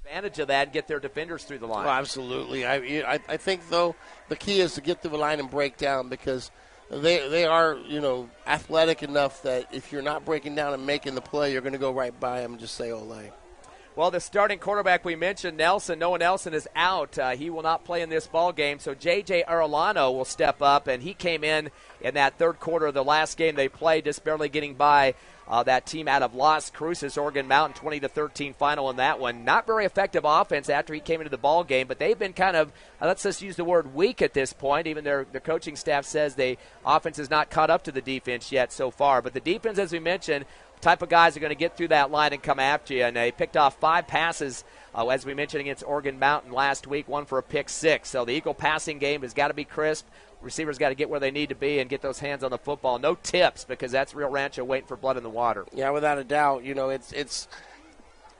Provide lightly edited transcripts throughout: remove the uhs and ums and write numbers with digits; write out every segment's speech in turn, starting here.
advantage of that and get their defenders through the line. Oh, absolutely. I think, though, the key is to get through the line and break down because they are, athletic enough that if you're not breaking down and making the play, you're going to go right by them and just say, Olay. Well, the starting quarterback we mentioned, Noah Nelson, is out. He will not play in this ball game, so J.J. Arellano will step up, and he came in that third quarter of the last game they played, just barely getting by that team out of Las Cruces, Organ Mountain, 20-13 final in that one. Not very effective offense after he came into the ball game, but they've been kind of, let's just use the word weak at this point. Even their coaching staff says the offense has not caught up to the defense yet so far. But the defense, as we mentioned, type of guys are going to get through that line and come after you. And they picked off 5 passes, as we mentioned, against Organ Mountain last week, 1 for a pick 6. So the Eagle passing game has got to be crisp. Receivers got to get where they need to be and get those hands on the football. No tips because that's Rio Rancho waiting for blood in the water. Yeah, without a doubt.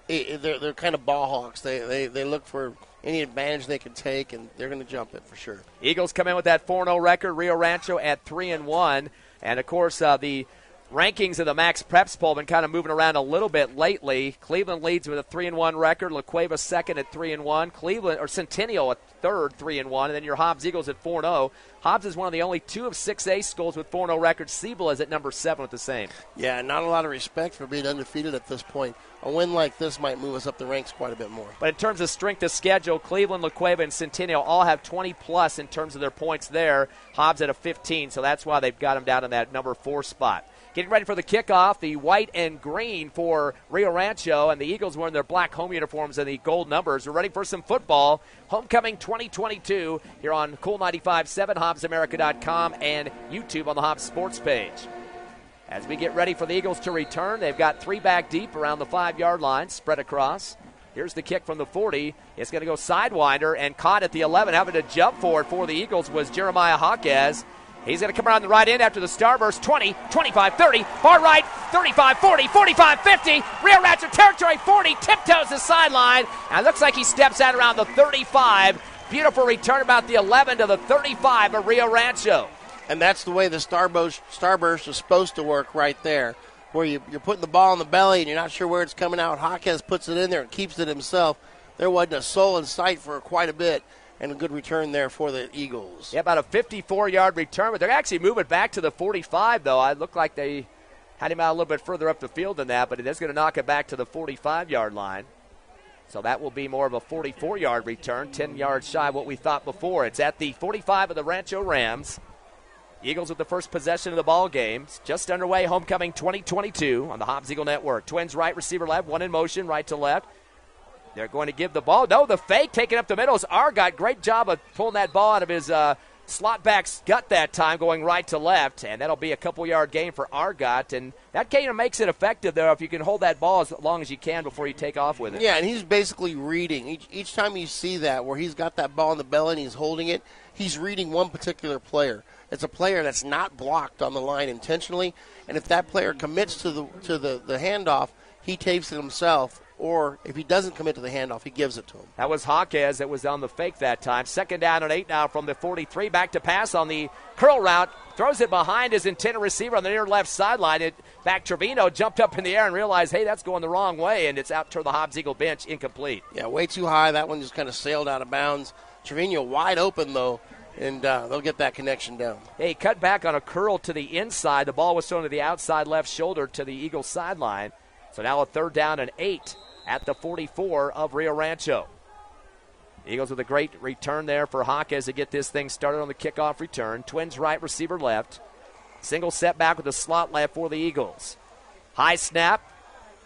They're kind of ball hawks. They look for any advantage they can take, and they're going to jump it for sure. Eagles come in with that 4-0 record. Rio Rancho at 3-1. And, of course, the rankings of the Max Preps poll have been kind of moving around a little bit lately. Cleveland leads with a 3-1 record. La Cueva second at 3-1. Centennial at third, 3-1. And then your Hobbs Eagles at 4-0. Hobbs is one of the only 2 of 6A schools with 4-0 records. Siebel is at number 7 with the same. Yeah, not a lot of respect for being undefeated at this point. A win like this might move us up the ranks quite a bit more. But in terms of strength of schedule, Cleveland, La Cueva, and Centennial all have 20-plus in terms of their points there. Hobbs at a 15, so that's why they've got them down in that number 4 spot. Getting ready for the kickoff, the white and green for Rio Rancho, and the Eagles wearing their black home uniforms and the gold numbers. We're ready for some football. Homecoming 2022 here on Cool 95.7, HobbsAmerica.com, and YouTube on the Hobbs Sports page. As we get ready for the Eagles to return, they've got 3 back deep around the 5-yard line, spread across. Here's the kick from the 40. It's going to go sidewinder and caught at the 11. Having to jump for it for the Eagles was Jeremiah Hawkes. He's going to come around the right end after the starburst. 20, 25, 30, far right, 35, 40, 45, 50. Rio Rancho territory, 40, tiptoes the sideline. And it looks like he steps out around the 35. Beautiful return about the 11 to the 35 of Rio Rancho. And that's the way the starburst is supposed to work right there, where you're putting the ball in the belly and you're not sure where it's coming out. Hawkes puts it in there and keeps it himself. There wasn't a soul in sight for quite a bit. And a good return there for the Eagles. Yeah, about a 54-yard return, but they're actually moving back to the 45, though. It looked like they had him out a little bit further up the field than that, but it is going to knock it back to the 45-yard line. So that will be more of a 44-yard return, 10 yards shy of what we thought before. It's at the 45 of the Rancho Rams. Eagles with the first possession of the ball game. It's just underway, homecoming 2022 on the Hobbs Eagle Network. Twins right, receiver left, 1 in motion, right to left. They're going to give the ball. No, the fake taken up the middle is Argot. Great job of pulling that ball out of his slot back's gut that time, going right to left. And that'll be a couple-yard gain for Argot. And that kind of makes it effective, though, if you can hold that ball as long as you can before you take off with it. Yeah, and he's basically reading. Each time you see that, where he's got that ball in the belly and he's holding it, he's reading one particular player. It's a player that's not blocked on the line intentionally. And if that player commits to the handoff, he tapes it himself. Or if he doesn't commit to the handoff, he gives it to him. That was Hawkes that was on the fake that time. 2nd down and 8 now from the 43. Back to pass on the curl route. Throws it behind his intended receiver on the near left sideline. Back Trevino jumped up in the air and realized, hey, that's going the wrong way. And it's out toward the Hobbs Eagle bench, incomplete. Yeah, way too high. That one just kind of sailed out of bounds. Trevino wide open, though. And they'll get that connection down. Hey, cut back on a curl to the inside. The ball was thrown to the outside left shoulder to the Eagles sideline. So now a 3rd down and 8 at the 44 of Rio Rancho. Eagles with a great return there for Hawkes to get this thing started on the kickoff return. Twins right, receiver left. Single setback with a slot left for the Eagles. High snap.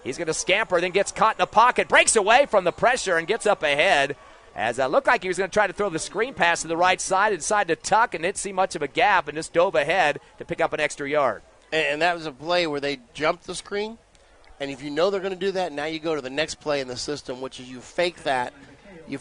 He's going to scamper, then gets caught in the pocket. Breaks away from the pressure and gets up ahead. As it looked like he was going to try to throw the screen pass to the right side, decided to tuck and didn't see much of a gap and just dove ahead to pick up an extra yard. And that was a play where they jumped the screen. And if you know they're going to do that, now you go to the next play in the system, which is you fake that. You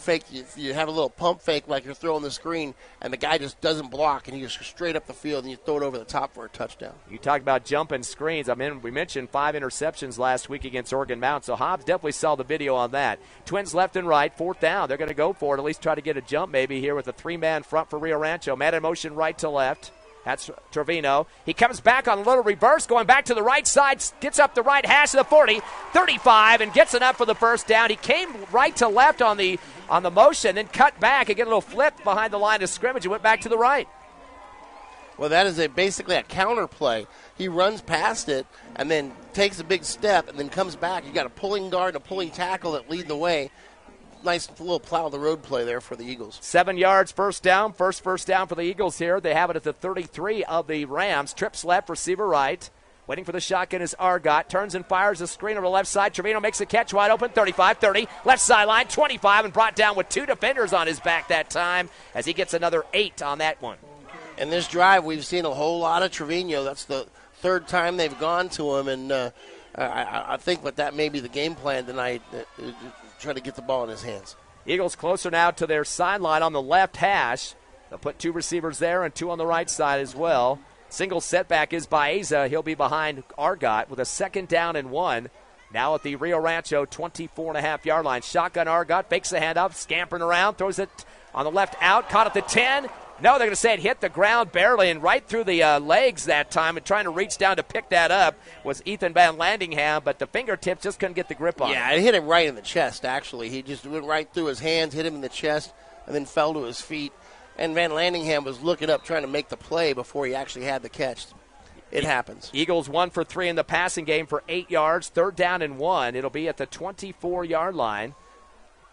have a little pump fake like you're throwing the screen, and the guy just doesn't block, and he just straight up the field, and you throw it over the top for a touchdown. You talked about jumping screens. I mean, we mentioned 5 interceptions last week against Organ Mountain, so Hobbs definitely saw the video on that. Twins left and right, 4th down. They're going to go for it, at least try to get a jump maybe here with a 3-man front for Rio Rancho. Man in motion right to left. That's Trevino. He comes back on a little reverse, going back to the right side, gets up the right hash of the 40, 35, and gets enough for the first down. He came right to left on the motion, then cut back and get a little flip behind the line of scrimmage and went back to the right. Well, that is basically a counter play. He runs past it and then takes a big step and then comes back. You got a pulling guard and a pulling tackle that lead the way. Nice little plow the road play there for the Eagles. 7 yards, first down. First down for the Eagles here. They have it at the 33 of the Rams. Trips left, receiver right. Waiting for the shotgun is Argot. Turns and fires a screen over the left side. Trevino makes a catch wide open. 35, 30. Left sideline, 25, and brought down with 2 defenders on his back that time as he gets another 8 on that one. In this drive, we've seen a whole lot of Trevino. That's the third time they've gone to him, and I think that may be the game plan tonight. Try to get the ball in his hands. Eagles closer now to their sideline on the left hash. They'll put 2 receivers there and 2 on the right side as well. Single setback is Baeza. He'll be behind Argot with a 2nd down and 1. Now at the Rio Rancho 24.5-yard line. Shotgun Argot fakes the handoff, scampering around, throws it on the left out, caught at the 10. No, they're going to say it hit the ground barely and right through the legs that time, and trying to reach down to pick that up was Ethan Van Landingham, but the fingertips just couldn't get the grip on it. Yeah, it hit him right in the chest, actually. He just went right through his hands, hit him in the chest, and then fell to his feet. And Van Landingham was looking up trying to make the play before he actually had the catch. It happens. Eagles 1 for 3 in the passing game for 8 yards, 3rd down and 1. It'll be at the 24-yard line.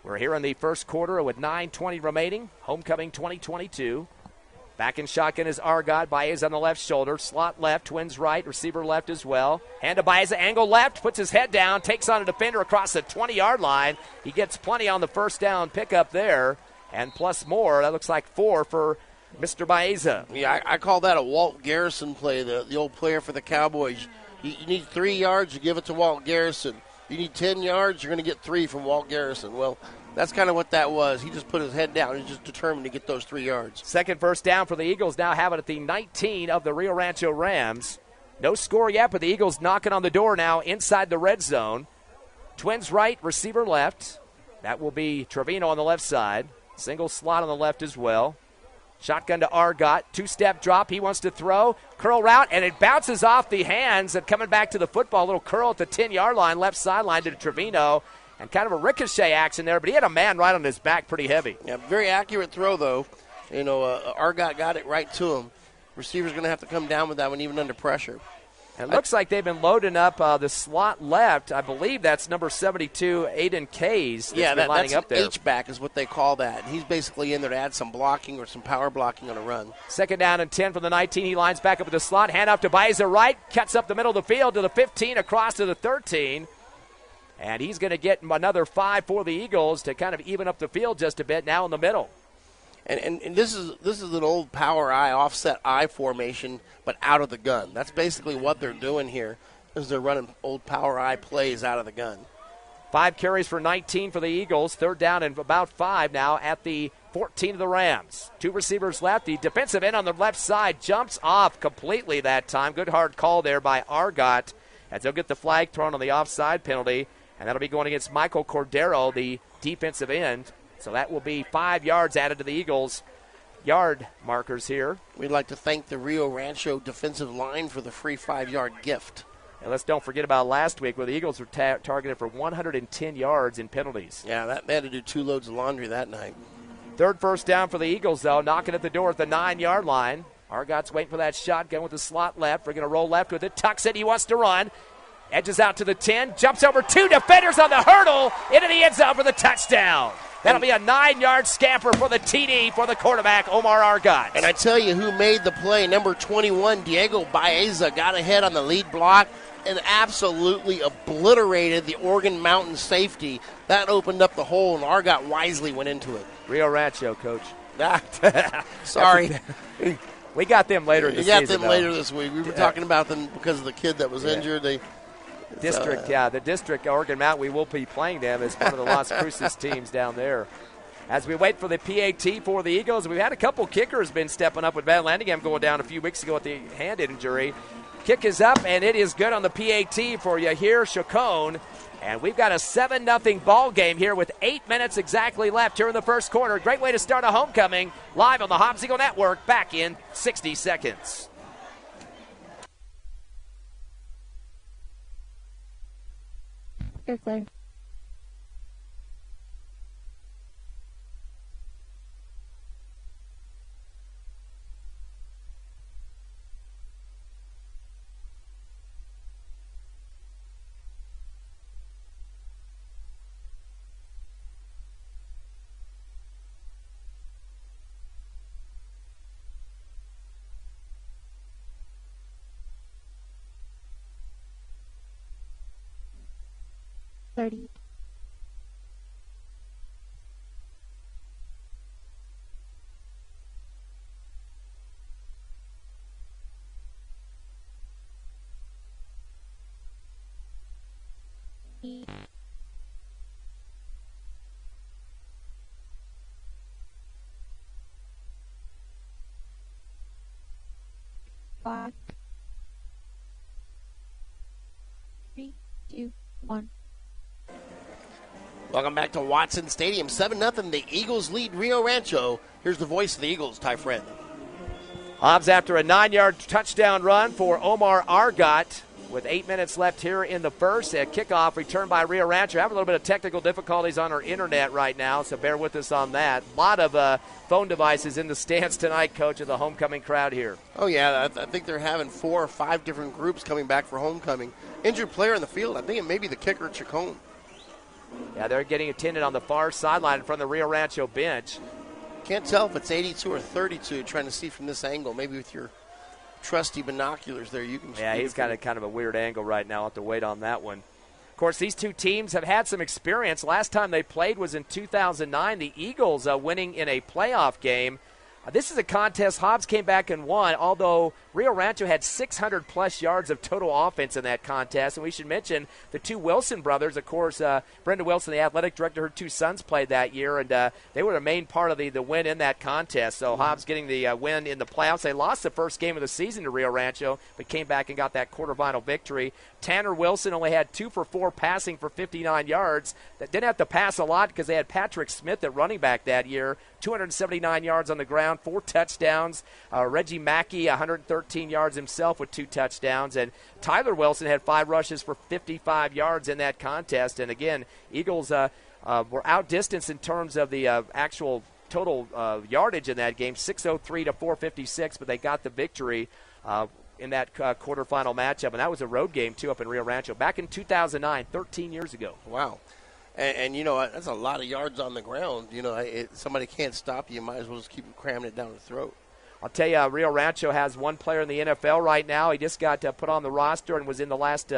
We're here in the first quarter with 9:20 remaining. Homecoming 2022. Back in shotgun is Argot. Baez on the left shoulder. Slot left, twins right, receiver left as well. Hand to Baez, angle left, puts his head down, takes on a defender across the 20-yard line. He gets plenty on the first down pickup there, and plus more. That looks like 4 for Mr. Baeza. Yeah, I call that a Walt Garrison play, the old player for the Cowboys. You need 3 yards, you give it to Walt Garrison. You need 10 yards, you're going to get 3 from Walt Garrison. Well, that's kind of what that was. He just put his head down. He's just determined to get those 3 yards. Second first down for the Eagles. Now have it at the 19 of the Rio Rancho Rams. No score yet, but the Eagles knocking on the door now inside the red zone. Twins right, receiver left. That will be Trevino on the left side. Single slot on the left as well. Shotgun to Argot. 2-step drop. He wants to throw. Curl route, and it bounces off the hands and coming back to the football. A little curl at the 10-yard line, left sideline to Trevino. And kind of a ricochet action there, but he had a man right on his back pretty heavy. Yeah, very accurate throw, though. You know, Argot got it right to him. Receiver's going to have to come down with that one even under pressure. It looks like they've been loading up the slot left. I believe that's number 72, Aiden Kays. That's lining up there. H-back is what they call that. He's basically in there to add some blocking or some power blocking on a run. 2nd down and 10 from the 19. He lines back up with the slot. Hand off to Baeza right. Cuts up the middle of the field to the 15, across to the 13. And he's going to get another 5 for the Eagles to kind of even up the field just a bit now in the middle. And this is an old power eye, offset eye formation, but out of the gun. That's basically what they're doing here, is they're running old power eye plays out of the gun. 5 carries for 19 for the Eagles. 3rd down and about 5 now at the 14 of the Rams. 2 receivers left. The defensive end on the left side jumps off completely that time. Good hard call there by Argot as they'll get the flag thrown on the offside penalty. And that'll be going against Michael Cordero, the defensive end. So that will be 5 yards added to the Eagles' yard markers here. We'd like to thank the Rio Rancho defensive line for the free 5-yard gift. And let's don't forget about last week where the Eagles were targeted for 110 yards in penalties. Yeah, they had to do 2 loads of laundry that night. 3rd first down for the Eagles, though, knocking at the door at the 9-yard line. Argot's waiting for that shotgun with the slot left. We're going to roll left with it. Tucks it. He wants to run. Edges out to the 10, jumps over 2 defenders on the hurdle, into the end zone for the touchdown. That'll be a 9-yard scamper for the TD for the quarterback, Omar Argot. And I tell you who made the play, number 21, Diego Baeza, got ahead on the lead block and absolutely obliterated the Oregon Mountain safety. That opened up the hole, and Argot wisely went into it. Rio Rancho, Coach. Sorry. We got them later this season. We got them later this week. We were talking about them because of the kid that was injured. The district, Oregon Mountain, we will be playing them as part of the Las Cruces teams down there. As we wait for the PAT for the Eagles, we've had a couple kickers been stepping up with Van Landingham going down a few weeks ago with the hand injury. Kick is up, and it is good on the PAT for Yahir Chacon. And we've got a 7-0 ball game here with 8 minutes exactly left here in the first quarter. Great way to start a homecoming live on the Hobbs Eagle Network. Back in 60 seconds. You're clear. Thirty. Five. 3, 2, 1. Welcome back to Watson Stadium. 7-0. The Eagles lead Rio Rancho. Here's the voice of the Eagles, Ty Friend. Hobbs after a 9-yard touchdown run for Omar Argot with 8 minutes left here in the first. A kickoff return by Rio Rancho. Having a little bit of technical difficulties on our internet right now, so bear with us on that. A lot of phone devices in the stands tonight, Coach, of the homecoming crowd here. Oh, yeah. I think they're having 4 or 5 different groups coming back for homecoming. Injured player in the field. I think it may be the kicker, Chacon. Yeah, they're getting attended on the far sideline in front of the Rio Rancho bench. Can't tell if it's 82 or 32, trying to see from this angle. Maybe with your trusty binoculars there, you can see. Yeah, he's got a kind of a weird angle right now. I'll have to wait on that one. Of course, these two teams have had some experience. Last time they played was in 2009. The Eagles winning in a playoff game. This is a contest Hobbs came back and won, although Rio Rancho had 600-plus yards of total offense in that contest. And we should mention the two Wilson brothers. Of course, Brenda Wilson, the athletic director, her two sons played that year, and they were the main part of the win in that contest. So Hobbs getting the win in the playoffs. They lost the first game of the season to Rio Rancho, but came back and got that quarterfinal victory. Tanner Wilson only had 2 for 4 passing for 59 yards. That didn't have to pass a lot because they had Patrick Smith at running back that year. 279 yards on the ground, 4 touchdowns. Reggie Mackey, 113 yards himself with 2 touchdowns. And Tyler Wilson had 5 rushes for 55 yards in that contest. And again, Eagles were outdistanced in terms of the actual total yardage in that game, 603 to 456, but they got the victory in that quarterfinal matchup. And that was a road game, too, up in Rio Rancho back in 2009, 13 years ago. Wow. And you know, that's a lot of yards on the ground. You know, somebody can't stop you. You might as well just keep cramming it down the throat. I'll tell you, Rio Rancho has one player in the NFL right now. He just got put on the roster and was in the last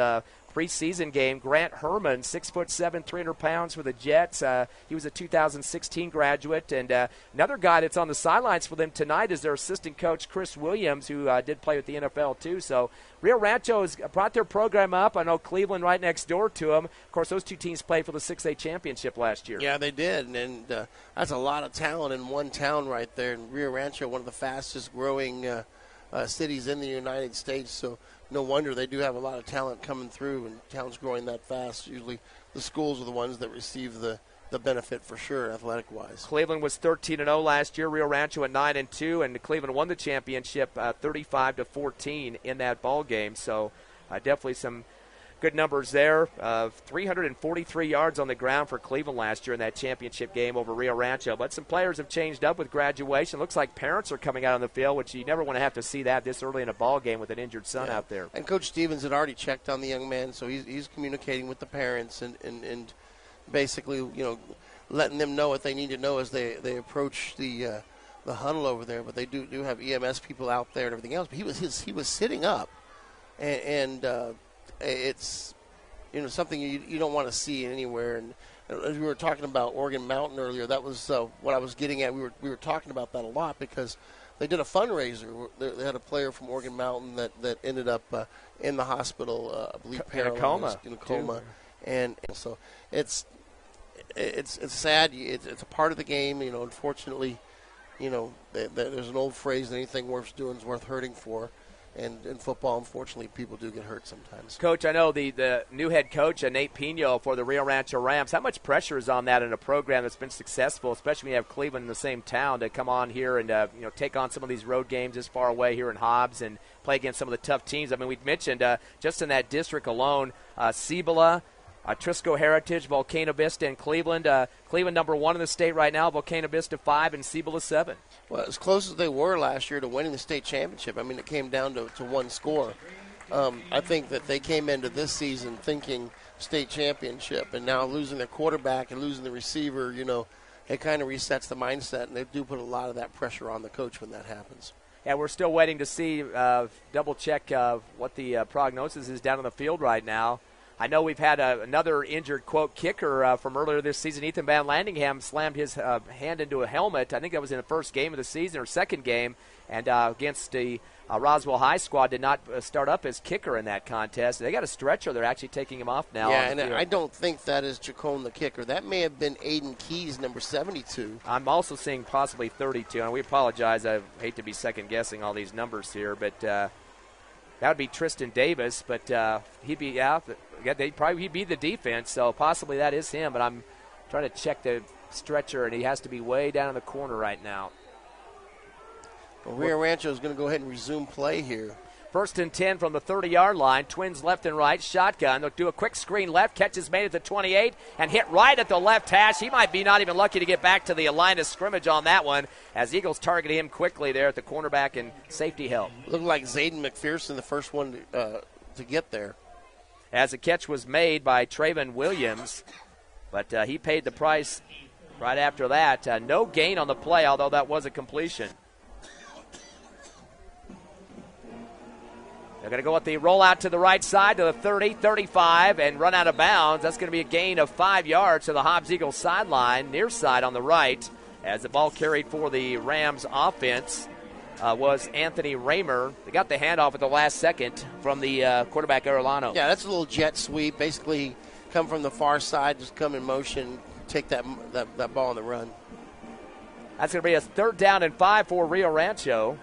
preseason game. Grant Herman, 6'7", 300 pounds for the Jets. He was a 2016 graduate. And another guy that's on the sidelines for them tonight is their assistant coach, Chris Williams, who did play with the NFL too. So Rio Rancho has brought their program up. I know Cleveland right next door to them. Of course, those two teams played for the 6A championship last year. Yeah, they did. And that's a lot of talent in one town right there. And Rio Rancho, one of the fastest growing cities in the United States. So no wonder they do have a lot of talent coming through, and towns growing that fast. Usually the schools are the ones that receive the benefit for sure, athletic-wise. Cleveland was 13-0 last year. Rio Rancho at 9-2, and Cleveland won the championship 35-14 in that ball game. So definitely some good numbers there. 343 yards on the ground for Cleveland last year in that championship game over Rio Rancho. But some players have changed up with graduation. Looks like parents are coming out on the field, which you never want to have to see that this early in a ball game with an injured son out there. And Coach Stevens had already checked on the young man, so he's communicating with the parents and basically, you know, letting them know what they need to know as they approach the huddle over there. But they do have EMS people out there and everything else. But he was sitting up, and it's, you know, something you don't want to see anywhere. And as we were talking about Oregon Mountain earlier, that was what I was getting at. We were talking about that a lot because they did a fundraiser. They had a player from Oregon Mountain that ended up in the hospital, I believe, paralyzed, in a coma. And so it's sad. It's a part of the game. You know, unfortunately, you know, there's an old phrase: anything worth doing is worth hurting for. And in football, unfortunately, people do get hurt sometimes. Coach, I know the new head coach, Nate Pino, for the Rio Rancho Rams, how much pressure is on that in a program that's been successful, especially when you have Cleveland in the same town, to come on here and take on some of these road games this far away here in Hobbs and play against some of the tough teams? I mean, we've mentioned just in that district alone, Cibola, Trisco Heritage, Volcano Vista, and Cleveland. Cleveland number 1 in the state right now, Volcano Vista 5, and Cibola 7. Well, as close as they were last year to winning the state championship, I mean, it came down to one score. I think that they came into this season thinking state championship, and now losing their quarterback and losing the receiver, it kind of resets the mindset, and they do put a lot of that pressure on the coach when that happens. Yeah, we're still waiting to see, double-check what the prognosis is down on the field right now. I know we've had another injured, quote, kicker from earlier this season. Ethan Van Landingham slammed his hand into a helmet. I think that was in the first game of the season or second game, and against the Roswell High squad did not start up as kicker in that contest. They got a stretcher. They're actually taking him off now. Yeah, and I don't think that is Chacon the kicker. That may have been Aiden Keys, number 72. I'm also seeing possibly 32, and we apologize. I hate to be second-guessing all these numbers here, but that would be Tristan Davis, but he'd be he'd be the defense, so possibly that is him, but I'm trying to check the stretcher, and he has to be way down in the corner right now. Well, Rio Rancho is going to go ahead and resume play here. 1st and 10 from the 30-yard line. Twins left and right. Shotgun. They'll do a quick screen left. Catch is made at the 28 and hit right at the left hash. He might be not even lucky to get back to the line of scrimmage on that one as Eagles target him quickly there at the cornerback and safety help. Looked like Zayden McPherson, the first one to get there. As the catch was made by Traven Williams, but he paid the price right after that. No gain on the play, although that was a completion. They're going to go with the rollout to the right side to the 30, 35, and run out of bounds. That's going to be a gain of 5 yards to the Hobbs Eagles sideline, near side on the right, as the ball carried for the Rams offense was Anthony Raymer. They got the handoff at the last second from the quarterback Arellano. Yeah, that's a little jet sweep. Basically come from the far side, just come in motion, take that ball on the run. That's going to be a 3rd down and 5 for Rio Rancho.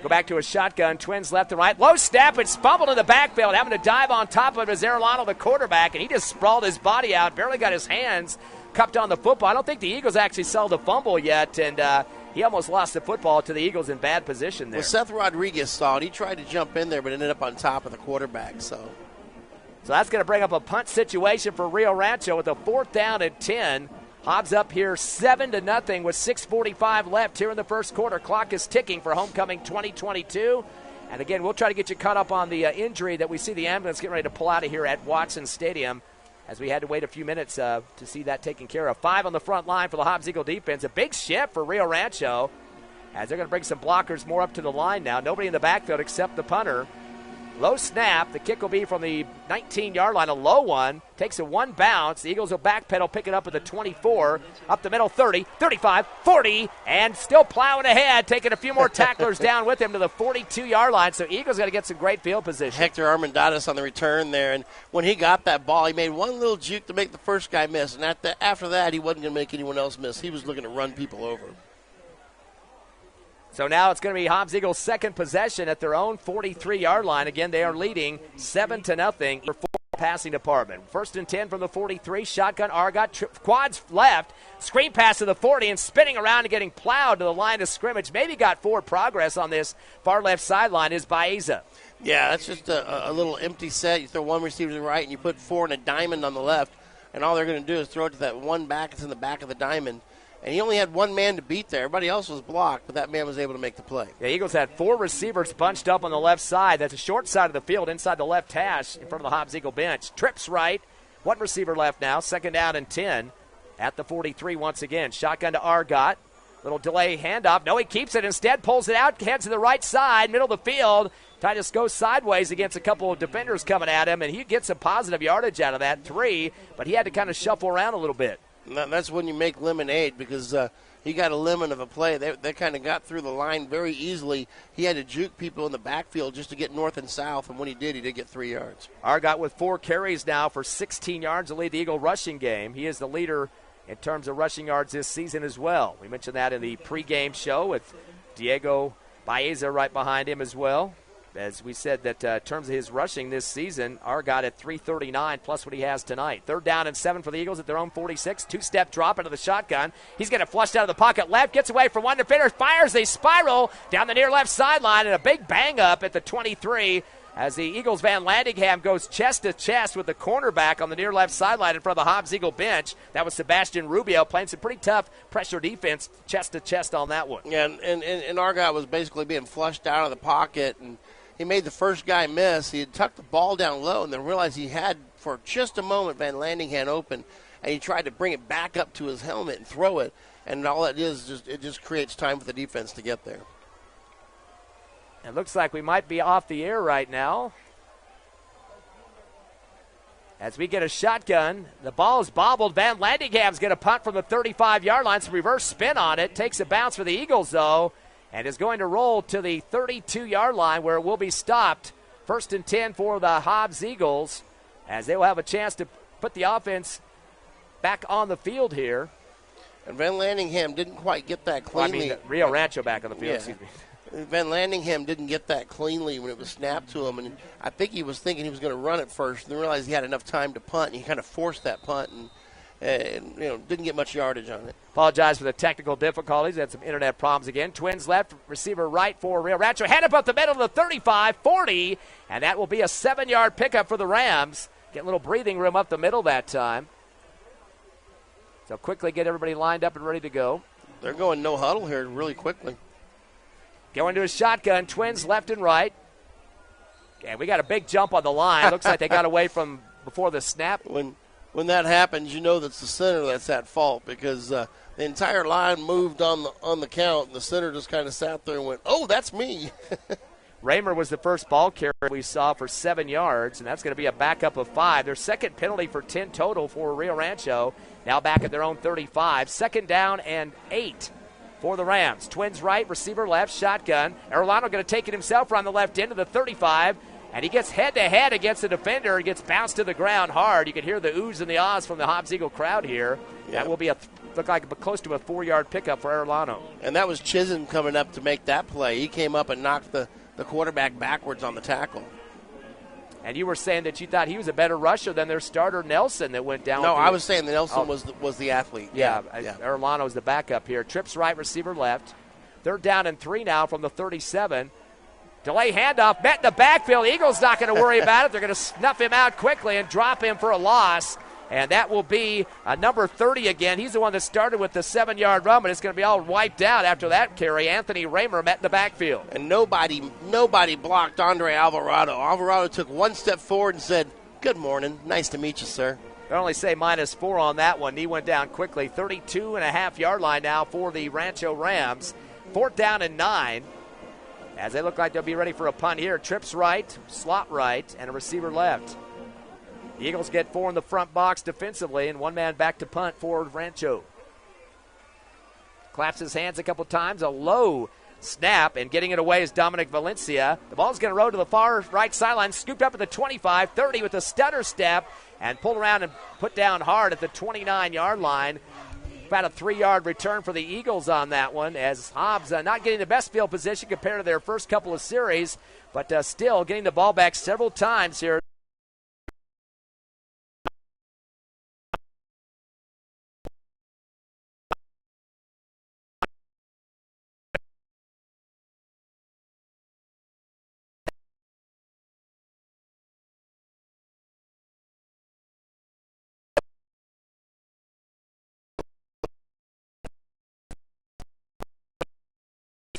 Go back to a shotgun. Twins left and right. Low snap. It's fumbled in the backfield. Having to dive on top of it is Arellano, the quarterback, and he just sprawled his body out. Barely got his hands cupped on the football. I don't think the Eagles actually saw the fumble yet, and he almost lost the football to the Eagles in bad position there. Well, Seth Rodriguez saw it. He tried to jump in there, but ended up on top of the quarterback. So that's going to bring up a punt situation for Rio Rancho with a 4th down and 10. Hobbs up here 7-0 with 6:45 left here in the first quarter. Clock is ticking for homecoming 2022. And again, we'll try to get you caught up on the injury that we see the ambulance getting ready to pull out of here at Watson Stadium, as we had to wait a few minutes to see that taken care of. 5 on the front line for the Hobbs Eagle defense. A big shift for Rio Rancho, as they're going to bring some blockers more up to the line now. Nobody in the backfield except the punter. Low snap. The kick will be from the 19-yard line, a low one. Takes a one bounce. The Eagles will backpedal, pick it up at the 24. Up the middle, 30, 35, 40, and still plowing ahead, taking a few more tacklers down with him to the 42-yard line. So Eagles got to get some great field position. Hector Armendariz on the return there, and when he got that ball, he made one little juke to make the first guy miss, and after that, he wasn't going to make anyone else miss. He was looking to run people over. So now it's going to be Hobbs Eagles' second possession at their own 43-yard line. Again, they are leading 7-0 for passing department. 1st and 10 from the 43. Shotgun Argot. Quads left. Screen pass to the 40 and spinning around and getting plowed to the line of scrimmage. Maybe got forward progress on this far left sideline is Baeza. Yeah, that's just a little empty set. You throw one receiver to the right and you put 4 in a diamond on the left. And all they're going to do is throw it to that one back that's in the back of the diamond. And he only had one man to beat there. Everybody else was blocked, but that man was able to make the play. The Eagles had 4 receivers bunched up on the left side. That's a short side of the field inside the left hash in front of the Hobbs Eagle bench. Trips right. One receiver left now. 2nd down and 10 at the 43 once again. Shotgun to Argot. Little delay handoff. No, he keeps it. Instead, pulls it out, heads to the right side, middle of the field. Titus goes sideways against a couple of defenders coming at him, and he gets a positive yardage out of that, 3, but he had to kind of shuffle around a little bit. That's when you make lemonade, because he got a lemon of a play. They kind of got through the line very easily. He had to juke people in the backfield just to get north and south, and when he did 3 yards. Argot with 4 carries now for 16 yards to lead the Eagle rushing game. He is the leader in terms of rushing yards this season as well. We mentioned that in the pregame show with Diego Baeza right behind him as well. As we said, that in terms of his rushing this season, Argot at 339 plus what he has tonight. 3rd down and 7 for the Eagles at their own 46. 2-step drop into the shotgun. He's going to flush out of the pocket left, gets away from one defender, fires a spiral down the near left sideline, and a big bang up at the 23 as the Eagles' Van Landingham goes chest to chest with the cornerback on the near left sideline in front of the Hobbs Eagle bench. That was Sebastian Rubio playing some pretty tough pressure defense chest to chest on that one. Yeah, and Argot was basically being flushed out of the pocket, and he made the first guy miss. He had tucked the ball down low and then realized he had, for just a moment, Van Landingham open, and he tried to bring it back up to his helmet and throw it, and all it is, it just creates time for the defense to get there. It looks like we might be off the air right now. As we get a shotgun, the ball is bobbled. Van Landingham's going to punt from the 35-yard line. Some reverse spin on it. Takes a bounce for the Eagles, though, and is going to roll to the 32-yard line where it will be stopped. 1st and 10 for the Hobbs Eagles, as they will have a chance to put the offense back on the field here. And Van Landingham didn't quite get that cleanly. Well, Rio Rancho back on the field, excuse me. Van Landingham didn't get that cleanly when it was snapped to him, and I think he was thinking he was going to run it first, and then realized he had enough time to punt, and he kind of forced that punt, and didn't get much yardage on it. Apologize for the technical difficulties. Had some internet problems again. Twins left, receiver right for Rio Rancho. Head up the middle of the 35, 40, and that will be a 7-yard pickup for the Rams. Get a little breathing room up the middle that time. So quickly get everybody lined up and ready to go. They're going no huddle here really quickly. Going to a shotgun, Twins left and right. And we got a big jump on the line. Looks like they got away from before the snap. When that happens, you know that's the center that's at fault, because the entire line moved on the count, and the center just kind of sat there and went, "Oh, that's me." Raymer was the first ball carrier we saw for 7 yards, and that's going to be a backup of 5. Their second penalty for 10 total for Rio Rancho. Now back at their own 35. 2nd down and 8. For the Rams. Twins right, receiver left, shotgun. Arellano going to take it himself around the left end of the 35, and he gets head-to-head against the defender and gets bounced to the ground hard. You can hear the oohs and the ahs from the Hobbs Eagle crowd here. Yep. That will be look like close to a 4-yard pickup for Arellano. And that was Chisholm coming up to make that play. He came up and knocked the quarterback backwards on the tackle. And you were saying that you thought he was a better rusher than their starter Nelson that went down. No, I was saying that Nelson was the athlete. Yeah. Arellano is the backup here. Trips right, receiver left. 3rd down and 3 now from the 37. Delay handoff, met in the backfield. Eagles not going to worry about it. They're going to snuff him out quickly and drop him for a loss. And that will be number 30 again. He's the one that started with the 7-yard run, but it's going to be all wiped out after that carry. Anthony Raymer met in the backfield. And nobody blocked Andre Alvarado. Alvarado took 1 step forward and said, "Good morning. Nice to meet you, sir." They only say -4 on that one. He went down quickly. 32.5-yard line now for the Rancho Rams. 4th down and 9. As they look like they'll be ready for a punt here. Trips right, slot right, and a receiver left. The Eagles get 4 in the front box defensively, and 1 man back to punt for Rancho. Claps his hands a couple times. A low snap, and getting it away is Dominic Valencia. The ball's going to roll to the far right sideline, scooped up at the 25, 30 with a stutter step, and pulled around and put down hard at the 29-yard line. About a 3-yard return for the Eagles on that one, as Hobbs not getting the best field position compared to their first couple of series, but still getting the ball back several times here.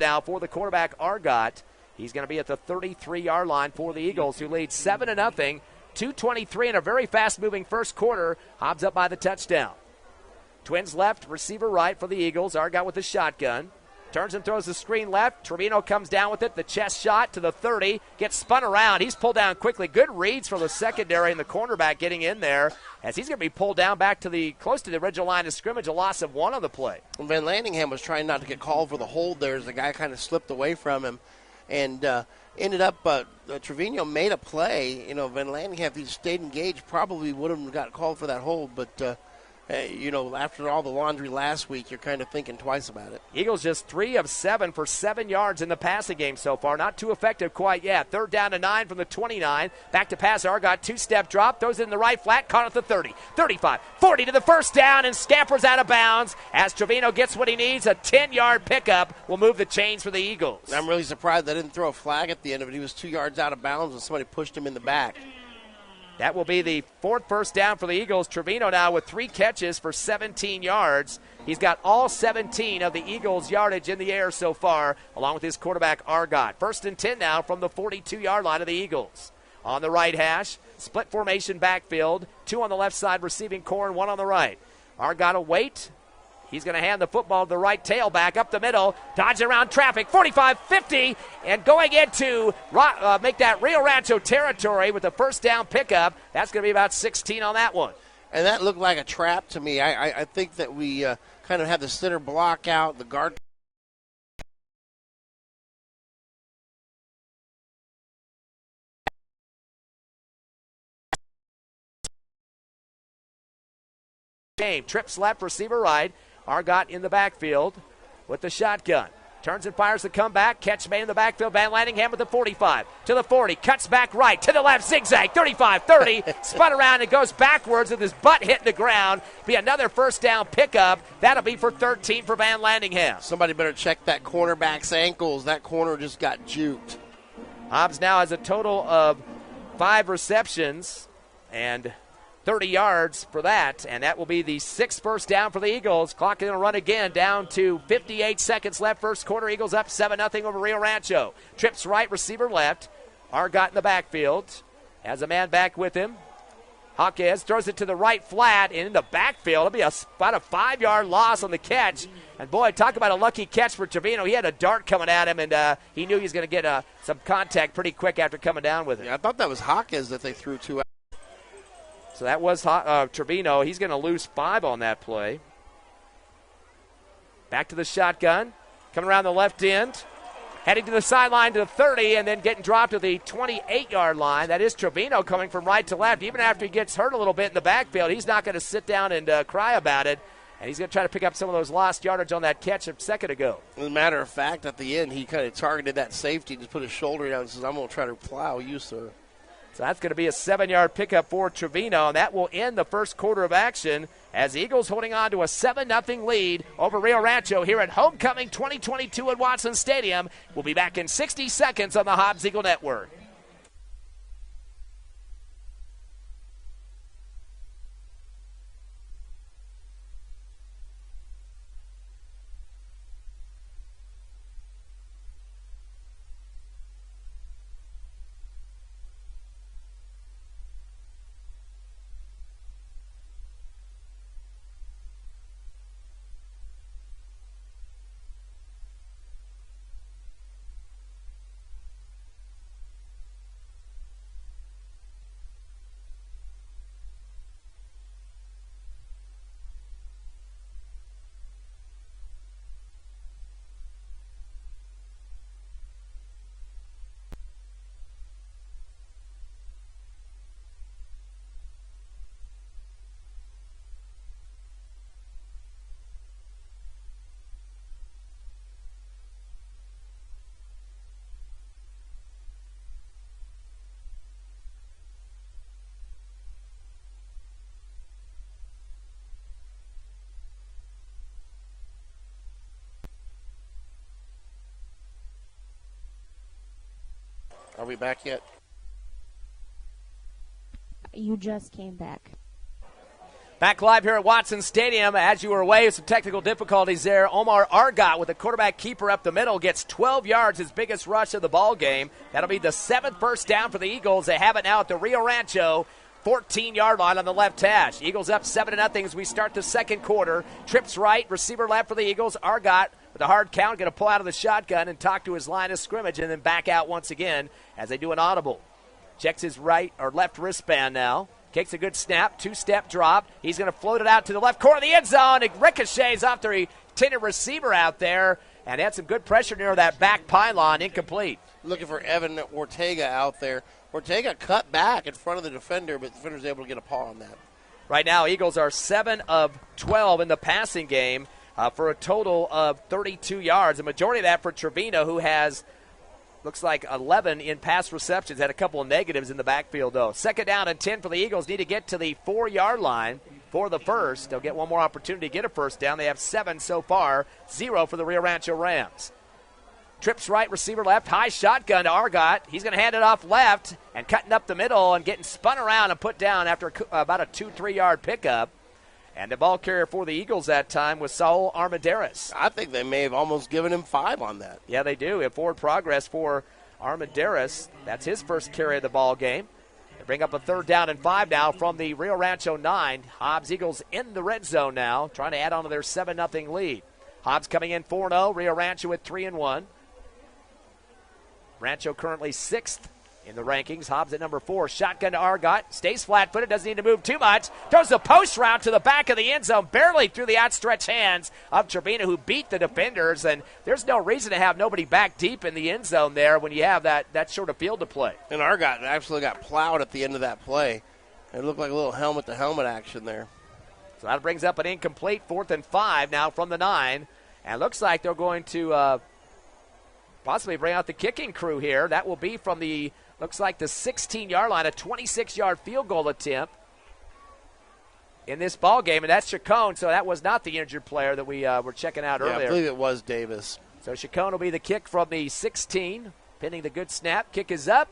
Now for the quarterback Argot. He's going to be at the 33-yard line for the Eagles, who lead 7-0. 2:23 in a very fast-moving first quarter. Hobbs up by the touchdown. Twins left, receiver right for the Eagles. Argot with the shotgun. Turns and throws the screen left. Trevino comes down with it. The chest shot to the 30. Gets spun around. He's pulled down quickly. Good reads from the secondary and the cornerback getting in there, as he's going to be pulled down back to close to the original line of scrimmage. A loss of 1 on the play. Van Landingham was trying not to get called for the hold there as the guy kind of slipped away from him, and ended up Trevino made a play. Van Landingham, if he stayed engaged, probably would have got called for that hold, but after all the laundry last week, you're kind of thinking twice about it. Eagles just 3 of 7 for 7 yards in the passing game so far. Not too effective quite yet. 3rd down and 9 from the 29. Back to pass. Argot, 2-step drop. Throws it in the right flat. Caught at the 30, 35, 40 to the first down and scampers out of bounds as Trevino gets what he needs. A 10-yard pickup will move the chains for the Eagles. I'm really surprised they didn't throw a flag at the end of it. He was 2 yards out of bounds and somebody pushed him in the back. That will be the 4th first down for the Eagles. Trevino now with 3 catches for 17 yards. He's got all 17 of the Eagles' yardage in the air so far, along with his quarterback, Argot. 1st and 10 now from the 42-yard line of the Eagles. On the right hash, split formation backfield. 2 on the left side receiving core and 1 on the right. Argot will wait. He's going to hand the football to the right tailback up the middle, dodge around traffic, 45-50, and going into make that Rio Rancho territory with the first down pickup. That's going to be about 16 on that one. And that looked like a trap to me. I think that we kind of had the center block out, the guard. Trips left, receiver right. Argot in the backfield with the shotgun. Turns and fires the comeback. Catch made in the backfield. Van Landingham with the 45 to the 40. Cuts back right to the left. Zigzag. 35, 30. Spun around and goes backwards with his butt hitting the ground. Be another first down pickup. That'll be for 13 for Van Landingham. Somebody better check that cornerback's ankles. That corner just got juked. Hobbs now has a total of 5 receptions and 30 yards for that, and that will be the 6th first down for the Eagles. Clock going to run again, down to 58 seconds left. First quarter, Eagles up 7-0 over Rio Rancho. Trips right, receiver left. Argot in the backfield. Has a man back with him. Hawkes throws it to the right flat in the backfield. It'll be about a 5-yard loss on the catch. And boy, talk about a lucky catch for Trevino. He had a dart coming at him, and he knew he was going to get some contact pretty quick after coming down with it. Yeah, I thought that was Hawkes that they threw to. So that was Trevino. He's going to lose 5 on that play. Back to the shotgun. Coming around the left end. Heading to the sideline to the 30 and then getting dropped to the 28-yard line. That is Trevino coming from right to left. Even after he gets hurt a little bit in the backfield, he's not going to sit down and cry about it. And he's going to try to pick up some of those lost yardage on that catch a second ago. As a matter of fact, at the end, he kind of targeted that safety, just put his shoulder down and says, I'm going to try to plow you, sir. So that's going to be a 7-yard pickup for Trevino, and that will end the first quarter of action as the Eagles holding on to a 7-0 lead over Rio Rancho here at Homecoming 2022 at Watson Stadium. We'll be back in 60 seconds on the Hobbs Eagle Network. Are we back yet? You just came back. Back live here at Watson Stadium. As you were away, some technical difficulties there. Omar Argot with a quarterback keeper up the middle gets 12 yards, his biggest rush of the ball game. That'll be the 7th first down for the Eagles. They have it now at the Rio Rancho 14-yard line on the left hash. Eagles up 7-0 as we start the second quarter. Trips right, receiver left for the Eagles. Argot with a hard count, going to pull out of the shotgun and talk to his line of scrimmage and then back out once again as they do an audible. Checks his right or left wristband now. Kicks a good snap, 2-step drop. He's going to float it out to the left corner of the end zone. It ricochets off the intended receiver out there and had some good pressure near that back pylon. Incomplete. Looking for Evan Ortega out there. Ortega cut back in front of the defender, but the defender's able to get a paw on that. Right now, Eagles are 7 of 12 in the passing game for a total of 32 yards. A majority of that for Trevino, who has, looks like 11 in pass receptions. Had a couple of negatives in the backfield, though. 2nd down and 10 for the Eagles. Need to get to the 4-yard line for the first. They'll get one more opportunity to get a first down. They have 7 so far, 0 for the Rio Rancho Rams. Trips right, receiver left, high shotgun to Argott. He's going to hand it off left and cutting up the middle and getting spun around and put down after about a 2-3 yard pickup. And the ball carrier for the Eagles that time was Saul Armendariz. I think they may have almost given him 5 on that. Yeah, they do. A forward progress for Armendariz. That's his first carry of the ball game. They bring up a 3rd down and 5 now from the Rio Rancho 9. Hobbs Eagles in the red zone now, trying to add on to their 7-0 lead. Hobbs coming in 4-0. Rio Rancho at 3-1. Rancho currently 6th in the rankings. Hobbs at number 4. Shotgun to Argott. Stays flat-footed. Doesn't need to move too much. Throws the post route to the back of the end zone. Barely through the outstretched hands of Trevino, who beat the defenders. And there's no reason to have nobody back deep in the end zone there when you have that sort of field to play. And Argott actually got plowed at the end of that play. It looked like a little helmet-to-helmet action there. So that brings up an incomplete 4th and 5 now from the 9. And looks like they're going to possibly bring out the kicking crew here. That will be from looks like the 16-yard line, a 26-yard field goal attempt in this ball game, and that's Chacon. So that was not the injured player that we were checking out earlier. I believe it was Davis. So Chacon will be the kick from the 16, pending the good snap. Kick is up.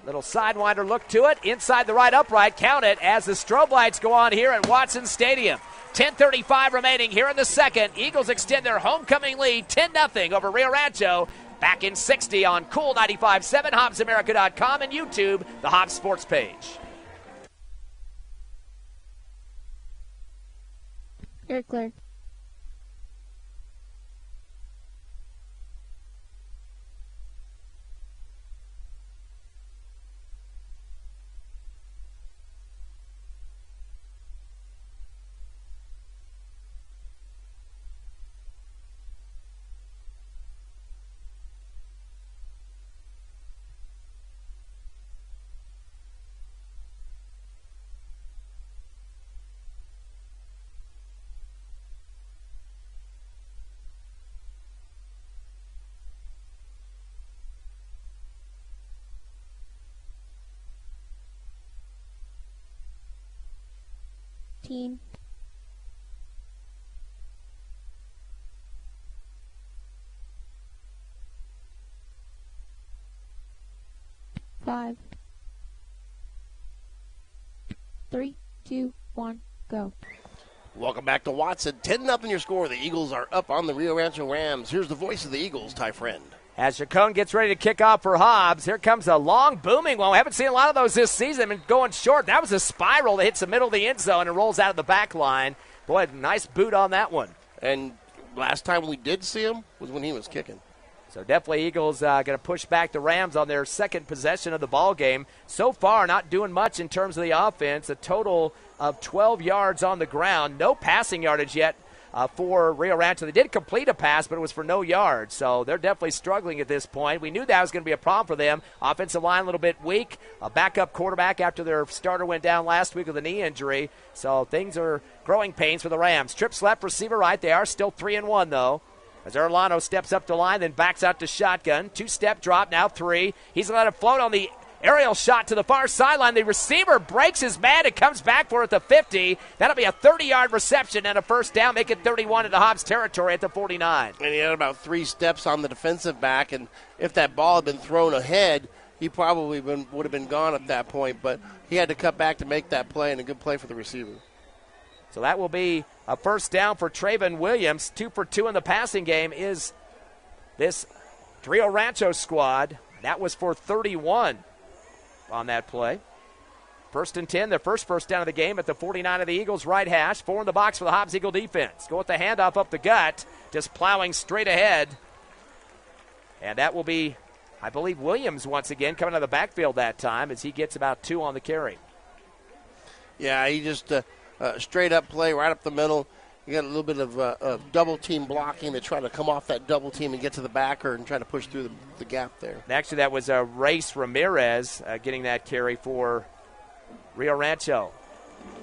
Little sidewinder look to it. Inside the right upright. Count it as the strobe lights go on here at Watson Stadium. 10:35 remaining here in the second. Eagles extend their homecoming lead 10-0 over Rio Rancho. Back in 60 on Cool 95.7, HobbsAmerica.com, and YouTube, the Hobbs Sports page. You're clear. Team. Five. 3, 2, 1, go. Welcome back to Watson. 10-0 your score. The Eagles are up on the Rio Rancho Rams. Here's the voice of the Eagles, Ty Friend. As Chacon gets ready to kick off for Hobbs, here comes a long booming one. We haven't seen a lot of those this season. Been going short. That was a spiral that hits the middle of the end zone and rolls out of the back line. Boy, nice boot on that one. And last time we did see him was when he was kicking. So definitely Eagles going to push back the Rams on their second possession of the ball game. So far, not doing much in terms of the offense. A total of 12 yards on the ground. No passing yardage yet for Rio Rancho. They did complete a pass, but it was for no yards. So they're definitely struggling at this point. We knew that was going to be a problem for them. Offensive line a little bit weak. A backup quarterback after their starter went down last week with a knee injury. So things are growing pains for the Rams. Trips left, receiver right. They are still 3-1, though. As Erlano steps up the line, then backs out to shotgun. 2-step drop, now 3. He's going to let it float on the aerial shot to the far sideline. The receiver breaks his man and comes back for it at the 50. That'll be a 30-yard reception and a first down. Make it 31 into Hobbs territory at the 49. And he had about 3 steps on the defensive back, and if that ball had been thrown ahead, he probably would have been gone at that point. But he had to cut back to make that play, and a good play for the receiver. So that will be a first down for Traven Williams. 2 for 2 in the passing game is this Rio Rancho squad. That was for 31 on that play. 1st and 10, their first down of the game at the 49 of the Eagles' right hash. 4 in the box for the Hobbs Eagle defense. Go with the handoff up the gut, just plowing straight ahead. And that will be, I believe, Williams once again coming out of the backfield that time as he gets about 2 on the carry. Yeah, he just straight up play right up the middle. You got a little bit of double team blocking to try to come off that double team and get to the backer and try to push through the gap there. And actually, that was Race Ramirez getting that carry for Rio Rancho.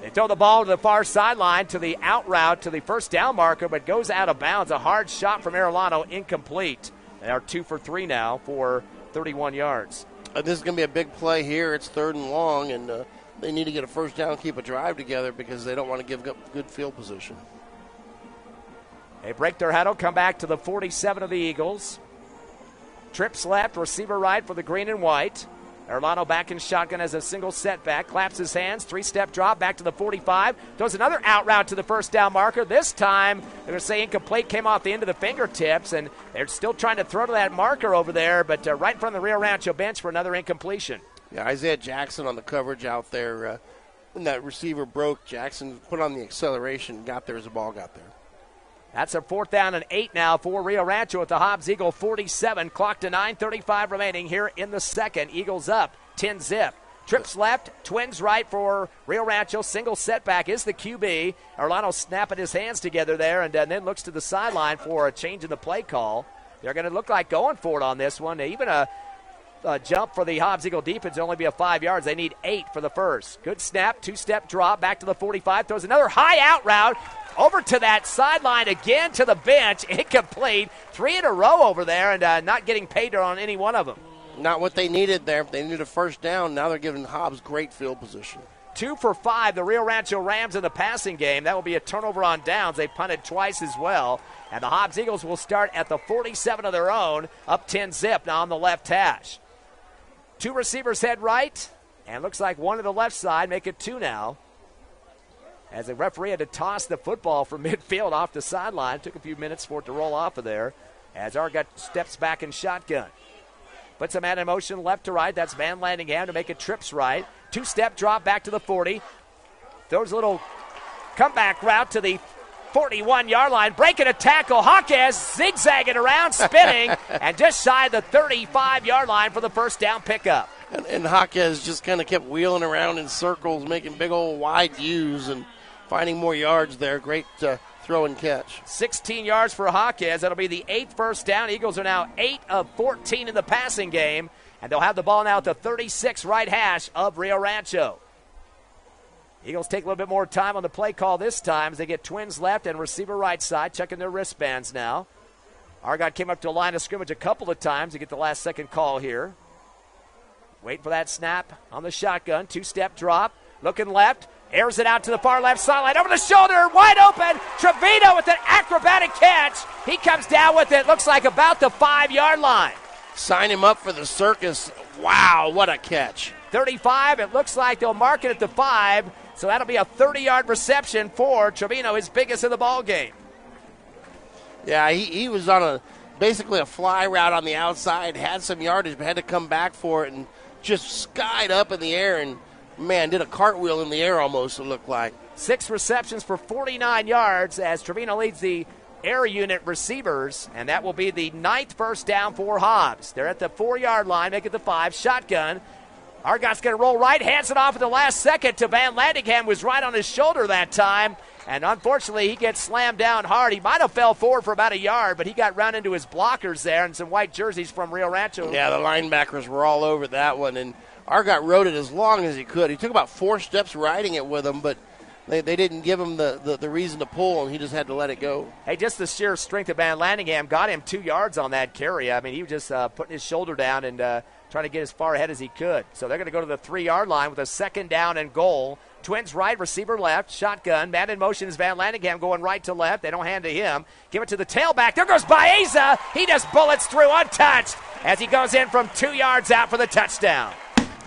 They throw the ball to the far sideline to the out route to the first down marker, but goes out of bounds. A hard shot from Arellano, incomplete. They are 2 for 3 now for 31 yards. This is going to be a big play here. It's 3rd and long, and they need to get a first down, keep a drive together because they don't want to give up good field position. They break their huddle, come back to the 47 of the Eagles. Trips left, receiver right for the green and white. Arellano back in shotgun as a single setback, claps his hands, 3-step drop back to the 45, throws another out route to the first down marker. This time, they're going to say incomplete, came off the end of the fingertips, and they're still trying to throw to that marker over there, but right in front of the Rio Rancho bench for another incompletion. Yeah, Isaiah Jackson on the coverage out there. When that receiver broke, Jackson put on the acceleration, got there as the ball got there. That's a 4th down and 8 now for Rio Rancho at the Hobbs Eagle 47. Clock to 9:35 remaining here in the second. Eagles up 10-zip. Trips left, twins right for Rio Rancho. Single setback is the QB. Arellano snapping his hands together there and then looks to the sideline for a change in the play call. They're going to look like going for it on this one. Even a jump for the Hobbs Eagle defense will only be a 5 yards. They need 8 for the first. Good snap, 2-step drop back to the 45. Throws another high out route. Over to that sideline again to the bench. Incomplete. 3 in a row over there and not getting paid on any one of them. Not what they needed there. They needed a first down. Now they're giving Hobbs great field position. 2 for 5, the Rio Rancho Rams in the passing game. That will be a turnover on downs. They punted twice as well. And the Hobbs Eagles will start at the 47 of their own, up 10-zip now on the left hash. 2 receivers head right, and looks like 1 to the left side. Make it 2 now. As the referee had to toss the football from midfield off the sideline. Took a few minutes for it to roll off of there. As Argot steps back in shotgun. Puts a man in motion left to right. That's Van Landingham to make it trips right. 2-step drop back to the 40. Throws a little comeback route to the 41-yard line. Breaking a tackle. Hawkes zigzagging around, spinning, and just shy of the 35-yard line for the first down pickup. And Hawkes just kind of kept wheeling around in circles, making big old wide U's and finding more yards there. Great throw and catch. 16 yards for Hawkes. That'll be the 8th first down. Eagles are now 8 of 14 in the passing game, and they'll have the ball now at the 36 right hash of Rio Rancho. Eagles take a little bit more time on the play call this time as they get twins left and receiver right side, checking their wristbands now. Argot came up to a line of scrimmage a couple of times to get the last second call here. Wait for that snap on the shotgun. 2-step drop. Looking left. Airs it out to the far left sideline. Over the shoulder. Wide open. Trevino with an acrobatic catch. He comes down with it. Looks like about the 5-yard line. Sign him up for the circus. Wow, what a catch. 35. It looks like they'll mark it at the 5. So that'll be a 30-yard reception for Trevino, his biggest in the ball game. Yeah, he was on basically a fly route on the outside. Had some yardage, but had to come back for it and just skied up in the air and, man, did a cartwheel in the air almost, it looked like. 6 receptions for 49 yards as Trevino leads the air unit receivers, and that will be the 9th first down for Hobbs. They're at the 4-yard line, make it the 5. Shotgun. Argot's going to roll right, hands it off at the last second to Van Landingham, was right on his shoulder that time. And unfortunately, he gets slammed down hard. He might have fell forward for about a yard, but he got run into his blockers there and some white jerseys from Rio Rancho. Yeah, the linebackers were all over that one. And Argot rode it as long as he could. He took about 4 steps riding it with him, but they didn't give him the reason to pull, and he just had to let it go. Hey, just the sheer strength of Van Landingham got him 2 yards on that carry. I mean, he was just putting his shoulder down and trying to get as far ahead as he could. So they're going to go to the 3-yard line with a 2nd down and goal. Twins right, receiver left, shotgun. Man in motion is Van Landingham going right to left. They don't hand to him. Give it to the tailback. There goes Baeza. He just bullets through untouched as he goes in from 2 yards out for the touchdown.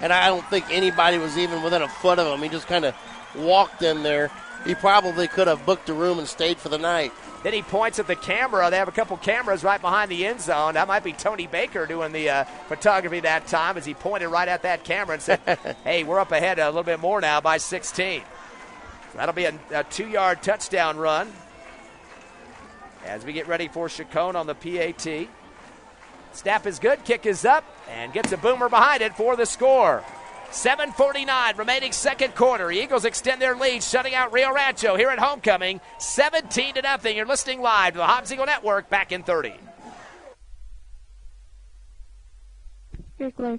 And I don't think anybody was even within a foot of him. He just kind of walked in there. He probably could have booked a room and stayed for the night. Then he points at the camera. They have a couple cameras right behind the end zone. That might be Tony Baker doing the photography that time as he pointed right at that camera and said, hey, we're up ahead a little bit more now by 16. So that'll be a 2-yard touchdown run as we get ready for Chacon on the PAT. Snap is good, kick is up, and gets a boomer behind it for the score. 7:49 remaining second quarter. Eagles extend their lead, shutting out Rio Rancho here at homecoming. 17-0. You're listening live to the Hobbs Eagle Network. Back in 30. You're clear.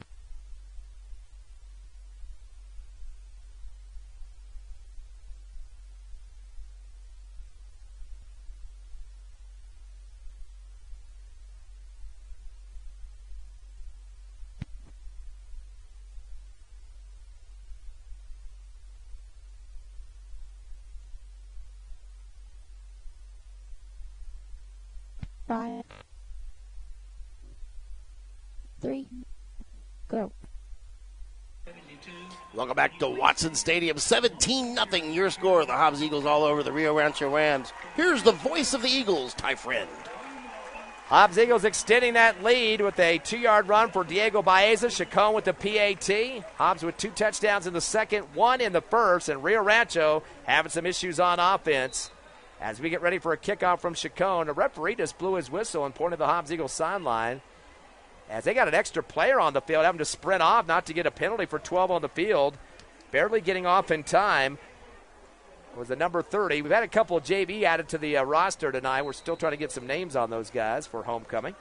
5, 3, go. Welcome back to Watson Stadium. 17-0 your score. The Hobbs Eagles all over the Rio Rancho Rams. Here's the voice of the Eagles, Ty Friend. Hobbs Eagles extending that lead with a 2-yard run for Diego Baeza. Chacon with the PAT. Hobbs with 2 touchdowns in the second, 1 in the first, and Rio Rancho having some issues on offense. As we get ready for a kickoff from Chacon, the referee just blew his whistle and pointed to the Hobbs Eagles sideline. As they got an extra player on the field, having to sprint off not to get a penalty for 12 on the field. Barely getting off in time was the number 30. We've had a couple of JV added to the roster tonight. We're still trying to get some names on those guys for homecoming.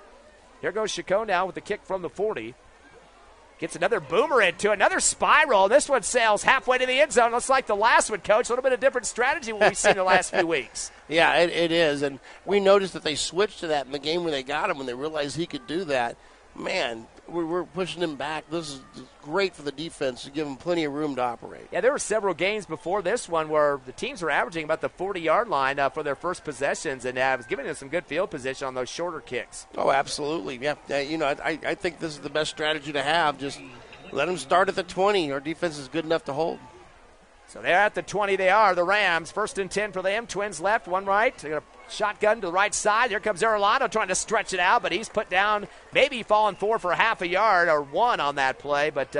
Here goes Chacon now with the kick from the 40. Gets another boomer into another spiral. This one sails halfway to the end zone. Looks like the last one, Coach. A little bit of different strategy what we've seen the last few weeks. Yeah, it is. And we noticed that they switched to that in the game when they got him, when they realized he could do that. Man, we're pushing him back. This is great for the defense to give him plenty of room to operate. Yeah, there were several games before this one where the teams were averaging about the 40-yard line for their first possessions, and was giving them some good field position on those shorter kicks. Oh, absolutely. Yeah, I think this is the best strategy to have. Just let them start at the 20. Our defense is good enough to hold. So they're at the 20. They are, the Rams. 1st and 10 for them. Twins left, one right. They got a shotgun to the right side. Here comes Arellano trying to stretch it out, but he's put down, maybe falling for half a yard or 1 on that play, but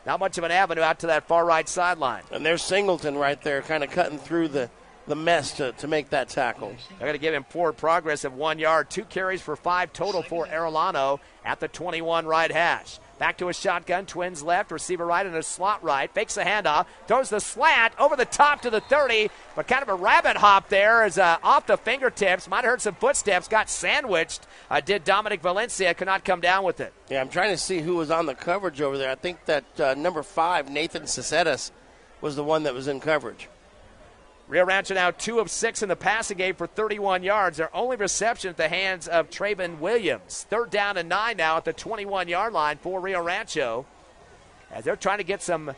not much of an avenue out to that far right sideline. And there's Singleton right there kind of cutting through the mess to make that tackle. They're going to give him forward progress of 1 yard. 2 carries for 5 total for Arellano at the 21 right hash. Back to a shotgun, Twins left, receiver right and a slot right. Fakes the handoff, throws the slant over the top to the 30, but kind of a rabbit hop there is off the fingertips. Might have heard some footsteps, got sandwiched. Did Dominic Valencia, could not come down with it. Yeah, I'm trying to see who was on the coverage over there. I think that number 5, Nathan Cesedas, was the one that was in coverage. Rio Rancho now 2 of 6 in the passing game for 31 yards. Their only reception at the hands of Traven Williams. 3rd down and 9 now at the 21-yard line for Rio Rancho. As they're trying to get some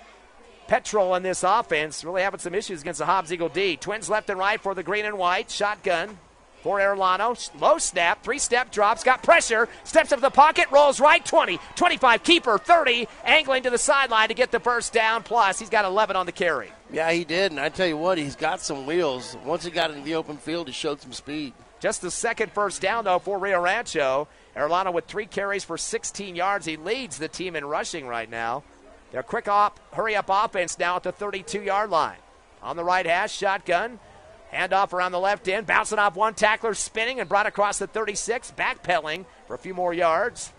petrol in this offense, really having some issues against the Hobbs Eagle D. Twins left and right for the green and white. Shotgun for Arellano. Low snap, 3-step drops, got pressure, steps up the pocket, rolls right, 20, 25, keeper, 30, angling to the sideline to get the first down, plus he's got 11 on the carry. Yeah, he did, and I tell you what, he's got some wheels. Once he got into the open field, he showed some speed. Just the second first down, though, for Rio Rancho. Arellano with 3 carries for 16 yards. He leads the team in rushing right now. Their quick hurry-up offense now at the 32-yard line. On the right hash, shotgun. Handoff around the left end, bouncing off one tackler, spinning and brought across the 36, backpedaling for a few more yards.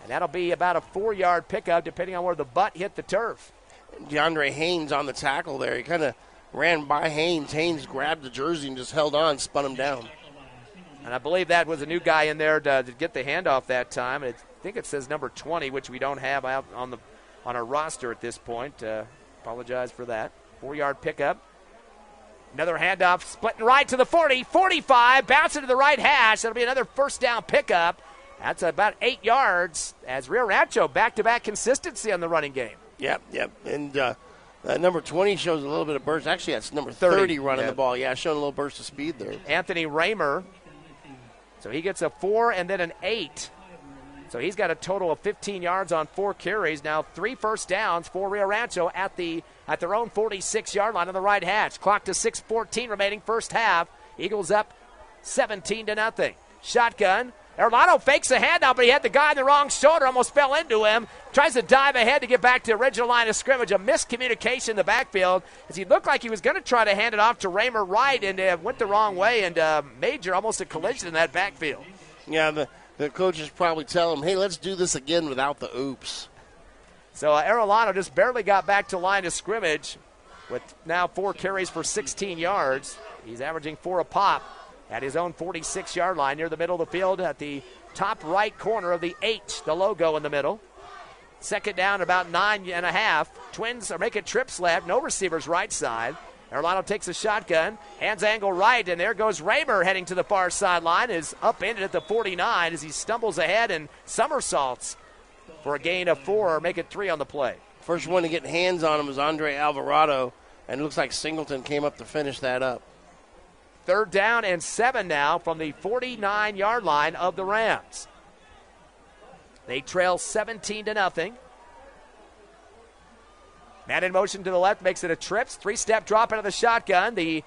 And that'll be about a 4-yard pickup depending on where the butt hit the turf. DeAndre Haynes on the tackle there. He kind of ran by Haynes. Haynes grabbed the jersey and just held on, spun him down. And I believe that was a new guy in there to get the handoff that time. I think it says number 20, which we don't have out on our roster at this point. Apologize for that. 4-yard pickup. Another handoff, splitting right to the 40, 45, bouncing to the right hash. That'll be another first down pickup. That's about 8 yards as Rio Rancho back-to-back consistency on the running game. Yep. And number 20 shows a little bit of burst. Actually, that's number 30 running the ball. Yeah, showing a little burst of speed there. Anthony Raymer. So he gets a 4 and then an 8. So he's got a total of 15 yards on 4 carries. Now 3 first downs for Rio Rancho at their own 46-yard line on the right hash. Clock to 6:14 remaining first half. Eagles up 17-0. Shotgun. Arellano fakes a handout, but he had the guy in the wrong shoulder, almost fell into him. Tries to dive ahead to get back to the original line of scrimmage. A miscommunication in the backfield as he looked like he was going to try to hand it off to Raymer Wright and went the wrong way and almost a collision in that backfield. Yeah, the coaches probably tell him, hey, let's do this again without the oops. So Arellano just barely got back to line of scrimmage with now 4 carries for 16 yards. He's averaging 4 a pop at his own 46-yard line near the middle of the field at the top right corner of the H, the logo in the middle. Second down, about 9.5. Twins are making trips left. No receivers right side. Arellano takes a shotgun. Hands angle right, and there goes Raymer heading to the far sideline. Is upended at the 49 as he stumbles ahead and somersaults for a gain of 4, make it 3 on the play. First one to get hands on him was Andre Alvarado, and it looks like Singleton came up to finish that up. 3rd down and 7 now from the 49-yard line of the Rams. They trail 17-0. Man in motion to the left makes it a trips. 3-step drop out of the shotgun. The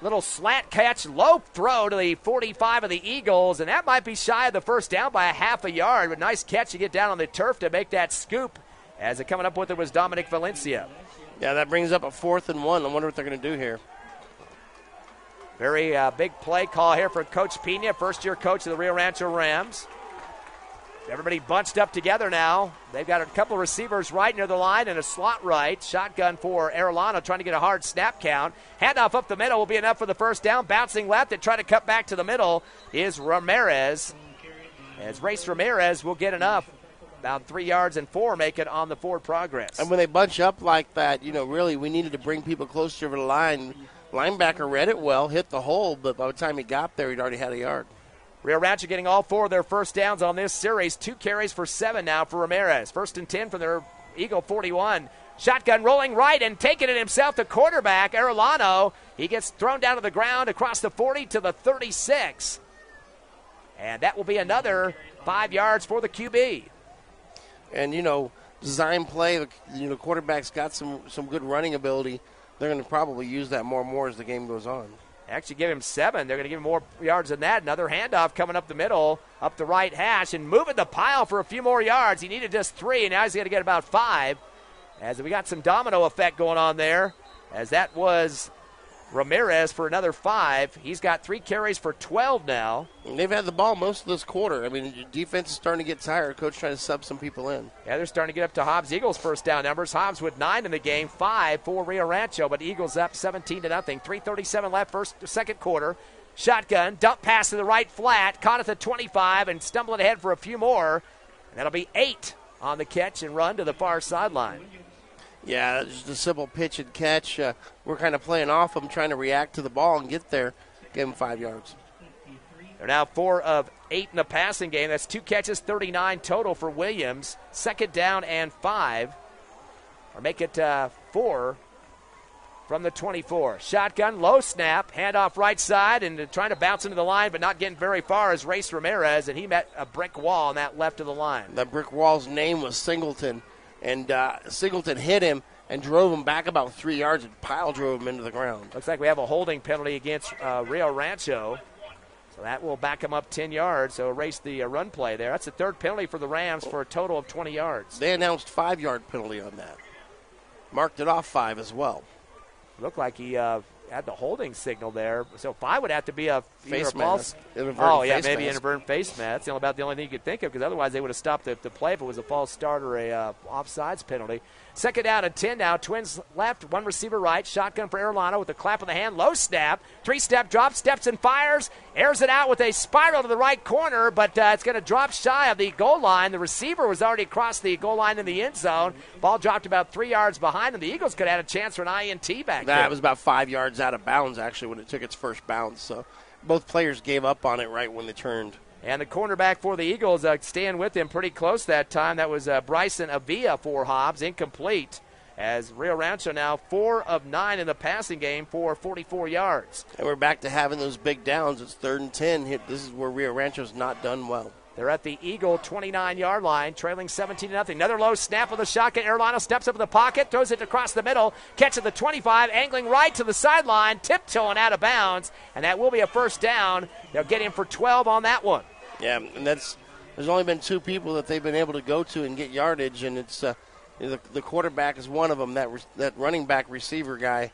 little slant catch, low throw to the 45 of the Eagles, and that might be shy of the first down by a half a yard. But nice catch to get down on the turf to make that scoop. As it coming up with it was Dominic Valencia. Yeah, that brings up a 4th and 1. I wonder what they're going to do here. Very big play call here for Coach Pena, first-year coach of the Rio Rancho Rams. Everybody bunched up together now. They've got a couple of receivers right near the line and a slot right. Shotgun for Arellano trying to get a hard snap count. Handoff up the middle will be enough for the first down. Bouncing left and trying to cut back to the middle is Ramirez. As Race Ramirez will get enough. About 3 yards and 4 make it on the forward progress. And when they bunch up like that, really we needed to bring people closer to the line. Linebacker read it well, hit the hole, but by the time he got there, he'd already had a yard. Rio Rancho getting all 4 of their first downs on this series. 2 carries for 7 now for Ramirez. 1st and 10 from their Eagle 41. Shotgun rolling right and taking it himself to quarterback Arellano. He gets thrown down to the ground across the 40 to the 36. And that will be another 5 yards for the QB. And, design play, the quarterback's got some good running ability. They're going to probably use that more and more as the game goes on. Actually give him 7. They're going to give him more yards than that. Another handoff coming up the middle, up the right hash, and moving the pile for a few more yards. He needed just 3, and now he's going to get about 5. As we got some domino effect going on there, as that was Ramirez for another 5. He's got 3 carries for 12 now. And they've had the ball most of this quarter. I mean, defense is starting to get tired. Coach trying to sub some people in. Yeah, they're starting to get up to Hobbs. Eagles' first down numbers. Hobbs with 9 in the game, 5 for Rio Rancho, but Eagles up 17-0. 3:37 left, second quarter. Shotgun, dump pass to the right flat, caught at the 25 and stumbling ahead for a few more. And that'll be 8 on the catch and run to the far sideline. Yeah, just a simple pitch and catch. We're kind of playing off them, trying to react to the ball and get there. Give them 5 yards. They're now 4 of 8 in the passing game. That's 2 catches, 39 total for Williams. 2nd down and 5. Or make it 4 from the 24. Shotgun, low snap, handoff right side, and trying to bounce into the line, but not getting very far is Race Ramirez, and he met a brick wall on that left of the line. That brick wall's name was Singleton. And Singleton hit him and drove him back about 3 yards and pile drove him into the ground. Looks like we have a holding penalty against Rio Rancho. So that will back him up 10 yards. So erase the run play there. That's the 3rd penalty for the Rams for a total of 20 yards. They announced 5-yard penalty on that. Marked it off 5 as well. Looked like he had the holding signal there. So 5 would have to be a face mask. Oh, yeah, maybe inadvertent face mask. That's about the only thing you could think of, because otherwise they would have stopped the play if it was a false start or a offsides penalty. 2nd down and 10 now. Twins left, 1 receiver right. Shotgun for Arellano with a clap of the hand. Low snap. 3-step drop, steps and fires. Airs it out with a spiral to the right corner, but it's going to drop shy of the goal line. The receiver was already across the goal line in the end zone. Ball dropped about 3 yards behind him. The Eagles could have had a chance for an INT back there. That was about 5 yards out of bounds, actually, when it took its first bounce. So both players gave up on it right when they turned. And the cornerback for the Eagles staying with him pretty close that time. That was Bryson Avila for Hobbs, incomplete. As Rio Rancho now 4 of 9 in the passing game for 44 yards. And we're back to having those big downs. It's 3rd and 10. This is where Rio Rancho's not done well. They're at the Eagle 29-yard line, trailing 17-0. Another low snap with the shotgun. Arellano steps up in the pocket, throws it across the middle, catch at the 25, angling right to the sideline, tiptoeing out of bounds, and that will be a first down. They'll get him for 12 on that one. Yeah, and there's only been 2 people that they've been able to go to and get yardage, and it's the quarterback is one of them. That running back receiver guy,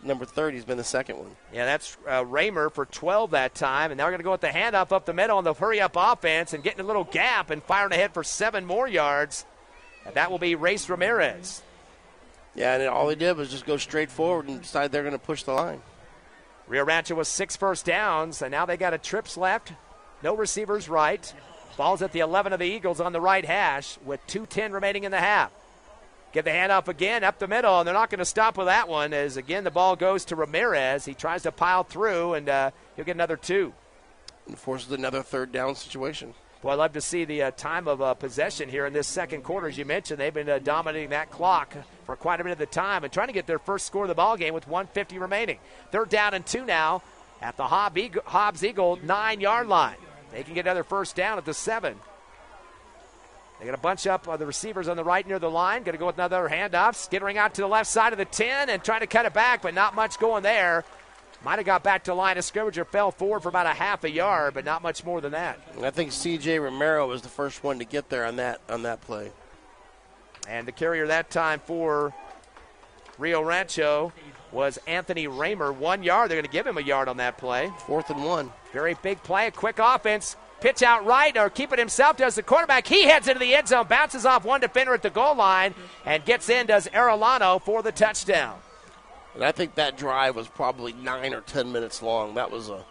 number 30, has been the second one. Yeah, that's Raymer for 12 that time, and now we're going to go with the handoff up the middle on the hurry-up offense and getting a little gap and firing ahead for 7 more yards. And that will be Race Ramirez. Yeah, and all he did was just go straight forward and decide they're going to push the line. Rio Rancho with 6 first downs, and now they got a trips left. No receivers right. Ball's at the 11 of the Eagles on the right hash with 2:10 remaining in the half. Get the handoff again up the middle, and they're not going to stop with that one as, again, the ball goes to Ramirez. He tries to pile through, and he'll get another 2. And forces another 3rd down situation. Well, I'd love to see the time of possession here in this second quarter. As you mentioned, they've been dominating that clock for quite a bit of the time and trying to get their first score of the ball game with 1:50 remaining. 3rd down and 2 now at the Hobbs Eagle 9-yard line. They can get another first down at the 7. They're going to bunch up the receivers on the right near the line. Going to go with another handoff. Skittering out to the left side of the 10 and trying to cut it back, but not much going there. Might have got back to the line of scrimmage or fell forward for about a half a yard, but not much more than that. And I think C.J. Romero was the first one to get there on that play. And the carrier that time for Rio Rancho was Anthony Raymer. 1 yard. They're going to give him a yard on that play. 4th and 1. Very big play, a quick offense. Pitch out right, or keep it himself, does the quarterback. He heads into the end zone, bounces off one defender at the goal line, and gets in, does Arellano for the touchdown. And I think that drive was probably 9 or 10 minutes long. That was a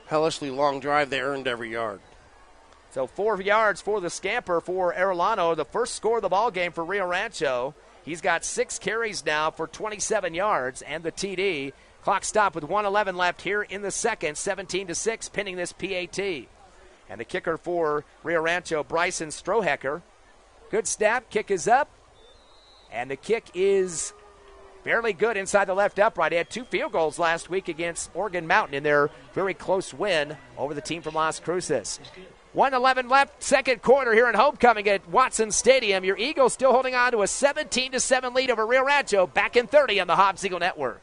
hellishly long drive. They earned every yard. So 4 yards for the scamper for Arellano, the first score of the ball game for Rio Rancho. He's got 6 carries now for 27 yards and the TD. Clock stopped with 1:11 left here in the second, 17-6, pinning this PAT. And the kicker for Rio Rancho, Bryson Strohecker. Good snap, kick is up, and the kick is fairly good inside the left upright. He had 2 field goals last week against Oregon Mountain in their very close win over the team from Las Cruces. 1:11 left, second quarter here in homecoming at Watson Stadium. Your Eagles still holding on to a 17-7 lead over Rio Rancho, back in 30 on the Hobbs Eagle Network.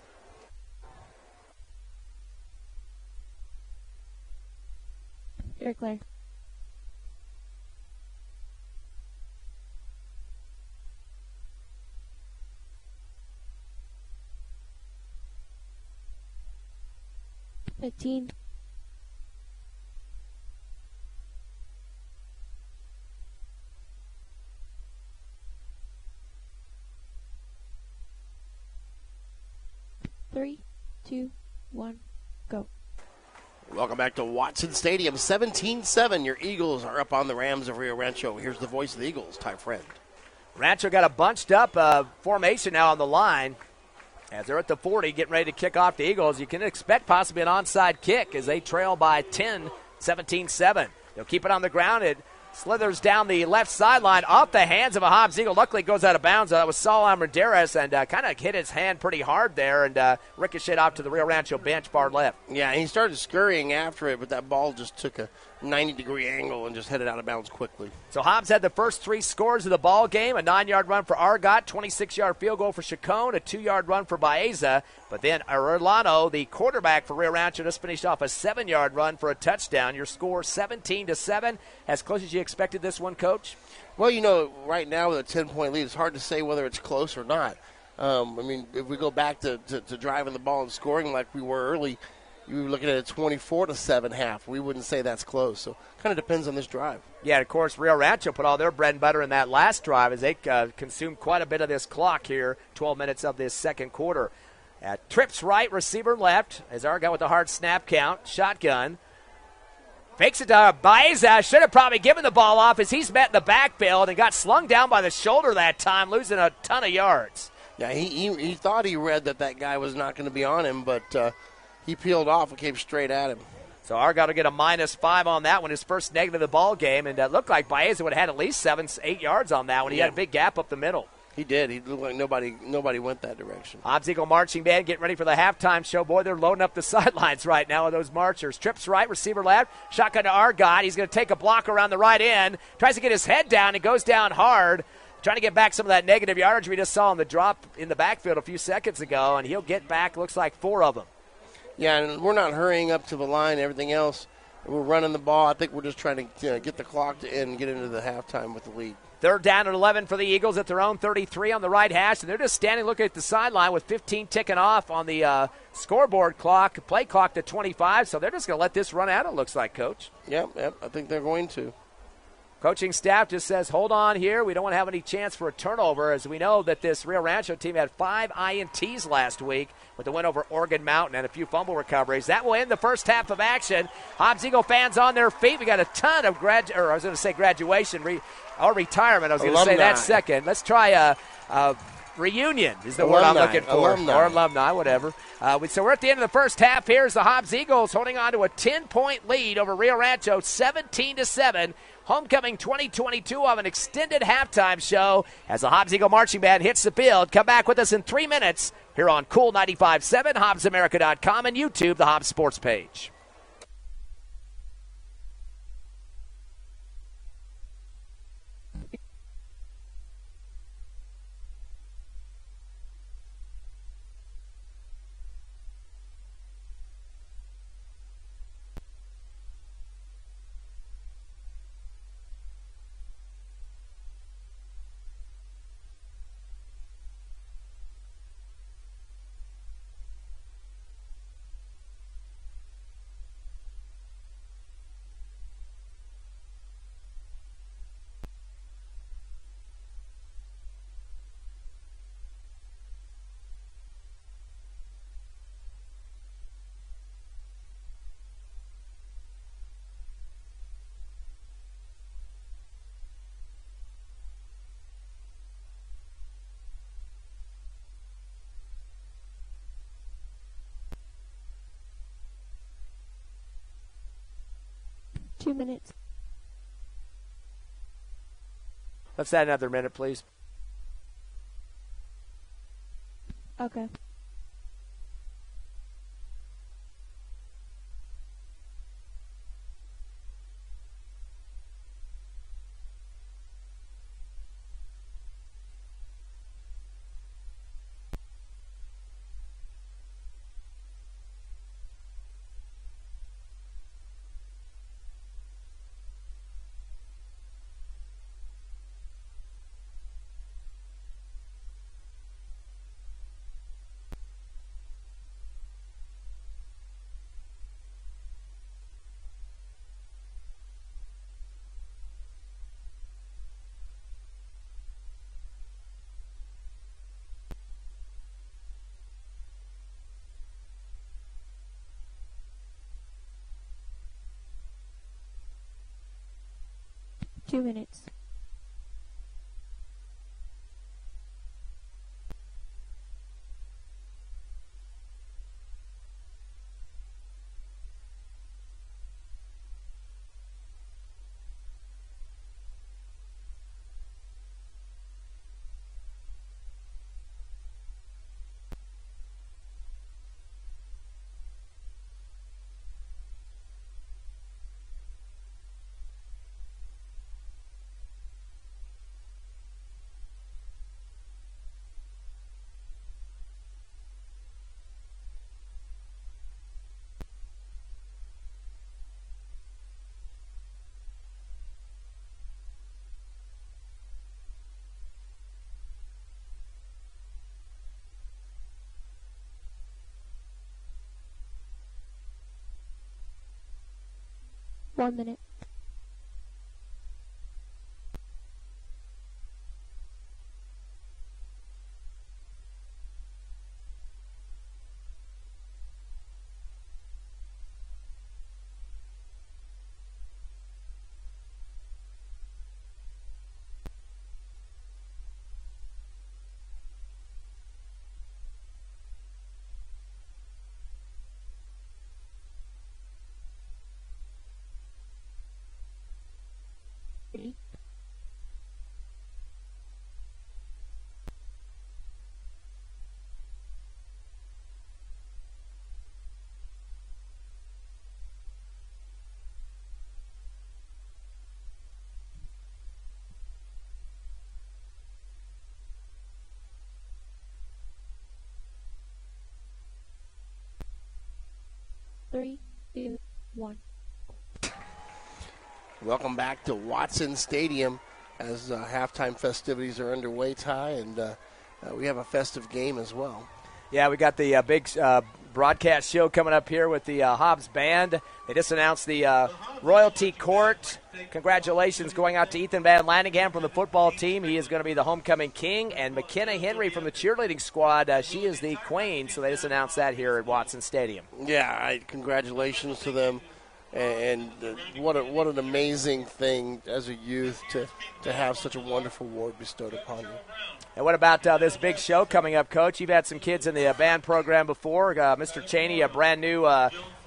You're clear. $15. Three, 2, 1, go. Welcome back to Watson Stadium, 17-7. Your Eagles are up on the Rams of Rio Rancho. Here's the voice of the Eagles, Ty Friend. Rancho got a bunched up formation now on the line. As they're at the 40, getting ready to kick off the Eagles, you can expect possibly an onside kick as they trail by 10, 17-7. They'll keep it on the ground. It slithers down the left sideline off the hands of a Hobbs Eagle. Luckily, it goes out of bounds. That was Saul Almendarez, and kind of hit his hand pretty hard there and ricocheted off to the Rio Rancho bench, far left. Yeah, and he started scurrying after it, but that ball just took a 90-degree angle and just headed out of bounds quickly. So Hobbs had the first 3 scores of the ball game, a 9-yard run for Argot, 26-yard field goal for Chacon, a 2-yard run for Baeza. But then Arellano, the quarterback for Rio Rancho, just finished off a 7-yard run for a touchdown. Your score 17-7, as close as you expected this one, Coach? Well, you know, right now with a 10-point lead, it's hard to say whether it's close or not. I mean, if we go back to driving the ball and scoring like we were early, you were looking at a 24-7 half. We wouldn't say that's close. So kind of depends on this drive. Yeah, of course, Rio Rancho put all their bread and butter in that last drive as they consumed quite a bit of this clock here, 12 minutes of this second quarter. Trips right, receiver left, as Argot with the hard snap count, shotgun. Fakes it to Baeza. Should have probably given the ball off as he's met in the backfield and got slung down by the shoulder that time, losing a ton of yards. Yeah, he thought he read that guy was not going to be on him, but he peeled off and came straight at him. So Argot will get a -5 on that one, his first negative of the ball game, and it looked like Baeza would have had at least 7-8 yards on that one. He had a big gap up the middle. He did. He looked like nobody went that direction. Hobbs Eagle marching band getting ready for the halftime show. Boy, they're loading up the sidelines right now with those marchers. Trips right, receiver left, shotgun to Argot. He's going to take a block around the right end, tries to get his head down, and goes down hard, trying to get back some of that negative yardage we just saw on the drop in the backfield a few seconds ago, and he'll get back, looks like 4 of them. Yeah, and we're not hurrying up to the line and everything else. We're running the ball. I think we're just trying to get the clock to end and get into the halftime with the lead. Third down and 11 for the Eagles at their own 33 on the right hash, and they're just standing looking at the sideline with 15 ticking off on the scoreboard clock, play clock to 25, so they're just going to let this run out, it looks like, Coach. Yep, I think they're going to. Coaching staff just says, hold on here. We don't want to have any chance for a turnover, as we know that this Rio Rancho team had 5 INTs last week with the win over Oregon Mountain and a few fumble recoveries. That will end the first half of action. Hobbs Eagle fans on their feet. We got a ton of graduation or retirement. I was going to say that second. Let's try reunion is the word I'm looking for. Or alumni, whatever. So we're at the end of the first half. Here's the Hobbs Eagles holding on to a 10-point lead over Rio Rancho, 17-7. Homecoming 2022 of an extended halftime show as the Hobbs Eagle Marching Band hits the field. Come back with us in 3 minutes here on Cool 95.7, HobbsAmerica.com, and YouTube, the Hobbs Sports page. Two minutes. Let's add another minute, please. Okay. Two minutes. One minute. Three, two, one. Welcome back to Watson Stadium as halftime festivities are underway, Ty, and we have a festive game as well. Yeah, we got the big broadcast show coming up here with the Hobbs Band. They just announced the Royalty Court. Congratulations going out to Ethan Van Lanningham from the football team. He is going to be the homecoming king. And McKenna Henry from the cheerleading squad, she is the queen. So they just announced that here at Watson Stadium. Yeah, congratulations to them. And what an amazing thing as a youth to have such a wonderful award bestowed upon you. And what about this big show coming up, Coach? You've had some kids in the band program before. Mr. Cheney, a brand new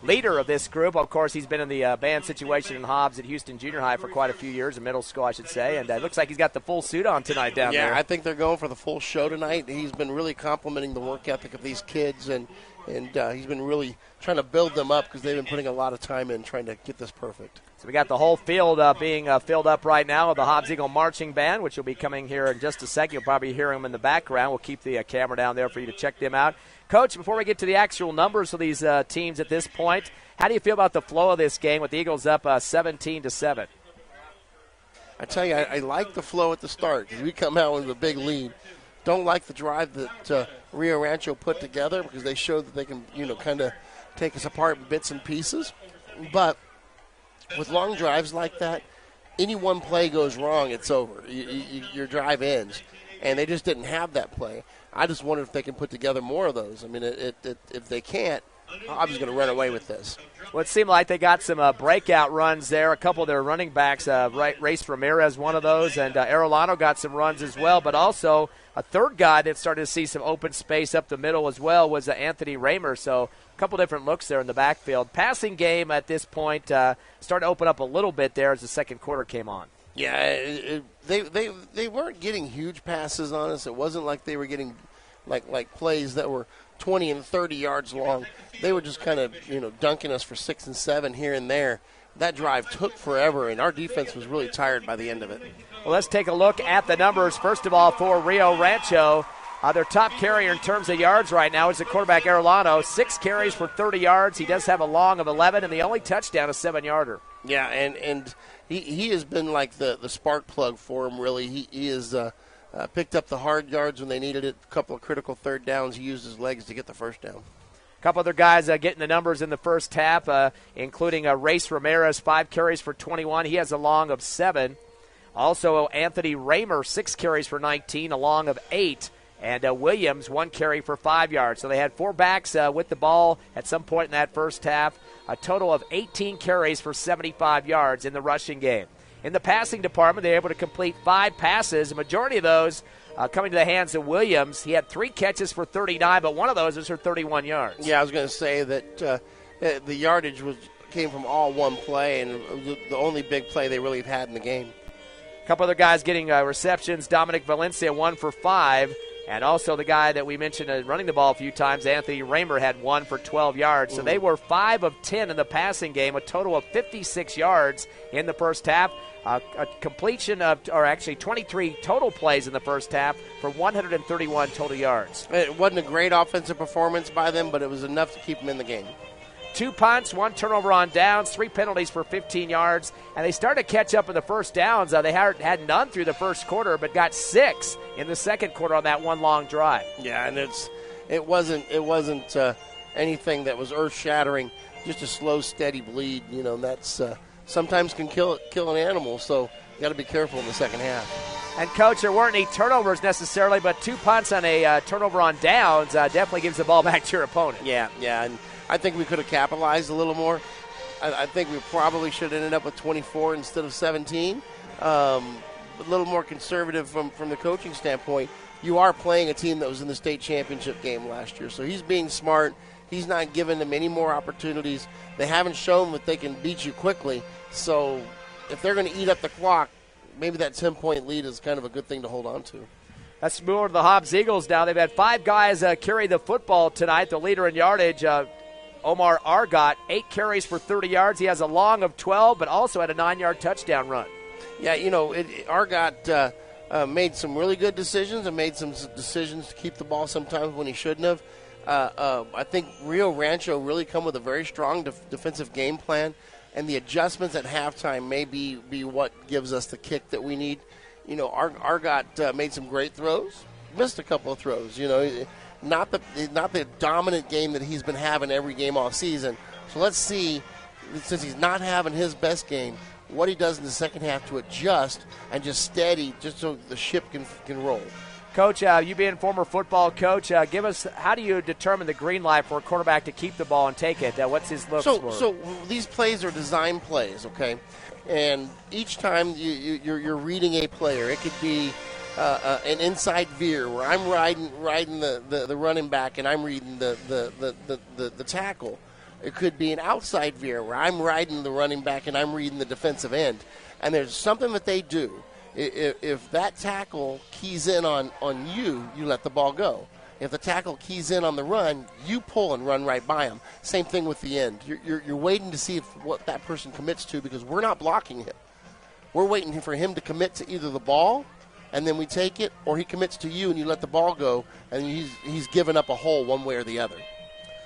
leader of this group. Of course, he's been in the band situation in Hobbs at Houston Junior High for quite a few years, in middle school, I should say. And it looks like he's got the full suit on tonight down there. Yeah, I think they're going for the full show tonight. He's been really complimenting the work ethic of these kids, and he's been really trying to build them up because they've been putting a lot of time in trying to get this perfect. So we got the whole field being filled up right now with the Hobbs Eagle Marching Band, which will be coming here in just a second. You'll probably hear them in the background. We'll keep the camera down there for you to check them out. Coach, before we get to the actual numbers of these teams at this point, how do you feel about the flow of this game with the Eagles up 17-7? I tell you, I like the flow at the start because we come out with a big lead. Don't like the drive that Rio Rancho put together because they showed that they can, kind of take us apart in bits and pieces. But with long drives like that, any one play goes wrong, it's over. Your drive ends. And they just didn't have that play. I just wonder if they can put together more of those. I mean, if they can't, Hobbs is going to run away with this. Well, it seemed like they got some breakout runs there. A couple of their running backs, Race Ramirez, one of those, and Arellano got some runs as well. But also a third guy that started to see some open space up the middle as well was Anthony Raymer. So a couple different looks there in the backfield. Passing game at this point started to open up a little bit there as the second quarter came on. Yeah, they weren't getting huge passes on us. It wasn't like they were getting like plays that were 20 and 30 yards long. They were just kind of, dunking us for 6 and 7 here and there. That drive took forever, and our defense was really tired by the end of it. Well, let's take a look at the numbers. First of all, for Rio Rancho, their top carrier in terms of yards right now is the quarterback Arellano. 6 carries for 30 yards. He does have a long of 11, and the only touchdown, a 7-yarder. Yeah, and he has been like the spark plug for him, really. He has picked up the hard yards when they needed it. A couple of critical third downs. He used his legs to get the first down. A couple other guys getting the numbers in the first half, including Race Ramirez, 5 carries for 21. He has a long of 7. Also, Anthony Raymer, 6 carries for 19, a long of 8. And Williams, 1 carry for 5 yards. So they had 4 backs with the ball at some point in that first half. A total of 18 carries for 75 yards in the rushing game. In the passing department, they were able to complete 5 passes. The majority of those coming to the hands of Williams. He had 3 catches for 39, but one of those was for 31 yards. Yeah, I was going to say that the yardage came from all one play, and the only big play they really had in the game. A couple other guys getting receptions. Dominic Valencia, 1 for 5. And also the guy that we mentioned running the ball a few times, Anthony Raymer, had 1 for 12 yards. So they were 5 of 10 in the passing game, a total of 56 yards in the first half. A completion of, or actually 23 total plays in the first half for 131 total yards. It wasn't a great offensive performance by them, but it was enough to keep them in the game. 2 punts, 1 turnover on downs, 3 penalties for 15 yards, and they started to catch up in the first downs. They had none through the first quarter, but got 6 in the second quarter on that one long drive. Yeah, and it wasn't anything that was earth-shattering, just a slow, steady bleed. And that's sometimes can kill an animal, so you got to be careful in the second half. And, Coach, there weren't any turnovers necessarily, but 2 punts on a turnover on downs definitely gives the ball back to your opponent. Yeah, and I think we could have capitalized a little more. I think we probably should have ended up with 24 instead of 17. A little more conservative from the coaching standpoint. You are playing a team that was in the state championship game last year, so he's being smart. He's not giving them any more opportunities. They haven't shown that they can beat you quickly, so if they're going to eat up the clock, maybe that 10-point lead is kind of a good thing to hold on to. Let's move on to the Hobbs Eagles now. They've had 5 guys carry the football tonight. The leader in yardage, Omar Argot, 8 carries for 30 yards. He has a long of 12, but also had a 9-yard touchdown run. Yeah, Argot made some really good decisions and made some decisions to keep the ball sometimes when he shouldn't have. I think Rio Rancho really come with a very strong defensive game plan, and the adjustments at halftime may be what gives us the kick that we need. Argot made some great throws, missed a couple of throws, Not the dominant game that he's been having every game all season. So let's see, since he's not having his best game, what he does in the second half to adjust and just steady, just so the ship can roll. Coach, you being a former football coach, give us, how do you determine the green light for a quarterback to keep the ball and take it? What's his looks for? So these plays are design plays, okay? And each time you're reading a player, it could be an inside veer where I'm riding the running back and I'm reading the tackle. It could be an outside veer where I'm riding the running back and I'm reading the defensive end. And there's something that they do. If that tackle keys in on you, you let the ball go. If the tackle keys in on the run, you pull and run right by him. Same thing with the end. You're waiting to see what that person commits to because we're not blocking him. We're waiting for him to commit to either the ball, and then we take it, or he commits to you and you let the ball go, and he's given up a hole one way or the other.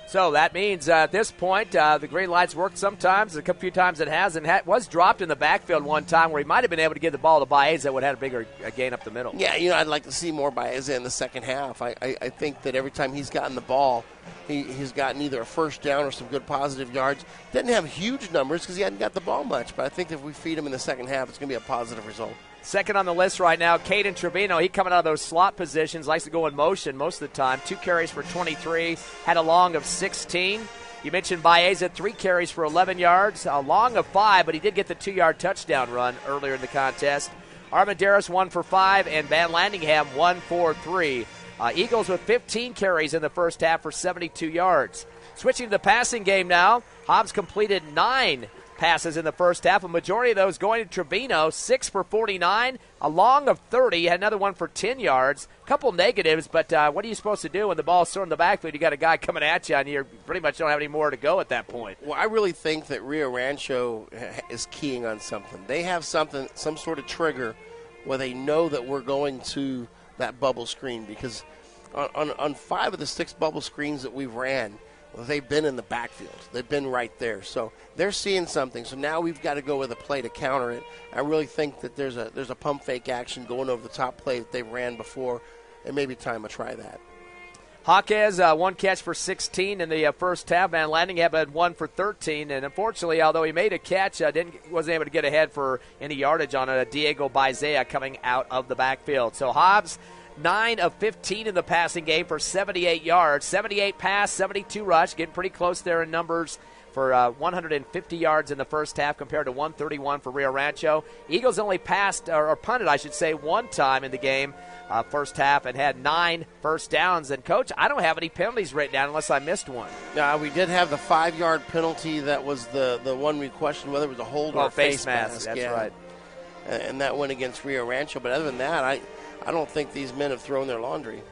So that means at this point, the green light's worked sometimes. A few times it hasn't. Was dropped in the backfield one time where he might have been able to give the ball to Baez that would have had a bigger gain up the middle. Yeah, I'd like to see more Baez in the second half. I think that every time he's gotten the ball, he's gotten either a first down or some good positive yards. Didn't have huge numbers because he hadn't got the ball much, but I think if we feed him in the second half, it's going to be a positive result. Second on the list right now, Caden Trevino. He coming out of those slot positions, likes to go in motion most of the time. 2 carries for 23, had a long of 16. You mentioned Baez at 3 carries for 11 yards, a long of 5, but he did get the 2-yard touchdown run earlier in the contest. Armendariz 1 for 5, and Van Landingham 1 for 3. Eagles with 15 carries in the first half for 72 yards. Switching to the passing game now, Hobbs completed 9 passes in the first half, a majority of those going to Trevino, 6 for 49, a long of 30, had another one for 10 yards. A couple negatives, but what are you supposed to do when the ball's thrown in the backfield? You got a guy coming at you, and you pretty much don't have any more to go at that point. Well, I really think that Rio Rancho is keying on something. They have some sort of trigger where they know that we're going to that bubble screen, because on 5 of the 6 bubble screens that we've ran, well, they've been in the backfield. They've been right there. So they're seeing something. So now we've got to go with a play to counter it. I really think that there's a pump fake action going over the top play that they ran before, and maybe time to try that. Jaquez, 1 catch for 16 in the first half. Van Landingham had 1 for 13. And unfortunately, although he made a catch, wasn't able to get ahead for any yardage on a Diego Baizea coming out of the backfield. So Hobbs, 9 of 15 in the passing game for 78 yards. 78 pass, 72 rush. Getting pretty close there in numbers for 150 yards in the first half compared to 131 for Rio Rancho. Eagles only passed, or punted, I should say, 1 time in the game first half and had 9 first downs. And, Coach, I don't have any penalties written down unless I missed one. We did have the 5-yard penalty. That was the one we questioned whether it was a hold or a face mask. That's right. And that went against Rio Rancho. But other than that, I don't think these men have thrown their laundry.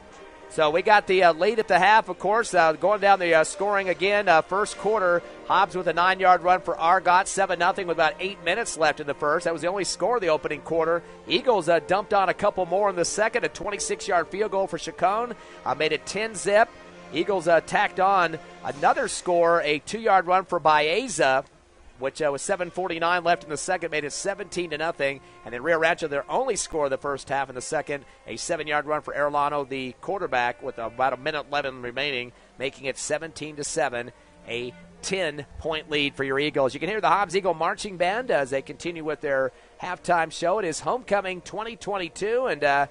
So we got the lead at the half, of course, going down the scoring again. First quarter, Hobbs with a 9-yard run for Argot, 7-0 with about 8 minutes left in the first. That was the only score of the opening quarter. Eagles dumped on a couple more in the second. A 26-yard field goal for Chacon made it 10-zip. Eagles tacked on another score, a 2-yard run for Baeza, which was 7:49 left in the second, made it 17-0. And then Rio Rancho, their only score of the first half in the second, a 7-yard run for Erlano, the quarterback, with about 1:11 remaining, making it 17-7, a 10-point lead for your Eagles. You can hear the Hobbs Eagle Marching Band as they continue with their halftime show. It is Homecoming 2022, and of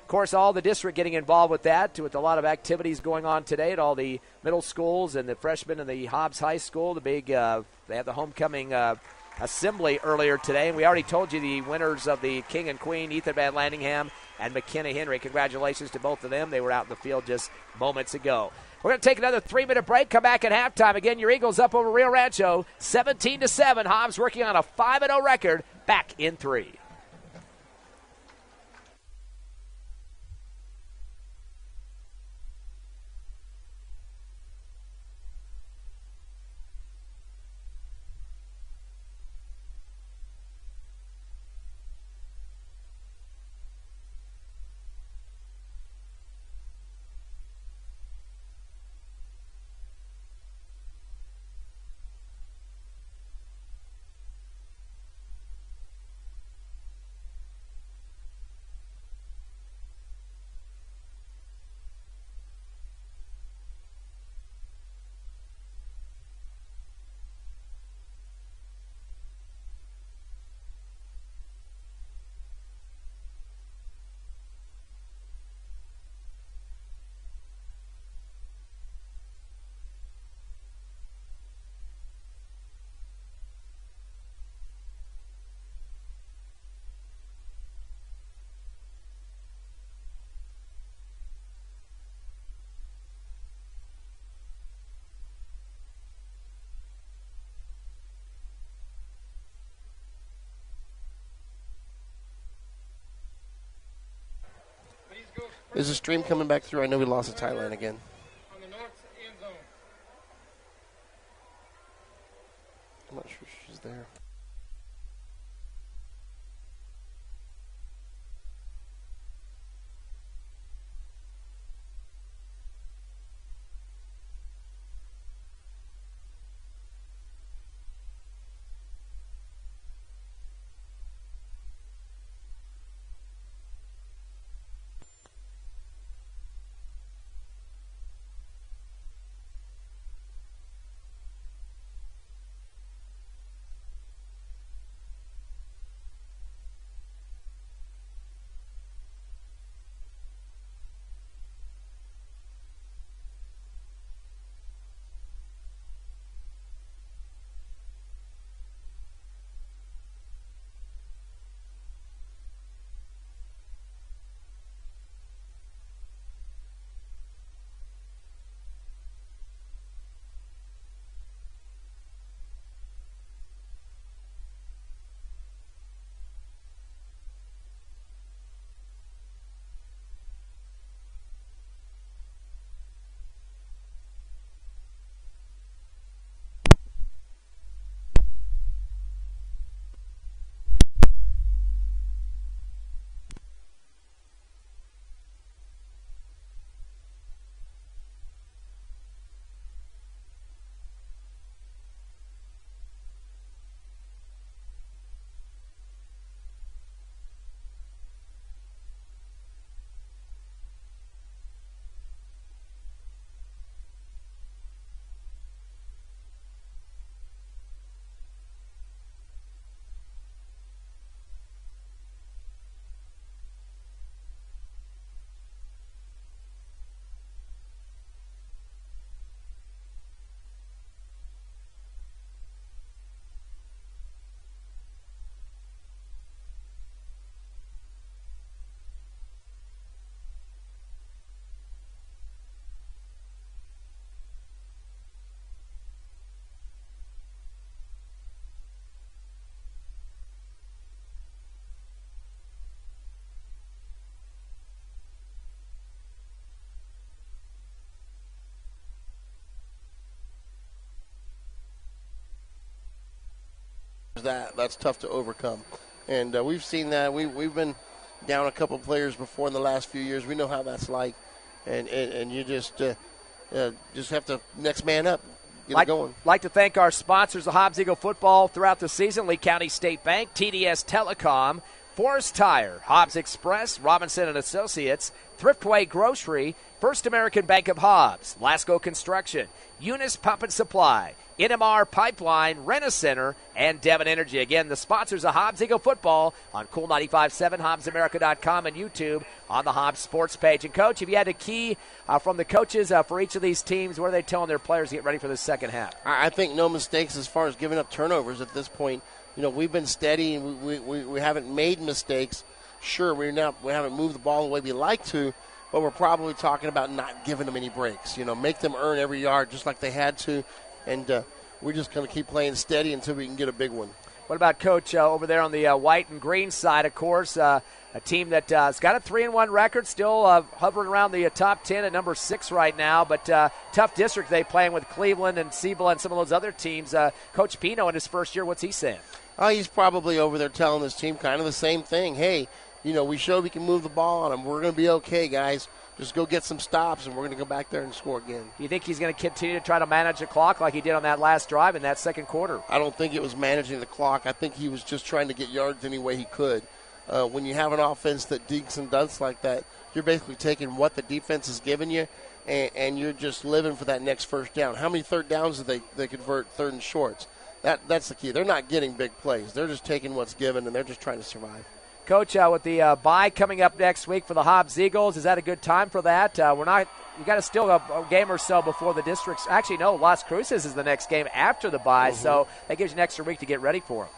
course, all the district getting involved with that, with a lot of activities going on today at all the middle schools and the freshmen in the Hobbs High School. The big, they had the homecoming assembly earlier today, and we already told you the winners of the King and Queen, Ethan Van Landingham and McKenna Henry. Congratulations to both of them. They were out in the field just moments ago. We're going to take another 3-minute break, come back at halftime. Again, your Eagles up over Rio Rancho, 17-7. Hobbs working on a 5-0 record, back in 3. Is the stream coming back through? I know we lost the tie line again. On the north end zone. I'm not sure she's there. That's tough to overcome, and we've seen that. We've been down a couple players before in the last few years. We know how that's like, and you just have to next man up, get it going. Like to thank our sponsors of Hobbs Eagle football throughout the season: Lee County State Bank, TDS Telecom, Forest Tire, Hobbs Express, Robinson and Associates, Thriftway Grocery, First American Bank of Hobbs, Lasco Construction, Eunice Pump and Supply, NMR Pipeline, Rent-A-Center, and Devon Energy. Again, the sponsors of Hobbs Eagle football on Cool 95.7, HobbsAmerica.com, and YouTube on the Hobbs Sports page. And, Coach, if you had a key from the coaches for each of these teams, what are they telling their players to get ready for the second half? I think no mistakes as far as giving up turnovers at this point. You know, we've been steady and we haven't made mistakes. Sure, we haven't moved the ball the way we like to, but we're probably talking about not giving them any breaks. You know, make them earn every yard just like they had to, and we're just going to keep playing steady until we can get a big one. What about Coach over there on the white and green side? Of course, a team that has got a 3-1 record, still hovering around the top 10 at number 6 right now. But tough district they playing with Cleveland and Cibola and some of those other teams. Coach Pino in his first year, what's he saying? He's probably over there telling this team kind of the same thing. Hey, you know, we showed we can move the ball on them. We're going to be okay, guys. Just go get some stops, and we're going to go back there and score again. Do you think he's going to continue to try to manage the clock like he did on that last drive in that second quarter? I don't think it was managing the clock. I think he was just trying to get yards any way he could. When you have an offense that digs and does like that, you're basically taking what the defense has given you, and you're just living for that next first down. How many third downs do they convert third and shorts? That's the key. They're not getting big plays. They're just taking what's given, and they're just trying to survive. Coach, with the bye coming up next week for the Hobbs Eagles, is that a good time for that? You got to still a game or so before the districts. Actually, no, Las Cruces is the next game after the bye, so that gives you an extra week to get ready for them.